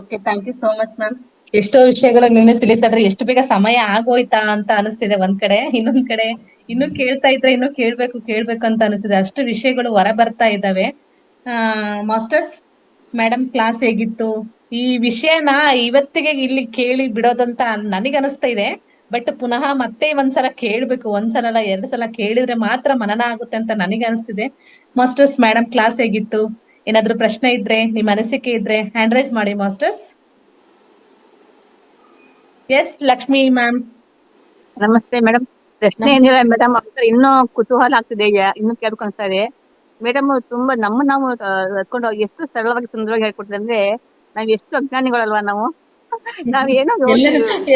okay, thank you so much ma'am. ಎಷ್ಟೋ ವಿಷಯಗಳು ನಿನ್ನೆ ತಿಳಿತಾಡ್ರಿ, ಎಷ್ಟು ಬೇಗ ಸಮಯ ಆಗೋಯ್ತಾ ಅಂತ ಅನಿಸ್ತಿದೆ ಒಂದ್ ಕಡೆ, ಇನ್ನೊಂದ್ ಕಡೆ ಇನ್ನು ಕೇಳ್ತಾ ಇದ್ರೆ ಇನ್ನು ಕೇಳ್ಬೇಕು ಅಂತ ಅನಿಸ್ತಿದೆ. ಅಷ್ಟು ವಿಷಯಗಳು ಹೊರ ಬರ್ತಾ ಇದ್ದಾವೆ. ಮಾಸ್ಟರ್ಸ್, ಮೇಡಮ್ ಕ್ಲಾಸ್ ಹೇಗಿತ್ತು? ಈ ವಿಷಯನ ಇವತ್ತಿಗೆ ಇಲ್ಲಿ ಕೇಳಿ ಬಿಡೋದಂತ ನನಗೆ ಅನಿಸ್ತಾ ಇದೆ. ಬಟ್ ಪುನಃ ಮತ್ತೆ ಒಂದ್ಸಲ ಕೇಳ್ಬೇಕು, ಒಂದ್ಸಲ ಅಲ್ಲ 2 ಸಲ ಕೇಳಿದ್ರೆ ಮಾತ್ರ ಮನನ ಆಗುತ್ತೆ ಅಂತ ನನಗೆ ಅನಿಸ್ತಿದೆ. ಮಾಸ್ಟರ್ಸ್, ಮೇಡಮ್ ಕ್ಲಾಸ್ ಹೇಗಿತ್ತು? ಏನಾದ್ರು ಪ್ರಶ್ನೆ ಇದ್ರೆ, ನಿಮ್ ಅನಿಸಿಕೆ ಇದ್ರೆ ಹ್ಯಾಂಡ್ ರೈಸ್ ಮಾಡಿ masters. Yes, Lakshmi ma'am. Namaste madam. ಪ್ರಶ್ನೆ ಏನಿಲ್ಲ ಮೇಡಮ್, ಇನ್ನೂ ಕುತೂಹಲ ಆಗ್ತಿದೆ, ಇನ್ನೂ ಕೇಳ್ಬೇಕು ಅನ್ಸ್ತಾ ಇದೆ ಮೇಡಮ್. ತುಂಬಾ ನಾವು ಕರ್ಕೊಂಡು ಹೋಗಿ ಎಷ್ಟು ಸರಳವಾಗಿ ಸುಂದರವಾಗಿ ಹೇಳ್ಕೊಡ್ತಾರೆ ಅಂದ್ರೆ, ನಾವ್ ಎಷ್ಟು ಅಜ್ಞಾನಿಗಳಲ್ವಾ ನಾವು. ನಾವೇನೋ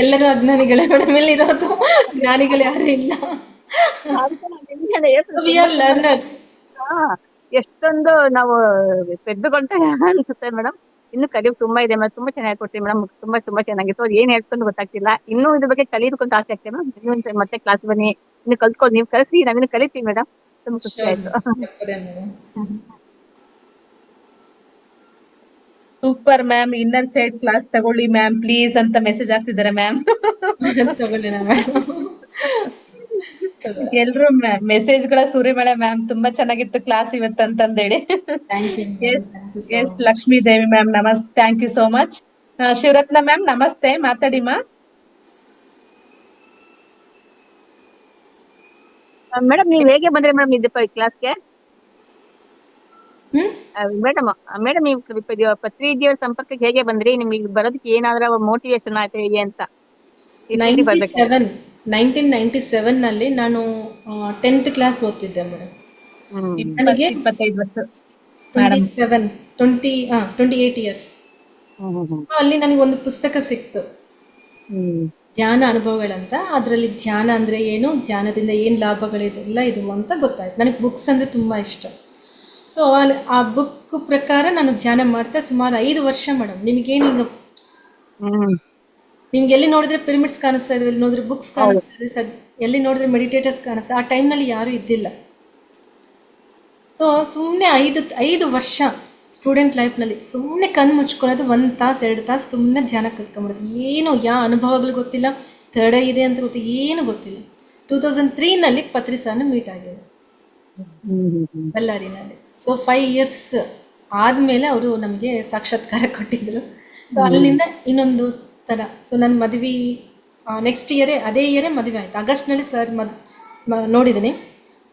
ಎಲ್ಲರೂ ಅಜ್ಞಾನಿಗಳೇ ಮೇಡಮ್, ಎಲ್ಲಿರೋದು ಜ್ಞಾನಿಗಳು ಯಾರು ಇಲ್ಲ. We are learners. ಎಷ್ಟೊಂದು ನಾವು ತೆಗೆದುಕೊಂಡೆ ಅನ್ಸುತ್ತೆ ಮೇಡಮ್. ಇನ್ನು ಕಲಿಯೋಕೆ ತುಂಬಾ ಇದೆ ಮೇಡಮ್, ತುಂಬಾ ಚೆನ್ನಾಗಿ ಕೊಡ್ತೀವಿ ಮೇಡಮ್, ತುಂಬಾ ಚೆನ್ನಾಗಿತ್ತು. ಅವ್ರು ಏನ್ ಹೇಳ್ಕೊಂಡು ಗೊತ್ತಾಗ್ತಿಲ್ಲ, ಇನ್ನೂ ಇದ್ರ ಬಗ್ಗೆ ಕಲಿಯೋದಕ್ಕಂತ ಆಸೆ ಆಗ್ತದೆ ಮೇಡಮ್. ನೀವು ಮತ್ತೆ ಕ್ಲಾಸ್ ಬನ್ನಿ, ಇನ್ನು ಕಲ್ತ್ಕೊಂಡು ನೀವು ಕಲಿಸಿ, ನಾವಿನ್ನು ಕಲಿತೀವಿ ಮೇಡಮ್. ತುಂಬಾ ಖುಷಿ ಆಯ್ತು. Super ma'am. Inner side class ತಗೊಳ್ಳಿ ಮ್ಯಾಮ್ ಪ್ಲೀಸ್ ಅಂತ ಮೆಸೇಜ್ ಆಗ್ತಿದ್ದಾರೆ ಮ್ಯಾಮ್. ಎಲ್ರು ಮೆಸೇಜ್ ಗಳ ಸುರಿಮಳೆ ಮ್ಯಾಮ್. ತುಂಬಾ ಚೆನ್ನಾಗಿತ್ತು ಕ್ಲಾಸ್ ಇವತ್ತು ಅಂತಂದೇಳಿ. ಎಸ್, ಲಕ್ಷ್ಮೀ ದೇವಿ ಮ್ಯಾಮ್ ನಮಸ್ತೆ, thank you so much. Shivaratna ma'am ನಮಸ್ತೆ, ಮಾತಾಡಿ ಮಾ. ಮೇಡಮ್ ನೀವ್ ಹೇಗೆ ಬಂದ್ರಿ ಮೇಡಮ್ ಇದು ಕ್ಲಾಸ್ಗೆ? ಮೇಡಮ್ ಮೇಡಮ್ ನೀವು ಪತ್ರಿಕೆಯ ಸಂಪರ್ಕಕ್ಕೆ ಹೇಗೆ ಬಂದ್ರಿ? ನಿಮ್ಗೆ ಬರೋದಕ್ಕೆ ಏನಾದ್ರ ಮೋಟಿವೇಶನ್ ಆಯ್ತು ಹೇಗೆ ಅಂತ ಈ ಫೀಲ್ಡ್ ಬರ್ಬೇಕಾದ್ರೆ? 1997ನಲ್ಲಿ ನಾನು 10th ಕ್ಲಾಸ್ ಓದ್ತಿದ್ದೆ ಮೇಡಮ್. ನನಗೆ 25 ವರ್ಷ 27 28 ಇಯರ್ಸ್. ಅಲ್ಲಿ ನನಗೆ ಒಂದು ಪುಸ್ತಕ ಸಿಕ್ತು, ಧ್ಯಾನ ಅನುಭವಗಳಂತ. ಅದರಲ್ಲಿ ಧ್ಯಾನ ಅಂದರೆ ಏನು, ಧ್ಯಾನದಿಂದ ಏನು ಲಾಭಗಳಿದೆಲ್ಲ ಇದು ಅಂತ ಗೊತ್ತಾಯ್ತು. ನನಗೆ ಬುಕ್ಸ್ ಅಂದರೆ ತುಂಬ ಇಷ್ಟ. ಸೊ ಅಲ್ಲಿ ಆ ಬುಕ್ ಪ್ರಕಾರ ನಾನು ಧ್ಯಾನ ಮಾಡ್ತಾ ಸುಮಾರು 5 ವರ್ಷ ಮೇಡಮ್. ನಿಮಗೇನು ಈಗ ನಿಮ್ಗೆ ಎಲ್ಲಿ ನೋಡಿದ್ರೆ ಪಿರಮಿಡ್ಸ್ ಕಾಣಿಸ್ತಾ ಇದ್ವಿ, ಎಲ್ಲಿ ನೋಡಿದ್ರೆ ಬುಕ್ಸ್ ಕಾಣಿಸ್ತಾ ಇದೆ, ಎಲ್ಲಿ ನೋಡಿದ್ರೆ ಮೆಡಿಟೇಟರ್ಸ್ ಕಾಣಿಸ್ತಾ. ಆ ಟೈಮ್ನಲ್ಲಿ ಯಾರೂ ಇದ್ದಿಲ್ಲ. ಸೊ ಸುಮ್ಮನೆ 5 ವರ್ಷ ಸ್ಟೂಡೆಂಟ್ ಲೈಫ್ನಲ್ಲಿ ಸುಮ್ಮನೆ ಕಣ್ಣು ಮುಚ್ಕೊಳ್ಳೋದು, 1 ತಾಸು 2 ತಾಸು ಸುಮ್ಮನೆ ಧ್ಯಾನ ಕತ್ಕೊಂಡ್ಬಿಡೋದು. ಏನು ಯಾವ ಅನುಭವಗಳು ಗೊತ್ತಿಲ್ಲ, ತಡ ಇದೆ ಅಂತ ಗೊತ್ತಿಲ್ಲ, ಏನು ಗೊತ್ತಿಲ್ಲ. 2003ನಲ್ಲಿ ಪತ್ರಿ ಸರ್ನ ಮೀಟ್ ಆಗಿದ್ದು ಬಳ್ಳಾರಿನಲ್ಲಿ. ಸೊ 5 ಇಯರ್ಸ್ ಆದಮೇಲೆ ಅವರು ನಮಗೆ ಸಾಕ್ಷಾತ್ಕಾರ ಕೊಟ್ಟಿದ್ದರು. ಸೊ ಅಲ್ಲಿಂದ ಇನ್ನೊಂದು ಥರ. ಸೊ ನನ್ನ ಮದುವೆ ನೆಕ್ಸ್ಟ್ ಇಯರೇ, ಅದೇ ಇಯರೇ ಮದುವೆ ಆಯಿತು. ಆಗಸ್ಟ್ನಲ್ಲಿ ಸರ್ ನೋಡಿದ್ದೀನಿ.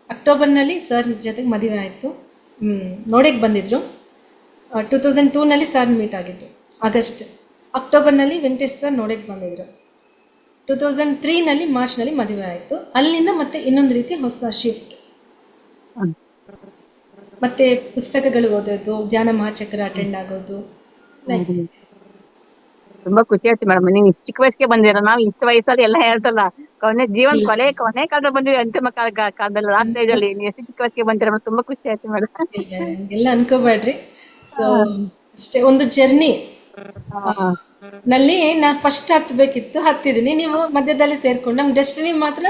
ಅಕ್ಟೋಬರ್ನಲ್ಲಿ ಸರ್ ಜೊತೆಗೆ ಮದುವೆ ಆಯಿತು. ನೋಡೋಕ್ಕೆ ಬಂದಿದ್ದರು. 2002ನಲ್ಲಿ ಸರ್ ಮೀಟ್ ಆಗಿದ್ದು ಆಗಸ್ಟ್. ಅಕ್ಟೋಬರ್ನಲ್ಲಿ ವೆಂಕಟೇಶ್ ಸರ್ ನೋಡೋಕ್ಕೆ ಬಂದಿದ್ದರು. 2003ನಲ್ಲಿ ಮಾರ್ಚ್ನಲ್ಲಿ ಮದುವೆ ಆಯಿತು. ಅಲ್ಲಿಂದ ಮತ್ತೆ ಇನ್ನೊಂದು ರೀತಿ ಹೊಸ ಶಿಫ್ಟ್. ಮತ್ತೆ ಪುಸ್ತಕಗಳು ಓದೋದು, ಧ್ಯಾನ ಮಹಾಚಕ್ರ ಅಟೆಂಡ್ ಆಗೋದು. ತುಂಬಾ ಖುಷಿ ಆಯ್ತು ಮೇಡಮ್. ನೀವು ಇಷ್ಟು ಚಿಕ್ಕ ವಯಸ್ಸಿಗೆ ಬಂದಿರ. ನಾವು ಇಷ್ಟು ವಯಸ್ಸಲ್ಲಿ ಎಲ್ಲ ಹೇಳ್ತಲ್ಲ, ಕೊನೆ ಕಾಲದಲ್ಲಿ ಬಂದಿವಿ, ಅಂತಿಮ ಕಾಲದಲ್ಲಿ ಲಾಸ್ಟ್ ಸ್ಟೇಜ್ ಅಲ್ಲಿ. ನೀವು ಎಷ್ಟು ಚಿಕ್ಕ ವಯಸ್ಸಿಗೆ ಬಂದಿರ, ತುಂಬಾ ಖುಷಿ ಆಯ್ತು ಮೇಡಮ್. ಎಲ್ಲ ಅನ್ಕೋಬೇಡ್ರಿ. ಸೊ ಅಷ್ಟೇ ಒಂದು ಜರ್ನಿ ನಲ್ಲಿ ನಾನು ಫಸ್ಟ್ ಹತ್ತಬೇಕಿತ್ತು, ಹತ್ತಿದ್ದೀನಿ. ನೀವು ಮಧ್ಯದಲ್ಲಿ ಸೇರ್ಕೊಂಡು ನಮ್ಮ ಡೆಸ್ಟಿನಿ ಮಾತ್ರ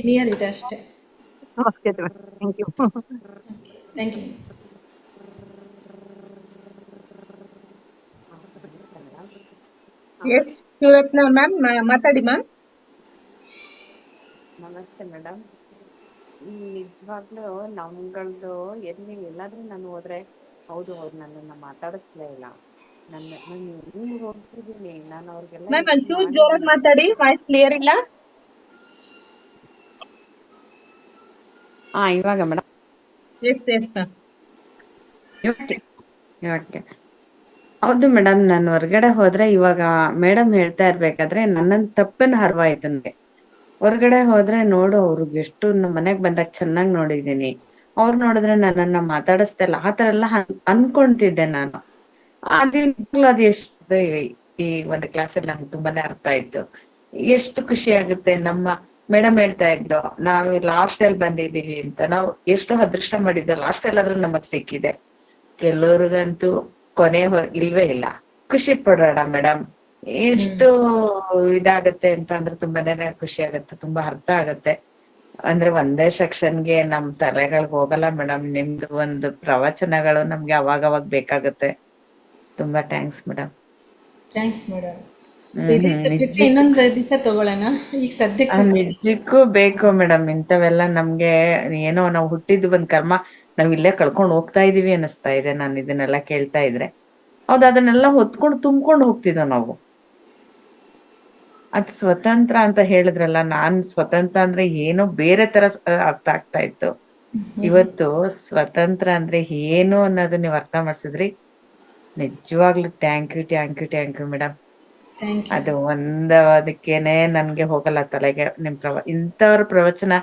ನಿಯರ್ ಇದೆ ಅಷ್ಟೇ. Thank you. Thank you. Ma'am ಮಾತಾಡಿ ಮ್ಯಾಮ್. ನಮಸ್ತೆ ಮೇಡಮ್. ನಿಜವಾಗ್ಲೂ ನಮ್ಗಳದ್ದು ಎಲ್ಲಾದ್ರೂ ನಾನು ಹೋದ್ರೆ, ಹೌದು ಅವ್ರು ನನ್ನನ್ನ ಮಾತಾಡಿಸ್ಲೇ ಇಲ್ಲ. ನಾನು ಹಿಂಗ್ ಹೋಗ್ತಿದ್ದೀನಿ, ನಾನು ಅವ್ರಿಗೆಲ್ಲ ಮ್ಯಾಮ್ ಒಂಚೂರು ಜೋರಾಗಿ ಮಾತಾಡಿ, ವಾಯ್ಸ್ ಕ್ಲಿಯರ್ ಇಲ್ಲ. ಇವಾಗ ಮೇಡಮ್ ಇವಾಗ ಹೌದು ಮೇಡಮ್. ನಾನು ಹೊರಗಡೆ ಹೋದ್ರೆ ಇವಾಗ ಮೇಡಮ್ ಹೇಳ್ತಾ ಇರ್ಬೇಕಾದ್ರೆ ನನ್ನನ್ ತಪ್ಪನ್ ಹರ್ವಾಯ್ತು ನನ್ಗೆ. ಹೊರಗಡೆ ಹೋದ್ರೆ ನೋಡು, ಅವ್ರಿಗೆ ಎಷ್ಟು ಮನೆಗ್ ಬಂದಾಗ ಚೆನ್ನಾಗ್ ನೋಡಿದೀನಿ, ಅವ್ರು ನೋಡಿದ್ರೆ ನನ್ನನ್ನ ಮಾತಾಡಿಸ್ತಾ ಇಲ್ಲ, ಆತರ ಎಲ್ಲ ಅನ್ಕೊಂತಿದ್ದೆ ನಾನು. ಅದು ಎಷ್ಟು ಈ ಒಂದು ಕ್ಲಾಸಲ್ಲಿ ನಂಗೆ ತುಂಬಾನೇ ಅರ್ಥ ಆಯ್ತು. ಎಷ್ಟು ಖುಷಿ ಆಗುತ್ತೆ. ನಮ್ಮ ಮೇಡಮ್ ಹೇಳ್ತಾ ಇದ್ರು, ನಾವು ಲಾಸ್ಟ್ ಅಲ್ಲಿ ಬಂದಿದೀವಿ ಅಂತ. ನಾವು ಎಷ್ಟು ಅದೃಷ್ಟ ಮಾಡಿದ್ದು, ಲಾಸ್ಟ್ ಅಲ್ಲಿ ಆದ್ರೂ ನಮಗ್ ಸಿಕ್ಕಿದೆ. ಕೆಲವ್ರಿಗಂತೂ ಕೊನೆ ಇಲ್ವೇ ಇಲ್ಲ. ಖುಷಿ ಪಡೋಣ ಮೇಡಮ್. ಎಷ್ಟು ಇದಾಗತ್ತೆ ಅಂತ ಅಂದ್ರೆ ತುಂಬಾನೇ ಖುಷಿ ಆಗತ್ತೆ, ತುಂಬಾ ಅರ್ಥ ಆಗತ್ತೆ. ಅಂದ್ರೆ ಒಂದೇ ಸೆಕ್ಷನ್ಗೆ ನಮ್ ತಲೆಗಳಿಗೆ ಹೋಗಲ್ಲ ಮೇಡಮ್. ನಿಮ್ದು ಒಂದು ಪ್ರವಚನಗಳು ನಮ್ಗೆ ಅವಾಗವಾಗ ಬೇಕಾಗತ್ತೆ. ತುಂಬಾ ಥ್ಯಾಂಕ್ಸ್ ಮೇಡಮ್. Thanks madam. ಇನ್ನೊಂದು ದಿವಸ ತಗೊಳ್ಳೋಣ. ಈಗ ಸದ್ಯಕ್ಕೆ ನಿಜಕ್ಕೂ ಬೇಕು ಮೇಡಮ್. ಇಂಥವೆಲ್ಲ ನಮ್ಗೆ ಏನೋ ನಾವು ಹುಟ್ಟಿದ್ದು ಒಂದ್ ಕರ್ಮ ನಾವ್ ಇಲ್ಲೇ ಕಳ್ಕೊಂಡ್ ಹೋಗ್ತಾ ಇದೀವಿ ಅನಿಸ್ತಾ ಇದೆ. ನಾನು ಇದನ್ನೆಲ್ಲ ಕೇಳ್ತಾ ಇದ್ರೆ ಹೌದು, ಅದನ್ನೆಲ್ಲ ಹೊತ್ಕೊಂಡು ತುಂಬ್ಕೊಂಡು ಹೋಗ್ತಿದ್ದೋ ನಾವು. ಅದ್ ಸ್ವತಂತ್ರ ಅಂತ ಹೇಳಿದ್ರಲ್ಲ, ನಾನ್ ಸ್ವತಂತ್ರ ಅಂದ್ರೆ ಏನೋ ಬೇರೆ ತರ ಅರ್ಥ ಆಗ್ತಾ ಇತ್ತು. ಇವತ್ತು ಸ್ವತಂತ್ರ ಅಂದ್ರೆ ಏನು ಅನ್ನೋದು ನೀವು ಅರ್ಥ ಮಾಡ್ಸಿದ್ರಿ. ನಿಜವಾಗ್ಲೂ ಥ್ಯಾಂಕ್ ಯು ಮೇಡಮ್. ಅದು ಅದಕ್ಕೇನೆ ನನ್ಗೆ ಹೋಗಲ್ಲ ತಲೆಗೆ. ನಿಮ್ ಇಂಥವ್ರ ಪ್ರವಚನ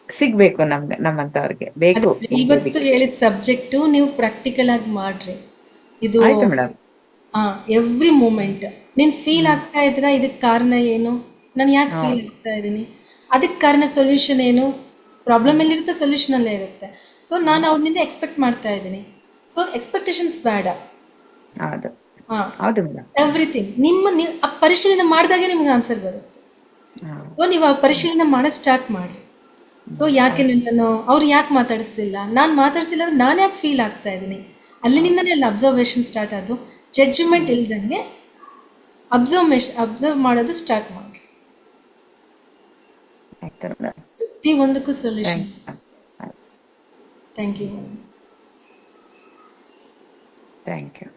ಸಿಗ್ಬೇಕು ನಮ್ಗೆ, ನಮ್ಮಂತವ್ರಿಗೆ ಬೇಕು. ಇವತ್ತು ಹೇಳಿದ ಸಬ್ಜೆಕ್ಟ್ ನೀವು ಪ್ರಾಕ್ಟಿಕಲ್ ಆಗಿ ಮಾಡ್ರಿ. ಇದು ಆಯ್ತು ಮೇಡಮ್. ಎವ್ರಿ ಮೂಮೆಂಟ್ ನೀನ್ ಫೀಲ್ ಆಗ್ತಾ ಇದ್ರ, ಇದಕ್ ಕಾರಣ ಏನು, ನಾನು ಯಾಕೆ ಫೀಲ್ ಆಗ್ತಾ ಇದ್ದೀನಿ, ಅದಕ್ಕೆ ಕಾರಣ ಸೊಲ್ಯೂಷನ್ ಏನು. ಪ್ರಾಬ್ಲಮ್ ಎಲ್ಲಿರುತ್ತೆ, ಸೊಲ್ಯೂಷನ್ ಅಲ್ಲೇ ಇರುತ್ತೆ. ಸೊ ನಾನು ಅವ್ರನಿಂದ ಎಕ್ಸ್ಪೆಕ್ಟ್ ಮಾಡ್ತಾ ಇದ್ದೀನಿ. ಸೊ ಎಕ್ಸ್ಪೆಕ್ಟೇಷನ್ಸ್ ಬೇಡ. ಎವ್ರಿಥಿಂಗ್ ನೀವು ಪರಿಶೀಲನೆ ಮಾಡಿದಾಗೆ ನಿಮ್ಗೆ ಆನ್ಸರ್ ಬರುತ್ತೆ. ಸೊ ನೀವು ಆ ಪರಿಶೀಲನೆ ಮಾಡೋದು ಸ್ಟಾರ್ಟ್ ಮಾಡಿ. ಸೊ ಯಾಕೆ ನನ್ನನ್ನು ಅವ್ರು ಯಾಕೆ ಮಾತಾಡಿಸ್ತಿಲ್ಲ, ನಾನು ಮಾತಾಡ್ಸಿಲ್ಲ ಅಂದ್ರೆ ನಾನು ಯಾಕೆ ಫೀಲ್ ಆಗ್ತಾ ಇದ್ದೀನಿ, ಅಲ್ಲಿನಿಂದನೇ ಎಲ್ಲ ಅಬ್ಸರ್ವೇಷನ್ ಸ್ಟಾರ್ಟ್ ಆದು. ಜಡ್ಜ್ಮೆಂಟ್ ಇಲ್ದಂಗೆ ಅಬ್ಸರ್ವ್ ಮಾಡೋದು ಸ್ಟಾರ್ಟ್ ಮಾಡಿ. ಪ್ರತಿ ಒಂದಕ್ಕೂ solutions. Thank you. Thank you.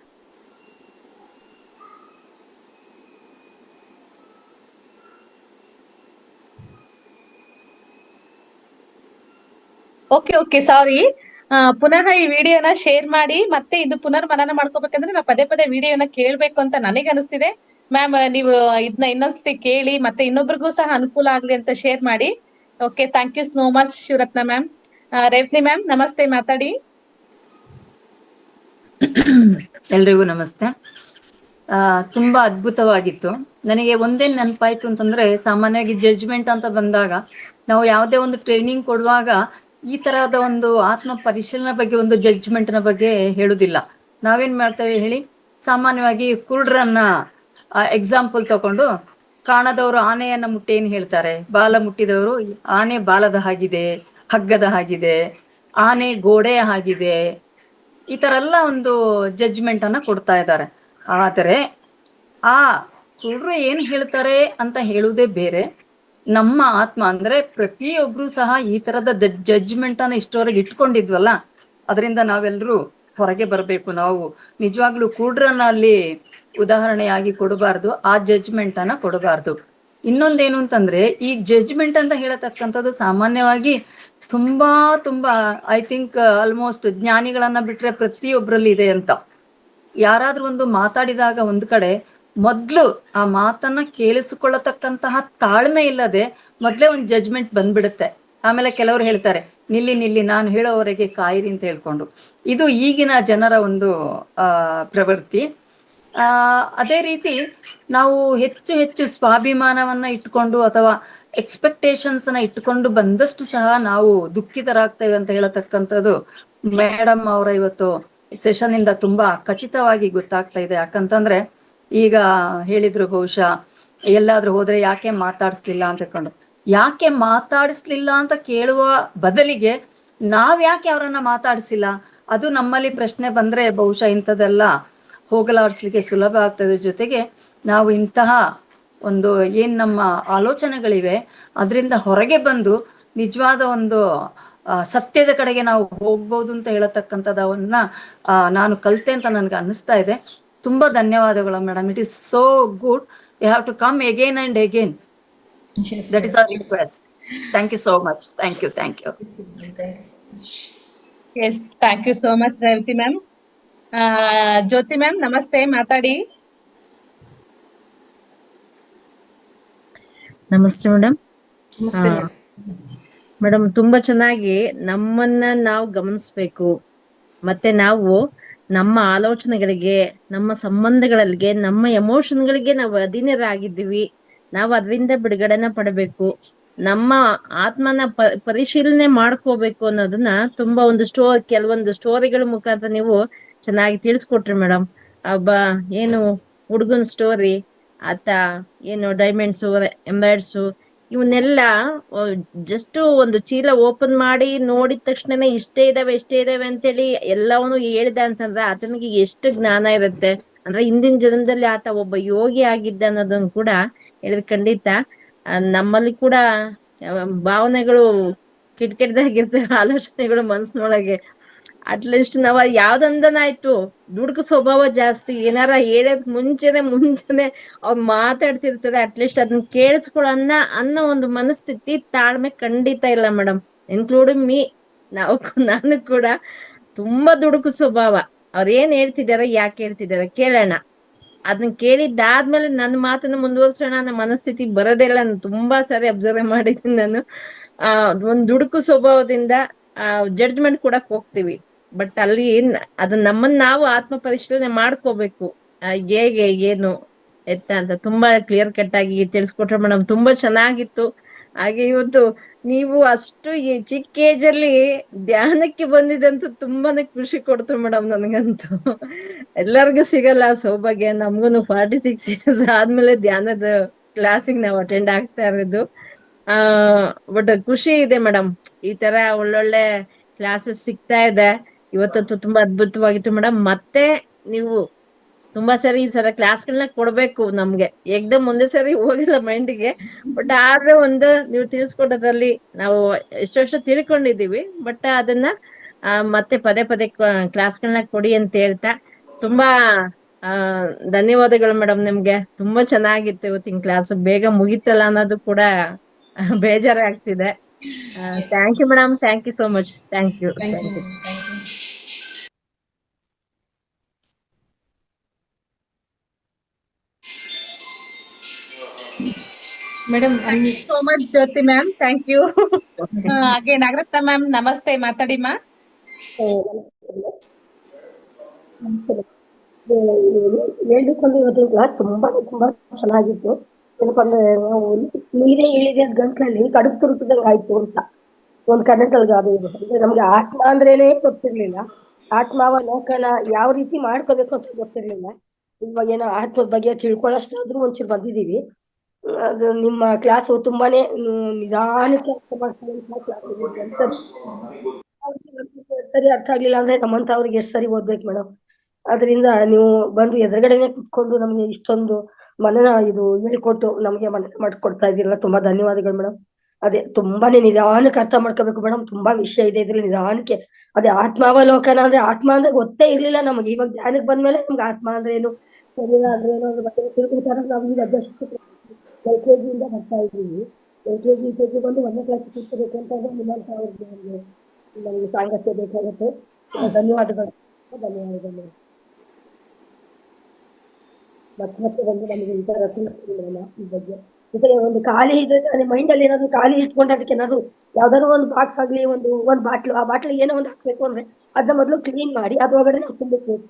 Okay sorry. ಪುನಃ ಈ ವಿಡಿಯೋನ ಶೇರ್ ಮಾಡಿ ಮತ್ತೆ ಇದು ಪುನರ್ ಮನನ ಮಾಡ್ಕೋಬೇಕಂದ್ರೆ ನಾವು ಪದೇ ಪದೇ ವಿಡಿಯೋನ ಕೇಳ್ಬೇಕು ಅಂತ ನನಗೆ ಅನಿಸ್ತಿದೆ. ಮ್ಯಾಮ್ ನೀವು ಇದನ್ನ ಇನ್ನೊಂದ್ಸತಿ ಕೇಳಿ ಮತ್ತೆ ಇನ್ನೊಬ್ರಿಗೂ ಸಹ ಅನುಕೂಲ ಆಗ್ಲಿ ಅಂತ ಶೇರ್ ಮಾಡಿ. Okay, thank you so much Shivaratna ma'am. Revathi ma'am ನಮಸ್ತೆ, ಮಾತಾಡಿ. ಎಲ್ರಿಗೂ ನಮಸ್ತೆ. ತುಂಬಾ ಅದ್ಭುತವಾಗಿತ್ತು. ನನಗೆ ಒಂದೇನ್ ನೆನಪಾಯ್ತು ಅಂತಂದ್ರೆ, ಸಾಮಾನ್ಯವಾಗಿ ಜಡ್ಜ್ಮೆಂಟ್ ಅಂತ ಬಂದಾಗ ನಾವು ಯಾವುದೇ ಒಂದು ಟ್ರೈನಿಂಗ್ ಕೊಡುವಾಗ ಈ ತರಹದ ಒಂದು ಆತ್ಮ ಪರಿಶೀಲನೆ ಬಗ್ಗೆ, ಒಂದು ಜಡ್ಜ್ಮೆಂಟ್ ನ ಬಗ್ಗೆ ಹೇಳುದಿಲ್ಲ. ನಾವೇನ್ ಮಾಡ್ತೇವೆ ಹೇಳಿ, ಸಾಮಾನ್ಯವಾಗಿ ಕುರುಡ್ರನ್ನ ಎಕ್ಸಾಂಪಲ್ ತಗೊಂಡು, ಕಾಣದವರು ಆನೆಯನ್ನ ಮುಟ್ಟಿ ಏನ್ ಹೇಳ್ತಾರೆ, ಬಾಲ ಮುಟ್ಟಿದವರು ಆನೆ ಬಾಲದ ಹಾಗಿದೆ, ಹಗ್ಗದ ಹಾಗಿದೆ, ಆನೆ ಗೋಡೆಯ ಹಾಗಿದೆ, ಈ ತರ ಎಲ್ಲ ಒಂದು ಜಡ್ಜ್ಮೆಂಟ್ ಅನ್ನ ಕೊಡ್ತಾ ಇದ್ದಾರೆ. ಆದರೆ ಆ ಕುರುಡ್ರು ಏನ್ ಹೇಳ್ತಾರೆ ಅಂತ ಹೇಳುವುದೇ ಬೇರೆ. ನಮ್ಮ ಆತ್ಮ ಅಂದ್ರೆ ಪ್ರತಿಯೊಬ್ರು ಸಹ ಈ ತರದ ಜಡ್ಜ್ಮೆಂಟ್ ಅನ್ನ ಇಷ್ಟವರೆಗೆ ಇಟ್ಕೊಂಡಿದ್ವಲ್ಲ, ಅದರಿಂದ ನಾವೆಲ್ಲರೂ ಹೊರಗೆ ಬರಬೇಕು. ನಾವು ನಿಜವಾಗ್ಲೂ ಕುರುಡ್ರನ್ನ ಅಲ್ಲಿ ಉದಾಹರಣೆಯಾಗಿ ಕೊಡಬಾರ್ದು, ಆ ಜಡ್ಜ್ಮೆಂಟ್ ಅನ್ನ ಕೊಡಬಾರ್ದು. ಇನ್ನೊಂದೇನು ಅಂತಂದ್ರೆ, ಈ ಜಡ್ಜ್ಮೆಂಟ್ ಅಂತ ಹೇಳತಕ್ಕಂಥದ್ದು ಸಾಮಾನ್ಯವಾಗಿ ತುಂಬಾ ಐ ಥಿಂಕ್ ಆಲ್ಮೋಸ್ಟ್ ಜ್ಞಾನಿಗಳನ್ನ ಬಿಟ್ರೆ ಪ್ರತಿಯೊಬ್ಬರಲ್ಲಿ ಇದೆ ಅಂತ. ಯಾರಾದ್ರೂ ಒಂದು ಮಾತಾಡಿದಾಗ ಒಂದ್ ಕಡೆ ಮೊದ್ಲು ಆ ಮಾತನ್ನ ಕೇಳಿಸಿಕೊಳ್ಳತಕ್ಕಂತಹ ತಾಳ್ಮೆ ಇಲ್ಲದೆ ಮೊದ್ಲೇ ಒಂದು ಜಡ್ಜ್ಮೆಂಟ್ ಬಂದ್ಬಿಡುತ್ತೆ. ಆಮೇಲೆ ಕೆಲವರು ಹೇಳ್ತಾರೆ, ನಿಲ್ಲಿ ನಾನು ಹೇಳೋವರೆಗೆ ಕಾಯಿರಿ ಅಂತ ಹೇಳ್ಕೊಂಡು. ಇದು ಈಗಿನ ಜನರ ಒಂದು ಪ್ರವೃತ್ತಿ. ಅದೇ ರೀತಿ ನಾವು ಹೆಚ್ಚು ಸ್ವಾಭಿಮಾನವನ್ನ ಇಟ್ಕೊಂಡು ಅಥವಾ ಎಕ್ಸ್ಪೆಕ್ಟೇಷನ್ಸ್ ನ ಇಟ್ಕೊಂಡು ಬಂದಷ್ಟು ಸಹ ನಾವು ದುಃಖಿತರಾಗ್ತೇವೆ ಅಂತ ಹೇಳತಕ್ಕಂಥದ್ದು ಮೇಡಮ್ ಅವರ ಇವತ್ತು ಸೆಷನ್ ಇಂದ ತುಂಬಾ ಖಚಿತವಾಗಿ ಗೊತ್ತಾಗ್ತಾ ಇದೆ. ಯಾಕಂತಂದ್ರೆ ಈಗ ಹೇಳಿದ್ರು, ಬಹುಶಃ ಎಲ್ಲಾದ್ರೂ ಹೋದ್ರೆ ಯಾಕೆ ಮಾತಾಡಿಸ್ಲಿಲ್ಲ ಅಂತ ಹೇಳ್ಕೊಂಡು, ಯಾಕೆ ಮಾತಾಡಿಸ್ಲಿಲ್ಲ ಅಂತ ಕೇಳುವ ಬದಲಿಗೆ ಯಾಕೆ ಅವರನ್ನ ಮಾತಾಡಿಸಿಲ್ಲ, ಅದು ನಮ್ಮಲ್ಲಿ ಪ್ರಶ್ನೆ ಬಂದ್ರೆ ಬಹುಶಃ ಇಂಥದೆಲ್ಲ ಹೋಗಲಾಡಿಸ್ಲಿಕ್ಕೆ ಸುಲಭ ಆಗ್ತದೆ. ಜೊತೆಗೆ ನಾವು ಇಂತಹ ಒಂದು ಏನ್ ನಮ್ಮ ಆಲೋಚನೆಗಳಿವೆ ಅದರಿಂದ ಹೊರಗೆ ಬಂದು ನಿಜವಾದ ಒಂದು ಸತ್ಯದ ಕಡೆಗೆ ನಾವು ಹೋಗ್ಬೋದು ಅಂತ ಹೇಳತಕ್ಕಂಥದವನ್ನ ನಾನು ಕಲಿತೆ ಅಂತ ನನ್ಗೆ ಅನ್ನಿಸ್ತಾ ಇದೆ. ತುಂಬಾ ಧನ್ಯವಾದಗಳು madam. It is so good. You have to come again and again. That is our request. Thank you so much. Thank you. Yes, thank you so much Revathi ma'am. Jyothi ma'am ನಮಸ್ತೆ, ಮಾತಾಡಿ. ನಮಸ್ತೆ ಮೇಡಮ್. ನಮಸ್ತೆ ಮೇಡಮ್ ತುಂಬಾ ಚೆನ್ನಾಗಿ ನಮ್ಮನ್ನ ನಾವು ಗಮನಿಸ್ಬೇಕು, ಮತ್ತೆ ನಾವು ನಮ್ಮ ಆಲೋಚನೆಗಳಿಗೆ, ನಮ್ಮ ಸಂಬಂಧಗಳಿಗೆ, ನಮ್ಮ ಎಮೋಷನ್ಗಳಿಗೆ ನಾವು ಅಧೀನರಾಗಿದ್ದೀವಿ. ನಾವು ಅದರಿಂದ ಬಿಡುಗಡೆನ ಪಡಬೇಕು, ನಮ್ಮ ಆತ್ಮನ ಪರಿಶೀಲನೆ ಮಾಡ್ಕೋಬೇಕು ಅನ್ನೋದನ್ನ ತುಂಬಾ ಒಂದು ಕೆಲವೊಂದು ಸ್ಟೋರಿಗಳ ಮುಖಾಂತರ ನೀವು ಚೆನ್ನಾಗಿ ತಿಳಿಸ್ಕೊಟ್ರಿ ಮೇಡಮ್. ಏನು ಹುಡುಗನ್ ಸ್ಟೋರಿ, ಆತ ಏನು ಡೈಮಂಡ್ಸು, ಎಂಬರ್ಡ್ಸು, ಇವನ್ನೆಲ್ಲ ಜಸ್ಟ್ ಒಂದು ಚೀಲ ಓಪನ್ ಮಾಡಿ ನೋಡಿದ ತಕ್ಷಣನೇ ಇಷ್ಟೇ ಇದಾವೆ ಅಂತೇಳಿ ಎಲ್ಲವನ್ನೂ ಹೇಳಿದ ಅಂತಂದ್ರೆ ಆತನಿಗೆ ಎಷ್ಟು ಜ್ಞಾನ ಇರುತ್ತೆ. ಅಂದ್ರೆ ಹಿಂದಿನ ಜನ್ಮದಲ್ಲಿ ಆತ ಒಬ್ಬ ಯೋಗಿ ಆಗಿದ್ದ ಅನ್ನೋದನ್ನ ಕೂಡ ಹೇಳಿದ್ರೆ ಖಂಡಿತ ನಮ್ಮಲ್ಲಿ ಕೂಡ ಭಾವನೆಗಳು ಕೆಟ್ಟದಾಗಿರ್ತವೆ, ಆಲೋಚನೆಗಳು ಮನಸ್ಸಿನೊಳಗೆ. ಅಟ್ಲೀಸ್ಟ್ ನಾವ್ ಯಾವ್ದಂದನಾಯ್ತು, ದುಡುಕು ಸ್ವಭಾವ ಜಾಸ್ತಿ, ಏನಾರ ಹೇಳಕ್ ಮುಂಚೆನೆ ಅವ್ರು ಮಾತಾಡ್ತಿರ್ತಾರೆ, ಅಟ್ಲೀಸ್ಟ್ ಅದನ್ನ ಕೇಳಿಸ್ಕೊಳ್ಳೋ ಅನ್ನೋ ಒಂದು ಮನಸ್ಥಿತಿ, ತಾಳ್ಮೆ ಖಂಡಿತ ಇಲ್ಲ ಮೇಡಮ್, ಇನ್ಕ್ಲೂಡಿಂಗ್ ಮೀ. ನಾನು ಕೂಡ ತುಂಬಾ ದುಡುಕು ಸ್ವಭಾವ. ಅವ್ರ ಏನ್ ಹೇಳ್ತಿದಾರೆ, ಯಾಕೆ ಹೇಳ್ತಿದಾರೆ ಕೇಳೋಣ, ಅದನ್ನ ಕೇಳಿದ್ದಾದ್ಮೇಲೆ ನನ್ನ ಮಾತನ್ನ ಮುಂದುವರ್ಸೋಣ ಅನ್ನೋ ಮನಸ್ಥಿತಿ ಬರೋದಿಲ್ಲ. ನಾನು ತುಂಬಾ ಸಾರಿ ಅಬ್ಸರ್ವ್ ಮಾಡಿದ್ದೀನಿ. ನಾನು ಒಂದ್ ದುಡುಕು ಸ್ವಭಾವದಿಂದ ಜಡ್ಜ್ಮೆಂಟ್ ಕೊಡಕ್ ಹೋಗ್ತೀವಿ. ಬಟ್ ಅಲ್ಲಿ ಅದನ್ನ ನಮ್ಮನ್ನ ನಾವು ಆತ್ಮ ಪರಿಶೀಲನೆ ಮಾಡ್ಕೋಬೇಕು, ಹೇಗೆ ಏನು ಎತ್ತ ಅಂತ ತುಂಬಾ ಕ್ಲಿಯರ್ ಕಟ್ ಆಗಿ ತಿಳಿಸ್ಕೊಟ್ರೆ ಮೇಡಮ್. ತುಂಬಾ ಚೆನ್ನಾಗಿತ್ತು. ಹಾಗೆ ಇವತ್ತು ನೀವು ಅಷ್ಟು ಈ ಚಿಕ್ಕ ಏಜ್ ಅಲ್ಲಿ ಧ್ಯಾನಕ್ಕೆ ಬಂದಿದಂತೂ ತುಂಬಾನೇ ಖುಷಿ ಕೊಡ್ತು ಮೇಡಮ್. ನನಗಂತೂ ಎಲ್ಲರಿಗೂ ಸಿಗಲ್ಲ ಸೌಭಾಗ್ಯ. ನಮ್ಗೂನು 46 years ಆದ್ಮೇಲೆ ಧ್ಯಾನದ ಕ್ಲಾಸಿಗೆ ನಾವು ಅಟೆಂಡ್ ಆಗ್ತಾ ಇರೋದು. ಬಟ್ ಖುಷಿ ಇದೆ ಮೇಡಮ್, ಈ ತರ ಒಳ್ಳೊಳ್ಳೆ ಕ್ಲಾಸಸ್ ಸಿಗ್ತಾ ಇದೆ. ಇವತ್ತಂತೂ ತುಂಬಾ ಅದ್ಭುತವಾಗಿತ್ತು ಮೇಡಮ್. ಮತ್ತೆ ನೀವು ತುಂಬಾ ಸರಿ ಈ ಸಲ ಕ್ಲಾಸ್ಗಳನ್ನ ಕೊಡ್ಬೇಕು ನಮ್ಗೆ. ಏಕ್ದಮ್ ಒಂದೇ ಸರಿ ಹೋಗಿಲ್ಲ ಮೈಂಡಿಗೆ, ಬಟ್ ಆದ್ರೆ ನೀವು ತಿಳಿಸ್ಕೊಡೋದ್ರಲ್ಲಿ ನಾವು ಎಷ್ಟೆಷ್ಟು ತಿಳ್ಕೊಂಡಿದೀವಿ. ಬಟ್ ಅದನ್ನ ಮತ್ತೆ ಪದೇ ಕ್ಲಾಸ್ಗಳನ್ನ ಕೊಡಿ ಅಂತ ಹೇಳ್ತಾ ತುಂಬಾ ಧನ್ಯವಾದಗಳು ಮೇಡಮ್ ನಿಮ್ಗೆ. ತುಂಬಾ ಚೆನ್ನಾಗಿತ್ತು ಇವತ್ತಿನ ಕ್ಲಾಸ್. ಬೇಗ ಮುಗಿತಲ್ಲ ಅನ್ನೋದು ಕೂಡ ಬೇಜಾರಾಗ್ತಿದೆ. Thank you madam. Thank you so much. Thank you. Madam so much Jyothi ma'am, thank you. ಹಾಗೆ ನಾಗರತ್ನ ಮ್ಯಾಮ್ ನಮಸ್ತೆ, ಮಾತಾಡಿ ಮಾ. ಹೇಳ್ಬೇಕಂದ್ರೆ ಇವತ್ತಿನ ಕ್ಲಾಸ್ ತುಂಬಾ ಚೆನ್ನಾಗಿತ್ತು. ಏನಪ್ಪಂದ್ರೆ ನಾವು ನೀರೇ ಇಳಿದ ಗಂಟ್ಲಲ್ಲಿ ಕಡುಬು ತುರುಕಿದಂಗೆ ಆಯ್ತು ಅಂತ ಒಂದು ಕನ್ನಡದಲ್ಲಿ ಗಾದೆ ಇದೆ. ಅಂದ್ರೆ ನಮ್ಗೆ ಆತ್ಮ ಅಂದ್ರೇನೆ ಗೊತ್ತಿರ್ಲಿಲ್ಲ, ಆತ್ಮಾವಲೋಕನ ಯಾವ ರೀತಿ ಮಾಡ್ಕೋಬೇಕು ಅಂತ ಗೊತ್ತಿರ್ಲಿಲ್ಲ. ಇವಾಗ ಏನೋ ಆತ್ಮದ ಬಗ್ಗೆ ತಿಳ್ಕೊಳ್ಳೋಷ್ಟಾದ್ರೂ ಒಂಚೂರು ಬಂದಿದೀವಿ. ಅದು ನಿಮ್ಮ ಕ್ಲಾಸು ತುಂಬಾನೇ ನಿಧಾನಕ್ಕೆ ಅರ್ಥ ಮಾಡ್ಕೊಳ್ಳುವಂತಹ ಕ್ಲಾಸ್ ಇದೆ. ಸರಿ ಅರ್ಥ ಆಗ್ಲಿಲ್ಲ ಅಂದ್ರೆ ನಮ್ಮಂತವ್ರಿಗೆ ಎಷ್ಟು ಸರಿ ಓದ್ಬೇಕು ಮೇಡಮ್. ಅದರಿಂದ ನೀವು ಬಂದು ಎದುರುಗಡೆನೆ ಕುತ್ಕೊಂಡು ನಮ್ಗೆ ಇಷ್ಟೊಂದು ಮನನ ಇದು ಹೇಳ್ಕೊಟ್ಟು ನಮ್ಗೆ ಮನನ ಮಾಡ್ಕೊಡ್ತಾ ಇದ್ದೀರಲ್ಲ, ತುಂಬಾ ಧನ್ಯವಾದಗಳು ಮೇಡಮ್. ಅದೇ ತುಂಬಾನೇ ನಿಧಾನಕ್ಕೆ ಅರ್ಥ ಮಾಡ್ಕೋಬೇಕು ಮೇಡಮ್, ತುಂಬಾ ವಿಷಯ ಇದೆ ಇದ್ರಲ್ಲಿ ನಿಧಾನಕ್ಕೆ. ಅದೇ ಆತ್ಮಾವಲೋಕನ ಅಂದ್ರೆ ಆತ್ಮ ಅಂದ್ರೆ ಗೊತ್ತೇ ಇರ್ಲಿಲ್ಲ ನಮಗೆ. ಇವಾಗ ಧ್ಯಾನಕ್ಕೆ ಬಂದ್ಮೇಲೆ ನಮ್ಗೆ ಆತ್ಮ ಅಂದ್ರೆ ಏನು, ಶರೀರ ಅಂದ್ರೆ ಏನು ಅದ್ರ ಬಗ್ಗೆ ತಿಳ್ಕೊತಾರ. ನಾವು ಈಗ ಜಸ್ಟ್ LKG ಇಂದ ಬರ್ತಾ ಇದ್ದೀವಿ. LKG UKG ಬಂದು 1ನೇ ಕ್ಲಾಸ್ ಕೂತ್ಕೋಬೇಕು ಅಂತ ಅಂದ್ರೆ ನಿಮ್ಮಂತ ಅವ್ರಿಗೆ ನಮಗೆ ಸಾಂಗತ್ಯ ಬೇಕಾಗುತ್ತೆ. ಧನ್ಯವಾದಗಳು. ಧನ್ಯವಾದಗಳು. ಮತ್ತೆ ಬಂದು ನಮಗೆ ಈ ತರ ತಿಳಿಸ್ತಿದ್ರಲ್ಲ ಈ ಬಗ್ಗೆ. ಈ ತರ ಒಂದು ಖಾಲಿ ಇದ್ರೆ ಮೈಂಡ್ ಅಲ್ಲಿ ಏನಾದ್ರು ಖಾಲಿ ಇಟ್ಕೊಂಡು ಅದಕ್ಕೆ ಏನಾದ್ರು ಯಾವ್ದಾದ್ರು ಒಂದು ಬಾಕ್ಸ್ ಆಗ್ಲಿ, ಒಂದು ಬಾಟ್ಲು, ಆ ಬಾಟ್ಲಿಗೆ ಏನೋ ಒಂದು ಹಾಕ್ಬೇಕು ಅಂದ್ರೆ ಅದನ್ನ ಮೊದಲು ಕ್ಲೀನ್ ಮಾಡಿ ಅದ್ರೊಳಗಡೆ ನಾವು ತುಂಬಿಸ್ಬೇಕು.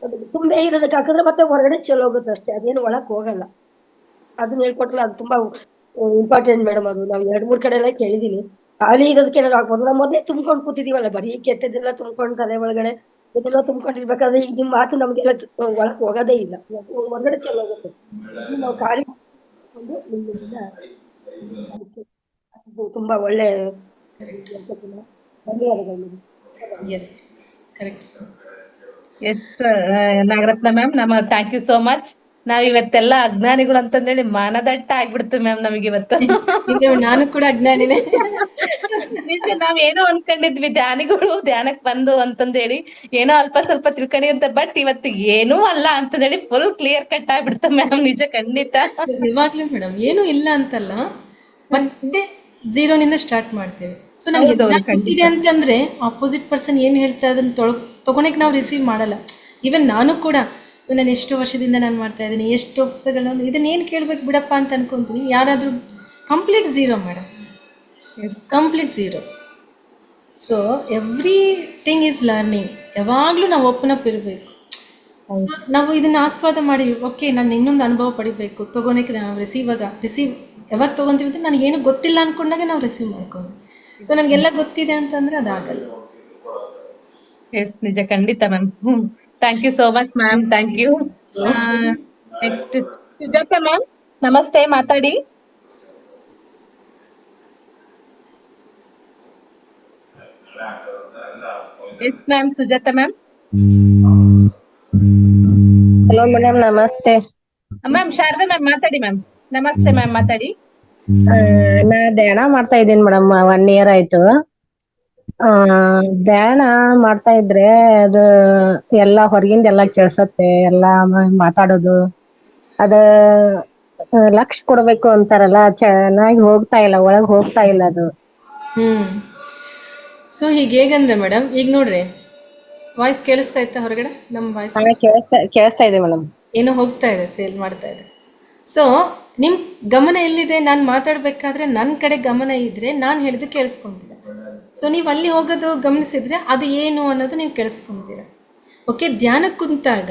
ಅದು ತುಂಬೆ ಇರೋದಕ್ಕೆ ಹಾಕಿದ್ರೆ ಮತ್ತೆ ಹೊರಗಡೆ ಚೆಲ್ಲೋಗುತ್ತೆ ಅಷ್ಟೇ, ಅದೇನು ಒಳಕ್ ಹೋಗಲ್ಲ. ಅದನ್ನ ಹೇಳ್ಕೊಟ್ರಲ್ಲ, ಅದು ತುಂಬಾ ಇಂಪಾರ್ಟೆಂಟ್ ಮೇಡಮ್. ಅದು ನಾವು 2-3 ಕಡೆ ಎಲ್ಲ ಕೇಳಿದೀನಿ. ಖಾಲಿ ಇರೋದಕ್ಕೆ ಏನಾದ್ರು ಹಾಕ್ಬೋದು. ನಾವು ಮೊದಲೇ ತುಂಬ್ಕೊಂಡು ಕೂತಿದೀವಲ್ಲ, ಬರೀ ಕೆಟ್ಟದೆಲ್ಲ ತುಂಬ್ಕೊಂಡು ತಲೆ ಒಳಗಡೆ ಇದೆಲ್ಲ ತುಂಬ್ಕೊಂಡಿರ್ಬೇಕಾದ್ರೆ ಈಗ ನಿಮ್ ಮಾತು ನಮ್ಗೆಲ್ಲ ಒಳಕ್ ಹೋಗೋದೇ ಇಲ್ಲ, ಹೊರಗಡೆ ಚೆಲ್ಲೋಗುತ್ತೆ. ನಾವು ಖಾಲಿ ತುಂಬಾ ಒಳ್ಳೆ ಧನ್ಯವಾದಗಳು. Yes correct. Yes Nagaratna ma'am, thank you so much. ನಾವ್ ಇವತ್ತೆಲ್ಲ ಅಜ್ಞಾನಿಗಳು ಅಂತಂದೇಳಿ ಮಾನದಟ್ಟ ಆಗ್ಬಿಡ್ತು ಮ್ಯಾಮ್ ನಮಗೆ ಇವತ್ತು. ನಾನು ಕೂಡ ಅಜ್ಞಾನಿನೇ. ನಿಜ, ನಾವ್ ಏನೋ ಅನ್ಕೊಂಡಿದ್ವಿ ಧ್ಯಾನಿಗಳು ಧ್ಯಾನಕ್ ಬಂದು ಅಂತಂದೇಳಿ ಏನೋ ಅಲ್ಪ ಸ್ವಲ್ಪ ತಿಳ್ಕೊಂಡಿ ಅಂತ. ಬಟ್ ಇವತ್ತು ಏನೂ ಅಲ್ಲ ಅಂತಂದೇಳಿ ಫುಲ್ ಕ್ಲಿಯರ್ ಕಟ್ ಆಗ್ಬಿಡ್ತು ಮ್ಯಾಮ್. ನಿಜ, ಖಂಡಿತ. ಇವಾಗ್ಲೂ ಮೇಡಮ್ ಏನೂ ಇಲ್ಲ ಅಂತಲ್ಲ, ಮತ್ತೆ ಝೀರೋನಿಂದ ಸ್ಟಾರ್ಟ್ ಮಾಡ್ತೇವೆ. ಸೊ ನನಗೆ ಎಲ್ಲ ಗೊತ್ತಿದೆ ಅಂತಂದ್ರೆ ಆಪೋಸಿಟ್ ಪರ್ಸನ್ ಏನು ಹೇಳ್ತಾ ಅದನ್ನ ತಗೊಳಕ್ ನಾವು ರಿಸೀವ್ ಮಾಡಲ್ಲ. ಈವನ್ ನಾನು ಕೂಡ. ಸೊ ನಾನು ಎಷ್ಟು ವರ್ಷದಿಂದ ನಾನು ಮಾಡ್ತಾ ಇದ್ದೀನಿ, ಎಷ್ಟು ಪುಸ್ತಕಗಳನ್ನ ಇದನ್ನೇನು ಕೇಳ್ಬೇಕು ಬಿಡಪ್ಪ ಅಂತ ಅನ್ಕೊಂತೀನಿ. ಯಾರಾದರೂ complete zero madam, complete zero. So everything is learning. ಯಾವಾಗಲೂ ನಾವು ಓಪನ್ ಅಪ್ ಇರಬೇಕು. ಸೊ ನಾವು ಇದನ್ನ ಆಸ್ವಾದ ಮಾಡಿ, ಓಕೆ ನಾನು ಇನ್ನೊಂದು ಅನುಭವ ಪಡಿಬೇಕು, ತಗೊಳಕ್ಕೆ ನಾವು ರಿಸೀವ್ ಯಾವಾಗ ತೊಗೊತೀವಿ ಅಂದರೆ ನನಗೇನು ಗೊತ್ತಿಲ್ಲ ಅಂದ್ಕೊಂಡಾಗ ನಾವು ರಿಸೀವ್ ಮಾಡ್ಕೊಂಡು. ಸೊ ನನಗೆಲ್ಲ ಗೊತ್ತಿದೆ ಅಂತಂದರೆ ಅದಾಗಲ್ಲ. ಎಸ್, ನಿಜ, ಖಂಡಿತ ma'am. Thank you so much ma'am, thank you. Next Sujatha ma'am, ನಮಸ್ತೆ, ಮಾತಾಡಿ. Yes ma'am, Sujatha ma'am. Hello madam, namaste. Ma'am Sharada ma'am ಮಾತಾಡಿ ಮ್ಯಾಮ್. ನಮಸ್ತೆ ಮ್ಯಾಮ್, ಮಾತಾಡಿ. ನಾ ಧ್ಯಾನ ಮಾಡ್ತಾ ಇದ್ದೀನಿ ಮೇಡಮ್, 1 year ಆಯ್ತು. ಧ್ಯಾನ ಮಾಡ್ತಾ ಇದ್ರೆ ಅದು ಎಲ್ಲಾ ಹೊರಗಿಂದ ಎಲ್ಲಾ ಕೇಳ್ಸತ್ತೆ, ಎಲ್ಲಾ ಮಾತಾಡೋದು. ಅದ ಲಕ್ಷ ಕೊಡ್ಬೇಕು ಅಂತಾರಲ್ಲ, ಚೆನ್ನಾಗಿ ಹೋಗ್ತಾ ಇಲ್ಲ, ಒಳಗ್ ಹೋಗ್ತಾ ಇಲ್ಲ ಅದು. ಸೊ ಹೀಗೆ ಹೇಗಂದ್ರೆ ಮೇಡಮ್, ಈಗ ನೋಡ್ರಿ ವಾಯ್ಸ್ ಕೇಳಿಸ್ತಾ ಇತ್ತಾ ಹೊರಗಡೆ? ನಮ್ಮ ವಾಯ್ಸ್ ಕೇಳಿಸ್ತಾ ಇದೆ ಮೇಡಮ್. ಏನೋ ಹೋಗ್ತಾ ಇದೆ, ಸೇಲ್ ಮಾಡ್ತಾ ಇದೆ. ಸೊ ನಿಮ್ಮ ಗಮನ ಎಲ್ಲಿದೆ? ನಾನು ಮಾತಾಡಬೇಕಾದ್ರೆ ನನ್ನ ಕಡೆ ಗಮನ ಇದ್ದರೆ ನಾನು ಹೇಳಿದ್ದು ಕೇಳಿಸ್ಕೊತೀರ. ಸೊ ನೀವು ಅಲ್ಲಿ ಹೋಗೋದು ಗಮನಿಸಿದ್ರೆ ಅದು ಏನು ಅನ್ನೋದು ನೀವು ಕೇಳಿಸ್ಕೊತೀರ. ಓಕೆ, ಧ್ಯಾನಕ್ಕೆ ಕುಂತಾಗ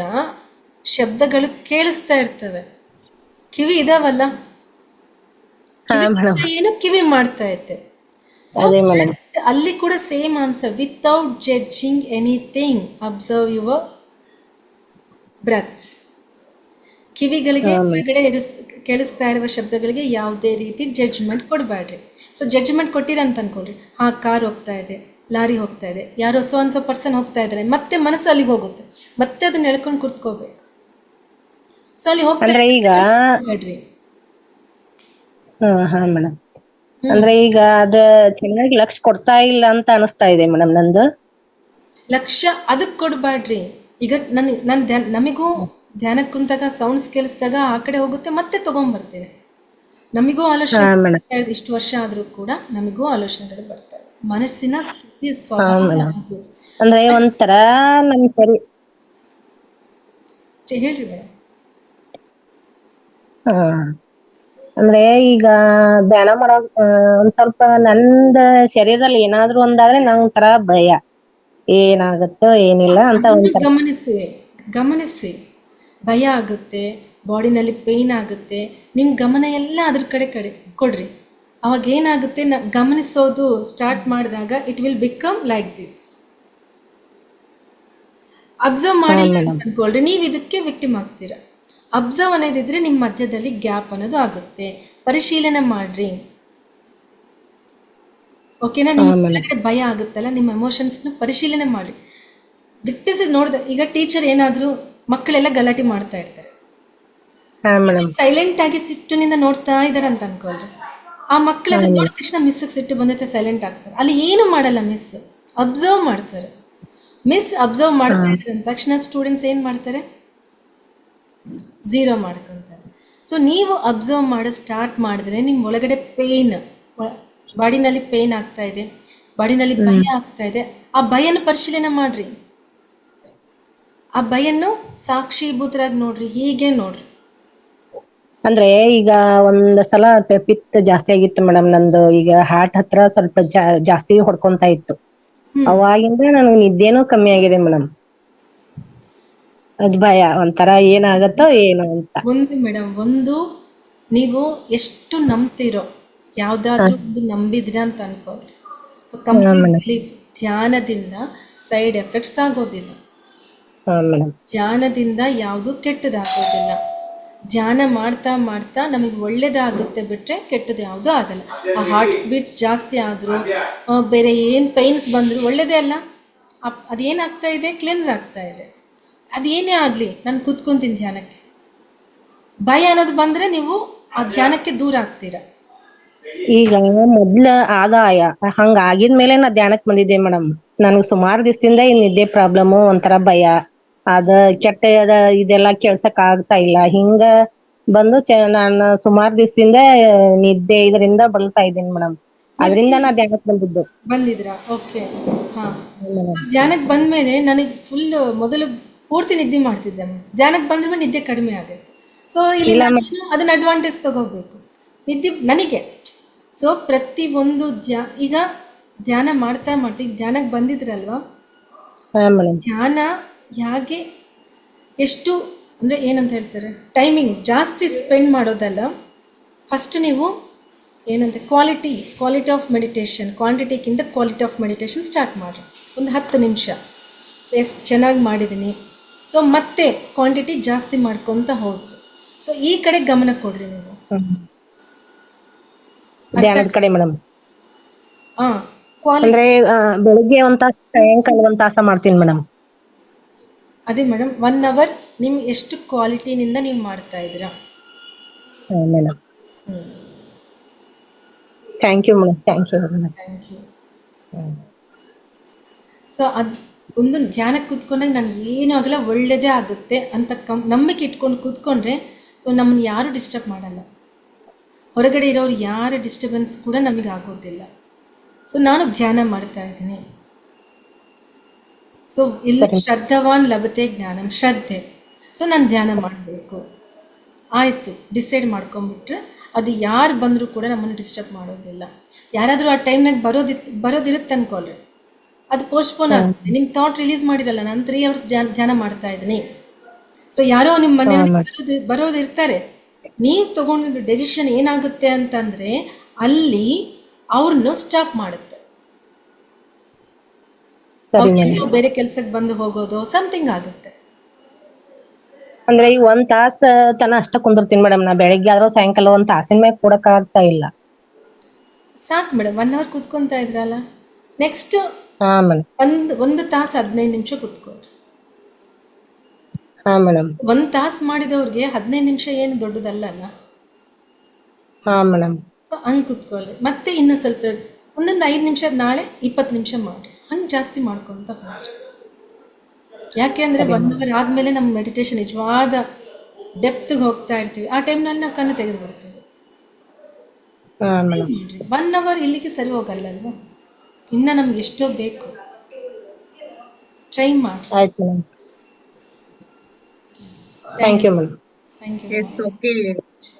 ಶಬ್ದಗಳು ಕೇಳಿಸ್ತಾ ಇರ್ತವೆ, ಕಿವಿ ಇದಾವಲ್ಲ, ಏನು ಕಿವಿ ಮಾಡ್ತಾ ಇತ್ತೆ. ಸೊ ಅಲ್ಲಿ ಕೂಡ same answer, without judging anything, observe your breath. ಕಿವಿಗಳಿಗೆ ಹೊರಗಡೆ ಕೇಳಿಸ್ತಾ ಇರುವ ಶಬ್ದಗಳಿಗೆ ಯಾವುದೇ ರೀತಿ ಜಡ್ಜ್ಮೆಂಟ್ ಕೊಡಬೇಡ್ರಿ. ಸೊ ಜಡ್ಜ್ಮೆಂಟ್ ಕೊಟ್ಟಿರ ಅಂತ ಅನ್ಕೊಳ್ರಿ, ಕಾರ್ ಹೋಗ್ತಾ ಇದೆ, ಲಾರಿ ಹೋಗ್ತಾ ಇದೆ, ಯಾರೋ ಸೊ ಪರ್ಸನ್ ಹೋಗ್ತಾ ಇದ್ದಾರೆ, ಮತ್ತೆ ಮನಸ್ಸು ಅಲ್ಲಿಗೆ ಹೋಗುತ್ತೆ, ಮತ್ತೆ ಅದನ್ನ ಎಳ್ಕೊಂಡು ಕೂತ್ಕೋಬೇಕು. ಸೊ ಅಲ್ಲಿ ಹೋಗ್ತಾ ಈಗ ಮೇಡಮ್, ಅಂದ್ರೆ ಈಗ ಅದ ಚೆನ್ನಾಗಿ ಲಕ್ಷ ಕೊಡ್ತಾ ಇಲ್ಲ ಅಂತ ಅನಿಸ್ತಾ ಇದೆ ಮೇಡಮ್ ನಂದು. ಲಕ್ಷ್ಯ ಅದಕ್ಕೆ ಕೊಡಬೇಡ್ರಿ. ಈಗ ನಮಿಗೂ ಧ್ಯಾನಕ್ಕೆ ಕುಂತಾಗ ಸೌಂಡ್ಸ್ ಕೇಳಿಸಿದಾಗ ಆ ಕಡೆ ಹೋಗುತ್ತೆ, ಮತ್ತೆ ತಗೊಂಡ್ಬರ್ತೇವೆ. ನಮಿಗೂ ಆಲೋಚನೆ, ಇಷ್ಟು ವರ್ಷ ಆದ್ರೂ ಕೂಡ ನಮಿಗೂ ಆಲೋಚನೆಗಳು ಬರ್ತವೆ. ಮನಸ್ಸಿನ ಸ್ಥಿತಿ ಸ್ವಭಾವ ಅಂದ್ರೆ ಒಂಥರ ನಮ್ ಸರಿ ಹೇಳ್ರಿ ಮೇಡಮ್. ಅಂದ್ರೆ ಈಗ ಧ್ಯಾನ ಮಾಡೋ ಒಂದ್ ಸ್ವಲ್ಪ ನಂದ ಶರೀರದಲ್ಲಿ ಏನಾದ್ರು ಒಂದಾದ್ರೆ ನಂಗ್ ಒಂಥರ ಭಯ, ಏನಾಗುತ್ತೋ ಏನಿಲ್ಲ ಅಂತ ಅದನ್ನು ಒಂಥರ. ಗಮನಿಸಿ ಭಯ ಆಗುತ್ತೆ, ಬಾಡಿನಲ್ಲಿ ಪೇಯ್ನ್ ಆಗುತ್ತೆ, ನಿಮ್ಮ ಗಮನ ಎಲ್ಲ ಅದ್ರ ಕಡೆ ಕೊಡ್ರಿ. ಅವಾಗ ಏನಾಗುತ್ತೆ, ಗಮನಿಸೋದು ಸ್ಟಾರ್ಟ್ ಮಾಡಿದಾಗ it will become like this. Observe ಮಾಡಿಲ್ಲ ಅಂತ ಅನ್ಕೊಳ್ರಿ, ನೀವು ಇದಕ್ಕೆ ವಿಕ್ಟಿಮ್ ಆಗ್ತೀರಾ. ಅಬ್ಸರ್ವ್ ಅನ್ನೋದಿದ್ರೆ ನಿಮ್ಮ ಮಧ್ಯದಲ್ಲಿ ಗ್ಯಾಪ್ ಅನ್ನೋದು ಆಗುತ್ತೆ. ಪರಿಶೀಲನೆ ಮಾಡ್ರಿ, ಓಕೆನಾ? ನಿಮ್ಮ ಒಳಗಡೆ ಭಯ ಆಗುತ್ತಲ್ಲ, ನಿಮ್ಮ ಎಮೋಷನ್ಸ್ನ ಪರಿಶೀಲನೆ ಮಾಡಿ ದಿಟ್ಟಿಸಿ ನೋಡ್ದೆ. ಈಗ ಟೀಚರ್ ಏನಾದರೂ ಮಕ್ಕಳೆಲ್ಲ ಗಲಾಟೆ ಮಾಡ್ತಾ ಇರ್ತಾರೆ, ಸೈಲೆಂಟ್ ಆಗಿ ಸಿಟ್ಟಿನಿಂದ ನೋಡ್ತಾ ಇದಾರೆ ಅಂತ ಅನ್ಕೊಳ್ರಿ. ಆ ಮಕ್ಕಳು ಅದನ್ನ ನೋಡಿದ ತಕ್ಷಣ ಮಿಸ್ಸಿಗೆ ಸಿಟ್ಟು ಬಂದೈತೆ ಸೈಲೆಂಟ್ ಆಗ್ತಾರೆ. ಅಲ್ಲಿ ಏನು ಮಾಡಲ್ಲ, ಮಿಸ್ ಅಬ್ಸರ್ವ್ ಮಾಡ್ತಾರೆ. ಮಿಸ್ ಅಬ್ಸರ್ವ್ ಮಾಡ್ತಾ ಇದ್ದಾರೆ ಅಂದ ತಕ್ಷಣ ಸ್ಟೂಡೆಂಟ್ಸ್ ಏನು ಮಾಡ್ತಾರೆ, 0 ಮಾಡ್ಕೊತಾರೆ. ಸೊ ನೀವು ಅಬ್ಸರ್ವ್ ಮಾಡೋದು ಸ್ಟಾರ್ಟ್ ಮಾಡಿದ್ರೆ ನಿಮ್ಮ ಒಳಗಡೆ ಪೇಯ್ನ್, ಬಾಡಿನಲ್ಲಿ ಪೇಯ್ನ್ ಆಗ್ತಾ ಇದೆ, ಬಾಡಿನಲ್ಲಿ ಭಯ ಆಗ್ತಾ ಇದೆ, ಆ ಭಯನ ಪರಿಶೀಲನೆ ಮಾಡ್ರಿ. ಆ ಭಯನ್ನು ಸಾಕ್ಷೀಭೂತರಾಗಿ ನೋಡ್ರಿ, ಹೀಗೆ ನೋಡ್ರಿ. ಅಂದ್ರೆ ಈಗ ಒಂದ್ ಸಲ ಪಿತ್ತ ಜಾಸ್ತಿ ಆಗಿತ್ತು ಮೇಡಮ್ ನಂದು. ಈಗ ಹಾರ್ಟ್ ಹತ್ರ ಸ್ವಲ್ಪ ಜಾಸ್ತಿ ಹೊಡ್ಕೊಂತ ಇತ್ತು. ಅವಾಗಿಂದ ನನಗೆ ನಿದ್ದೆನೂ ಕಮ್ಮಿ ಆಗಿದೆ ಮೇಡಮ್. ಅದ್ ಭಯ ಒಂಥರ ಏನಾಗತ್ತೋ ಏನೋ ಅಂತ. ಒಂದು ನೀವು ಎಷ್ಟು ನಂಬ್ತಿರೋ ಯಾವ್ದಾದ್ರೂ ಒಂದು ನಂಬಿದ್ರಿ ಅಂತ ಅನ್ಕೊಳ್ಳಿ. So complete belief. ಧ್ಯಾನದಿಂದ ಸೈಡ್ ಎಫೆಕ್ಟ್ಸ್ ಆಗೋದಿಲ್ಲ, ಧ್ಯಾನದಿಂದ ಯಾವುದು ಕೆಟ್ಟದಾಗೋದಿಲ್ಲ. ಧ್ಯಾನ ಮಾಡ್ತಾ ಮಾಡ್ತಾ ನಮಗೆ ಒಳ್ಳೇದಾಗುತ್ತೆ ಬಿಟ್ಟರೆ ಕೆಟ್ಟದ್ದು ಯಾವುದೂ ಆಗಲ್ಲ. ಆ ಹಾರ್ಟ್ಸ್ ಬೀಟ್ಸ್ ಜಾಸ್ತಿ ಆದರೂ, ಬೇರೆ ಏನು ಪೈನ್ಸ್ ಬಂದರೂ ಒಳ್ಳೇದೇ ಅಲ್ಲ. ಅದೇನಾಗ್ತಾ ಇದೆ, ಕ್ಲೆನ್ಸ್ ಆಗ್ತಾ ಇದೆ. ಅದೇನೇ ಆಗಲಿ, ನಾನು ಕೂತ್ಕೊಂತೀನಿ ಧ್ಯಾನಕ್ಕೆ. ಭಯ ಅನ್ನೋದು ಬಂದರೆ ನೀವು ಆ ಧ್ಯಾನಕ್ಕೆ ದೂರ ಆಗ್ತೀರ. ಈಗ ಮೊದ್ಲ ಹಂಗ ಆಗಿದ್ಮೇಲೆ ನಾ ಧ್ಯಾನಕ್ ಬಂದಿದ್ದೆ ಮೇಡಮ್. ನನ್ಗೆ ಸುಮಾರು ದಿವಸದಿಂದ ಈ ನಿದ್ದೆ ಪ್ರಾಬ್ಲಮ್, ಒಂಥರ ಭಯ, ಅದ ಕೆಟ್ಟ ಇದೆಲ್ಲ ಕೆಲ್ಸಕ್ ಆಗ್ತಾ ಇಲ್ಲ. ಹಿಂಗ ಬಂದು ನಾನು ಸುಮಾರು ದಿವಸದಿಂದ ನಿದ್ದೆ ಇದರಿಂದ ಬಳಲ್ತಾ ಇದ್ದೀನಿ ಮೇಡಮ್. ಅದರಿಂದ ನಾ ಧ್ಯಾನಕ್ ಬಂದಿದ್ರಾ? ಓಕೆ. ಹಾ, ಧ್ಯಾನಕ್ಕೆ ಬಂದ್ಮೇಲೆ ನನಗೆ ಫುಲ್ ಮೊದಲು ಪೂರ್ತಿ ನಿದ್ದೆ ಮಾಡ್ತಿದ್ದೆ. ಧ್ಯಾನಕ್ಕೆ ಬಂದ್ಮೇಲೆ ನಿದ್ದೆ ಕಡಿಮೆ ಆಗುತ್ತೆ. ಸೊ ಇಲ್ಲಿ ಅದನ್ನ ಅಡ್ವಾಂಟೇಜ್ ತಗೋಬೇಕು ನಿದ್ದೆ ನನಗೆ. ಸೊ ಪ್ರತಿಯೊಂದು ಈಗ ಧ್ಯಾನ ಮಾಡ್ತಾ ಈಗ ಧ್ಯಾನಕ್ಕೆ ಬಂದಿದ್ರಲ್ವಾ, ಧ್ಯಾನ ಹೇಗೆ ಎಷ್ಟು ಅಂದರೆ ಏನಂತ ಹೇಳ್ತಾರೆ, ಟೈಮಿಂಗ್ ಜಾಸ್ತಿ ಸ್ಪೆಂಡ್ ಮಾಡೋದಲ್ಲ. ಫಸ್ಟ್ ನೀವು ಏನಂತ ಕ್ವಾಲಿಟಿ ಆಫ್ ಮೆಡಿಟೇಷನ್, ಕ್ವಾಂಟಿಟಿಗಿಂತ ಕ್ವಾಲಿಟಿ ಆಫ್ ಮೆಡಿಟೇಷನ್ ಸ್ಟಾರ್ಟ್ ಮಾಡಿರಿ. ಒಂದು 10 ನಿಮಿಷ. ಸೊ ಎಷ್ಟು ಚೆನ್ನಾಗಿ ಮಾಡಿದ್ದೀನಿ. ಸೊ ಮತ್ತೆ ಕ್ವಾಂಟಿಟಿ ಜಾಸ್ತಿ ಮಾಡ್ಕೊತ ಹೋದ್ವಿ. ಸೊ ಈ ಕಡೆ ಗಮನ ಕೊಡ್ರಿ ನೀವು. ಕಡೆ ಮೇಡಮ್. ಅಂದ್ರೆ ಬೆಳಿಗ್ಗೆ ಒಂದ್ ತಾಸು, ಸಾಯಂಕಾಲ ಒಂದ್ ತಾಸ ಮಾಡ್ತೀನಿ ಮೇಡಮ್. ಅದೇ ಮೇಡಮ್, 1 hour ನಿಮ್ ಎಷ್ಟು ಕ್ವಾಲಿಟಿನಿಂದ ನೀವು ಮಾಡ್ತಾ ಇದ್ದೀರಾ. Madam thank you madam, thank you. So ಒಂದು ಧ್ಯಾನಕ್ಕೆ ಕೂತ್ಕೊಂಡಾಗ ನಾನು ಏನೂ ಆಗಲ್ಲ, ಒಳ್ಳೆಯದೇ ಆಗುತ್ತೆ ಅಂತ ನಂಬಿಕೆ ಇಟ್ಕೊಂಡು ಕೂತ್ಕೊಂಡ್ರೆ, ಸೊ ನಮ್ಮನ್ನು ಯಾರೂ ಡಿಸ್ಟರ್ಬ್ ಮಾಡಲ್ಲ. ಹೊರಗಡೆ ಇರೋರು ಯಾರ ಡಿಸ್ಟರ್ಬೆನ್ಸ್ ಕೂಡ ನಮಗೆ ಆಗೋದಿಲ್ಲ. ಸೊ ನಾನು ಧ್ಯಾನ ಮಾಡ್ತಾ ಇದ್ದೀನಿ. ಸೊ ಇಲ್ಲಿ ಶ್ರದ್ಧಾವಾನ್ ಲಭತೆ ಜ್ಞಾನಂ, ಶ್ರದ್ಧೆ. ಸೊ ನಾನು ಧ್ಯಾನ ಮಾಡಬೇಕು, ಆಯಿತು ಡಿಸೈಡ್ ಮಾಡ್ಕೊಂಬಿಟ್ರೆ ಅದು ಯಾರು ಬಂದರೂ ಕೂಡ ನಮ್ಮನ್ನು ಡಿಸ್ಟರ್ಬ್ ಮಾಡೋದಿಲ್ಲ. ಯಾರಾದರೂ ಆ ಟೈಮ್ನಾಗ ಬರೋದಿರುತ್ತೆ ಅಂದ್ಕೊಳ್ರಿ, ಅದು ಪೋಸ್ಟ್ಪೋನ್ ಆಗುತ್ತೆ. ನಿಮ್ಮ ಥಾಟ್ ರಿಲೀಸ್ ಮಾಡಿರಲ್ಲ, ನಾನು 3 hours ಧ್ಯಾನ ಮಾಡ್ತಾ ಇದ್ದೀನಿ. ಸೊ ಯಾರೋ ನಿಮ್ಮ ಮನೆಯಲ್ಲಿ ಬರೋದಿರ್ತಾರೆ, ನೀವು ತಗೊಂಡಿದ್ದು ಡೆಸಿಷನ್ ಏನಾಗುತ್ತೆ ಅಂತಂದರೆ ಅಲ್ಲಿ ಅವ್ರನ್ನ ಸ್ಟಾಪ್ ಮಾಡುತ್ತೆ. ಬೇರೆ ಕೆಲ್ಸಕ್ಕೆ ಬಂದು ಹೋಗೋದು ಸಮಥಿಂಗ್ ಆಗುತ್ತೆ. ಅಂದ್ರೆ ಈ 1 ತಾಸ ತನ ಅಷ್ಟ ಕುಂದಿರ್ತೀನಿ ಮೇಡಮ್. ನಾ ಬೆಳಿಗ್ಗೆ ಆದ್ರೂ ಸಾಯಂಕಾಲ 1 ತಾಸಿನ ಮೇಲೆ ಕೂಡಕ್ ಆಗ್ತಾ ಇಲ್ಲ. ಸಾಕು ಮೇಡಮ್, 1 hour ಕೂತ್ಕೊಂತಾ ಇದ್ರಲ್ಲ, ನೆಕ್ಸ್ಟ್ ಒಂದು ತಾಸು 15 ನಿಮಿಷ ಕೂತ್ಕೊಳ್ರಿ. ಹಾ ಮೇಡಮ್. 1 ತಾಸು ಮಾಡಿದವ್ರಿಗೆ 15 ನಿಮಿಷ ಏನು ದೊಡ್ಡದಲ್ಲ ಅಲ್ಲ. ಹಾ ಮೇಡಮ್. ಸೊ ಹಂಗೆ ಕೂತ್ಕೊಳ್ಳಿ. ಮತ್ತೆ ಇನ್ನು ಸ್ವಲ್ಪ ಒಂದೊಂದು 5 ನಿಮಿಷ, ನಾಳೆ 20 ನಿಮಿಷ ಮಾಡಿ, ಹಂಗೆ ಜಾಸ್ತಿ ಮಾಡ್ಕೊತ ಹೋಗ್ರಿ. ಯಾಕೆ ಅಂದರೆ 1 hour ಆದಮೇಲೆ ನಮ್ಮ ಮೆಡಿಟೇಷನ್ ನಿಜವಾದ ಡೆಪ್ತ್ಗೆ ಹೋಗ್ತಾ ಇರ್ತೀವಿ. ಆ ಟೈಮ್ನಲ್ಲಿ ನಾವು ಕಣ್ಣು ತೆಗೆದು ಬಿಡ್ತೀವಿ. 1 hour ಇಲ್ಲಿಗೆ ಸರಿ ಹೋಗಲ್ಲ ಅಲ್ವಾ, ಇನ್ನು ನಮ್ಗೆ ಎಷ್ಟೋ ಬೇಕು. ಟ್ರೈ ಮಾಡಿ. ಆಯ್ತು madam, thank you madam. Thank you. Okay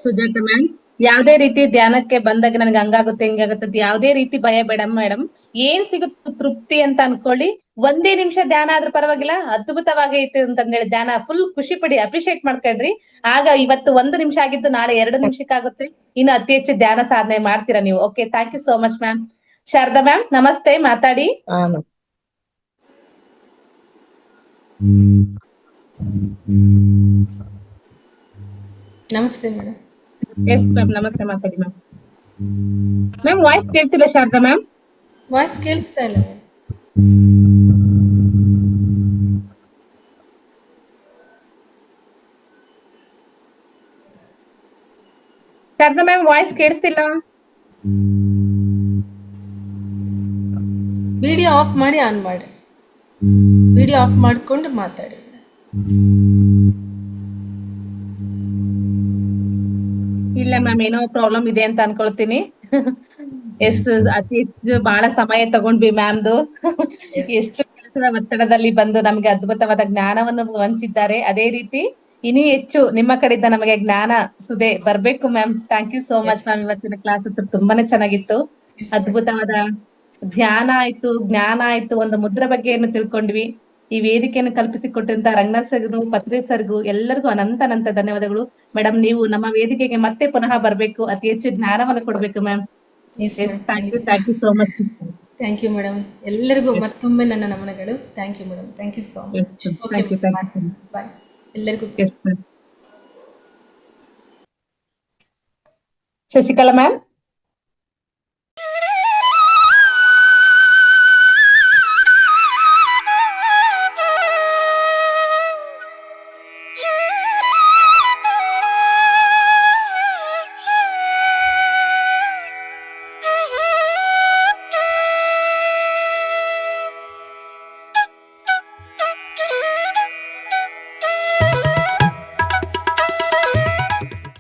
Sujatha ma'am. ಯಾವ್ದೇ ರೀತಿ ಧ್ಯಾನಕ್ಕೆ ಬಂದಾಗ ನನಗೆ ಹಂಗಾಗುತ್ತೆ ಹಿಂಗಾಗುತ್ತೆ ಅಂತ ಯಾವ್ದೇ ರೀತಿ ಭಯ ಬೇಡ ಮೇಡಮ್. ಏನ್ ಸಿಗುತ್ತೆ ತೃಪ್ತಿ ಅಂತ ಅನ್ಕೊಳ್ಳಿ. ಒಂದೇ ನಿಮಿಷ ಧ್ಯಾನ ಆದ್ರೂ ಪರವಾಗಿಲ್ಲ, ಅದ್ಭುತವಾಗೈತೆ ಅಂತಂದೇಳಿ ಧ್ಯಾನ ಫುಲ್ ಖುಷಿ ಪಡಿ, ಅಪ್ರಿಶಿಯೇಟ್ ಮಾಡ್ಕೊಳ್ರಿ. ಆಗ ಇವತ್ತು 1 ನಿಮಿಷ ಆಗಿದ್ದು ನಾಳೆ 2 ನಿಮಿಷಕ್ಕಾಗುತ್ತೆ. ಇನ್ನು ಅತಿ ಹೆಚ್ಚು ಧ್ಯಾನ ಸಾಧನೆ ಮಾಡ್ತೀರಾ ನೀವು. Okay, thank you so much ma'am. Sharada ma'am ನಮಸ್ತೆ, ಮಾತಾಡಿ. ನಮಸ್ತೆ ಮೇಡಮ್. ಎಸ್ ಮ್ಯಾಮ್, ನಮಸ್ತೆ, ಮಾತಾಡಿ ಮ್ಯಾಮ್. ಮ್ಯಾಮ್ ವಾಯ್ಸ್ ಕೇಳ್ತಿಲ್ಲ ಶಾರದಾ ಮ್ಯಾಮ್? ವಾಯ್ಸ್ ಕೇಳಿಸ್ತಾ ಇಲ್ಲ ಮೇಡಮ್. ಶಾರದಾ ಮ್ಯಾಮ್ ವಾಯ್ಸ್ ಕೇಳಿಸ್ತಿಲ್ಲ. ವಿಡಿಯೋ ಆಫ್ ಮಾಡಿ ಆನ್ ಮಾಡಿ. ವಿಡಿಯೋ ಆಫ್ ಮಾಡ್ಕೊಂಡು ಮಾತಾಡಿ. ಇಲ್ಲ ಮ್ಯಾಮ್, ಏನೋ ಪ್ರಾಬ್ಲಮ್ ಇದೆ ಅಂತ ಅನ್ಕೊಳ್ತೀನಿ. ಎಷ್ಟು ಅತಿ ಹೆಚ್ಚು ಬಹಳ ಸಮಯ ತಗೊಂಡ್ವಿ ಮ್ಯಾಮ್ದು. ಎಷ್ಟು ಕೆಲಸದ ಒತ್ತಡದಲ್ಲಿ ಬಂದು ನಮ್ಗೆ ಅದ್ಭುತವಾದ ಜ್ಞಾನವನ್ನು ಹಂಚಿದ್ದಾರೆ. ಅದೇ ರೀತಿ ಇನ್ನೂ ಹೆಚ್ಚು ನಿಮ್ಮ ಕಡೆಯಿಂದ ನಮಗೆ ಜ್ಞಾನ ಸುದೆ ಬರ್ಬೇಕು ma'am. Thank you so much ma'am. ಇವತ್ತಿನ ಕ್ಲಾಸ್ ತುಂಬಾನೇ ಚೆನ್ನಾಗಿತ್ತು. ಅದ್ಭುತವಾದ ಧ್ಯಾನ ಆಯ್ತು, ಜ್ಞಾನ ಆಯ್ತು, ಒಂದು ಮುದ್ರ ಬಗ್ಗೆಯನ್ನು ತಿಳ್ಕೊಂಡ್ವಿ. ಈ ವೇದಿಕೆಯನ್ನು ಕಲ್ಪಿಸಿಕೊಟ್ಟಂತ ರಂಗನಾಥ್ ಸರ್ಗೂ, ಪತ್ರಿ ಸರ್ಗೂ ಎಲ್ಲರಿಗೂ ಅನಂತ ಧನ್ಯವಾದಗಳು ಮೇಡಮ್. ನೀವು ನಮ್ಮ ವೇದಿಕೆಗೆ ಮತ್ತೆ ಪುನಃ ಬರ್ಬೇಕು, ಅತಿ ಹೆಚ್ಚು ಜ್ಞಾನವನ್ನು ಕೊಡ್ಬೇಕು ma'am. Thank you so much. Thank you madam. ಎಲ್ಲರಿಗೂ ಮತ್ತೊಮ್ಮೆ ನನ್ನ ನಮನಗಳು. Thank you madam. Thank you so much. Okay, bye ಎಲ್ಲರಿಗೂ. ಶಶಿಕಲಾ ಮ್ಯಾಮ್.